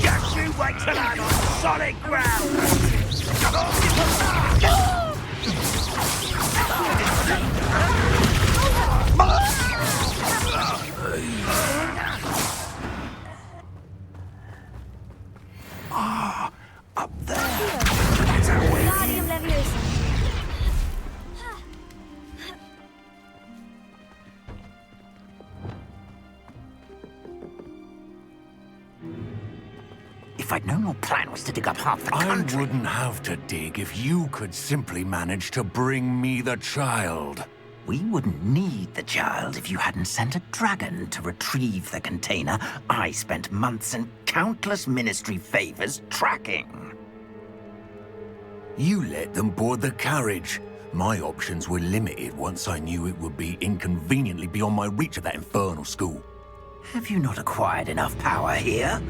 Just you wait till I'm on solid ground! Up there. That's our way. Guardium Leviosa. If I'd known your plan was to dig up half the country... I wouldn't have to dig if you could simply manage to bring me the child. We wouldn't need the child if you hadn't sent a dragon to retrieve the container I spent months and countless ministry favors tracking. You let them board the carriage. My options were limited once I knew it would be inconveniently beyond my reach at that infernal school. Have you not acquired enough power here?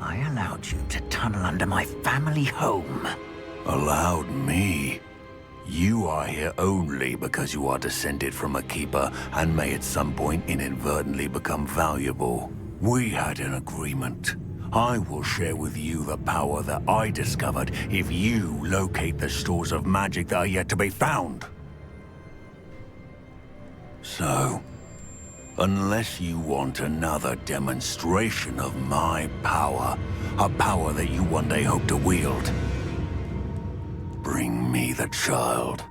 I allowed you to tunnel under my family home. Allowed me? You are here only because you are descended from a keeper and may at some point inadvertently become valuable. We had an agreement. I will share with you the power that I discovered if you locate the stores of magic that are yet to be found. So, unless you want another demonstration of my power, a power that you one day hope to wield, bring me the child.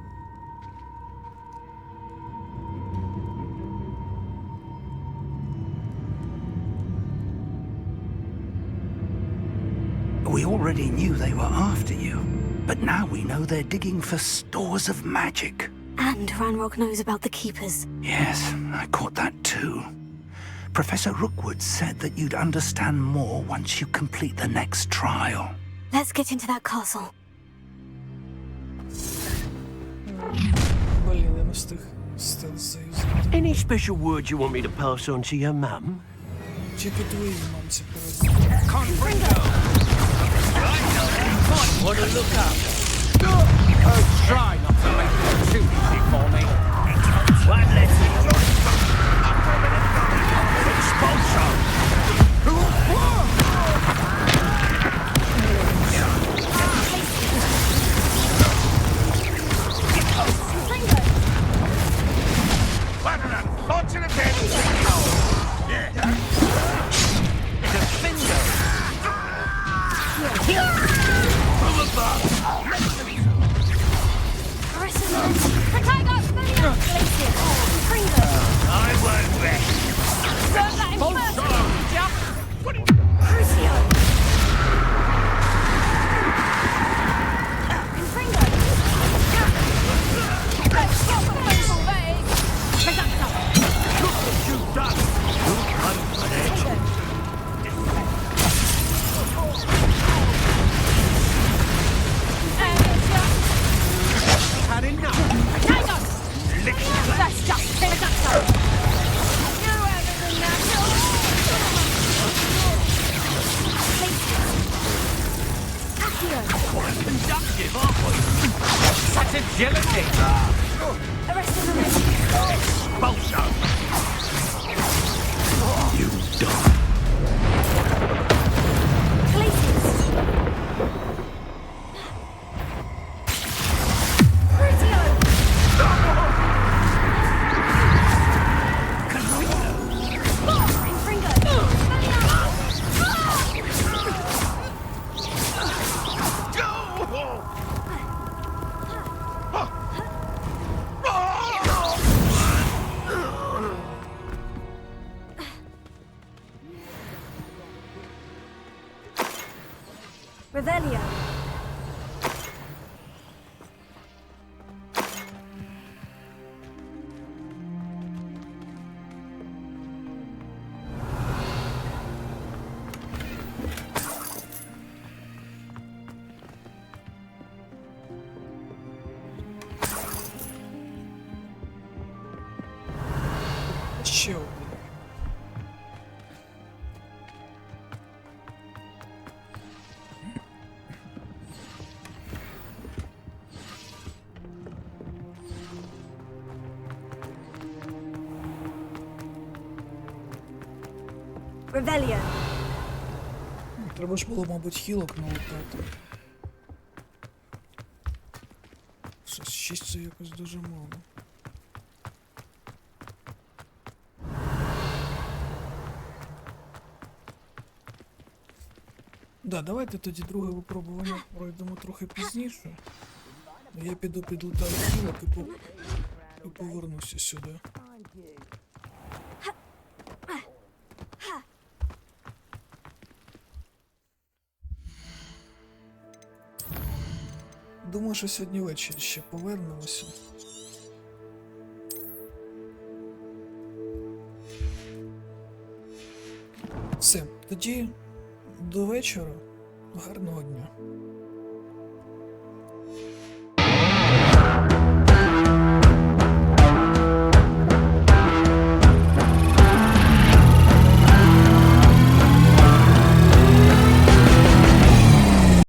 We already knew they were after you, but now we know they're digging for stores of magic. And Ranrock knows about the Keepers. Yes, I caught that too. Professor Rookwood said that you'd understand more once you complete the next trial. Let's get into that castle. Блін, я не встиг стелс заюзати. Any special words you want me to pass on to your mum? Тільки твоїй мамці перезвоню. Might want to look up. Oh, try not to make it too easy for me. One less expulsion. Agility! Expulsion! You die. Revelio. Ще один. Revelio. Треба ж було, мабуть, хілок налутати. Щось 6 це якось дуже мало. Да, давайте тоді друге випробування пройдемо трохи пізніше. Я піду підлутаю хілок і повернуся сюди. Думаю, що сьогодні ввечері ще повернемося. Все, тоді до вечора. Гарного дня.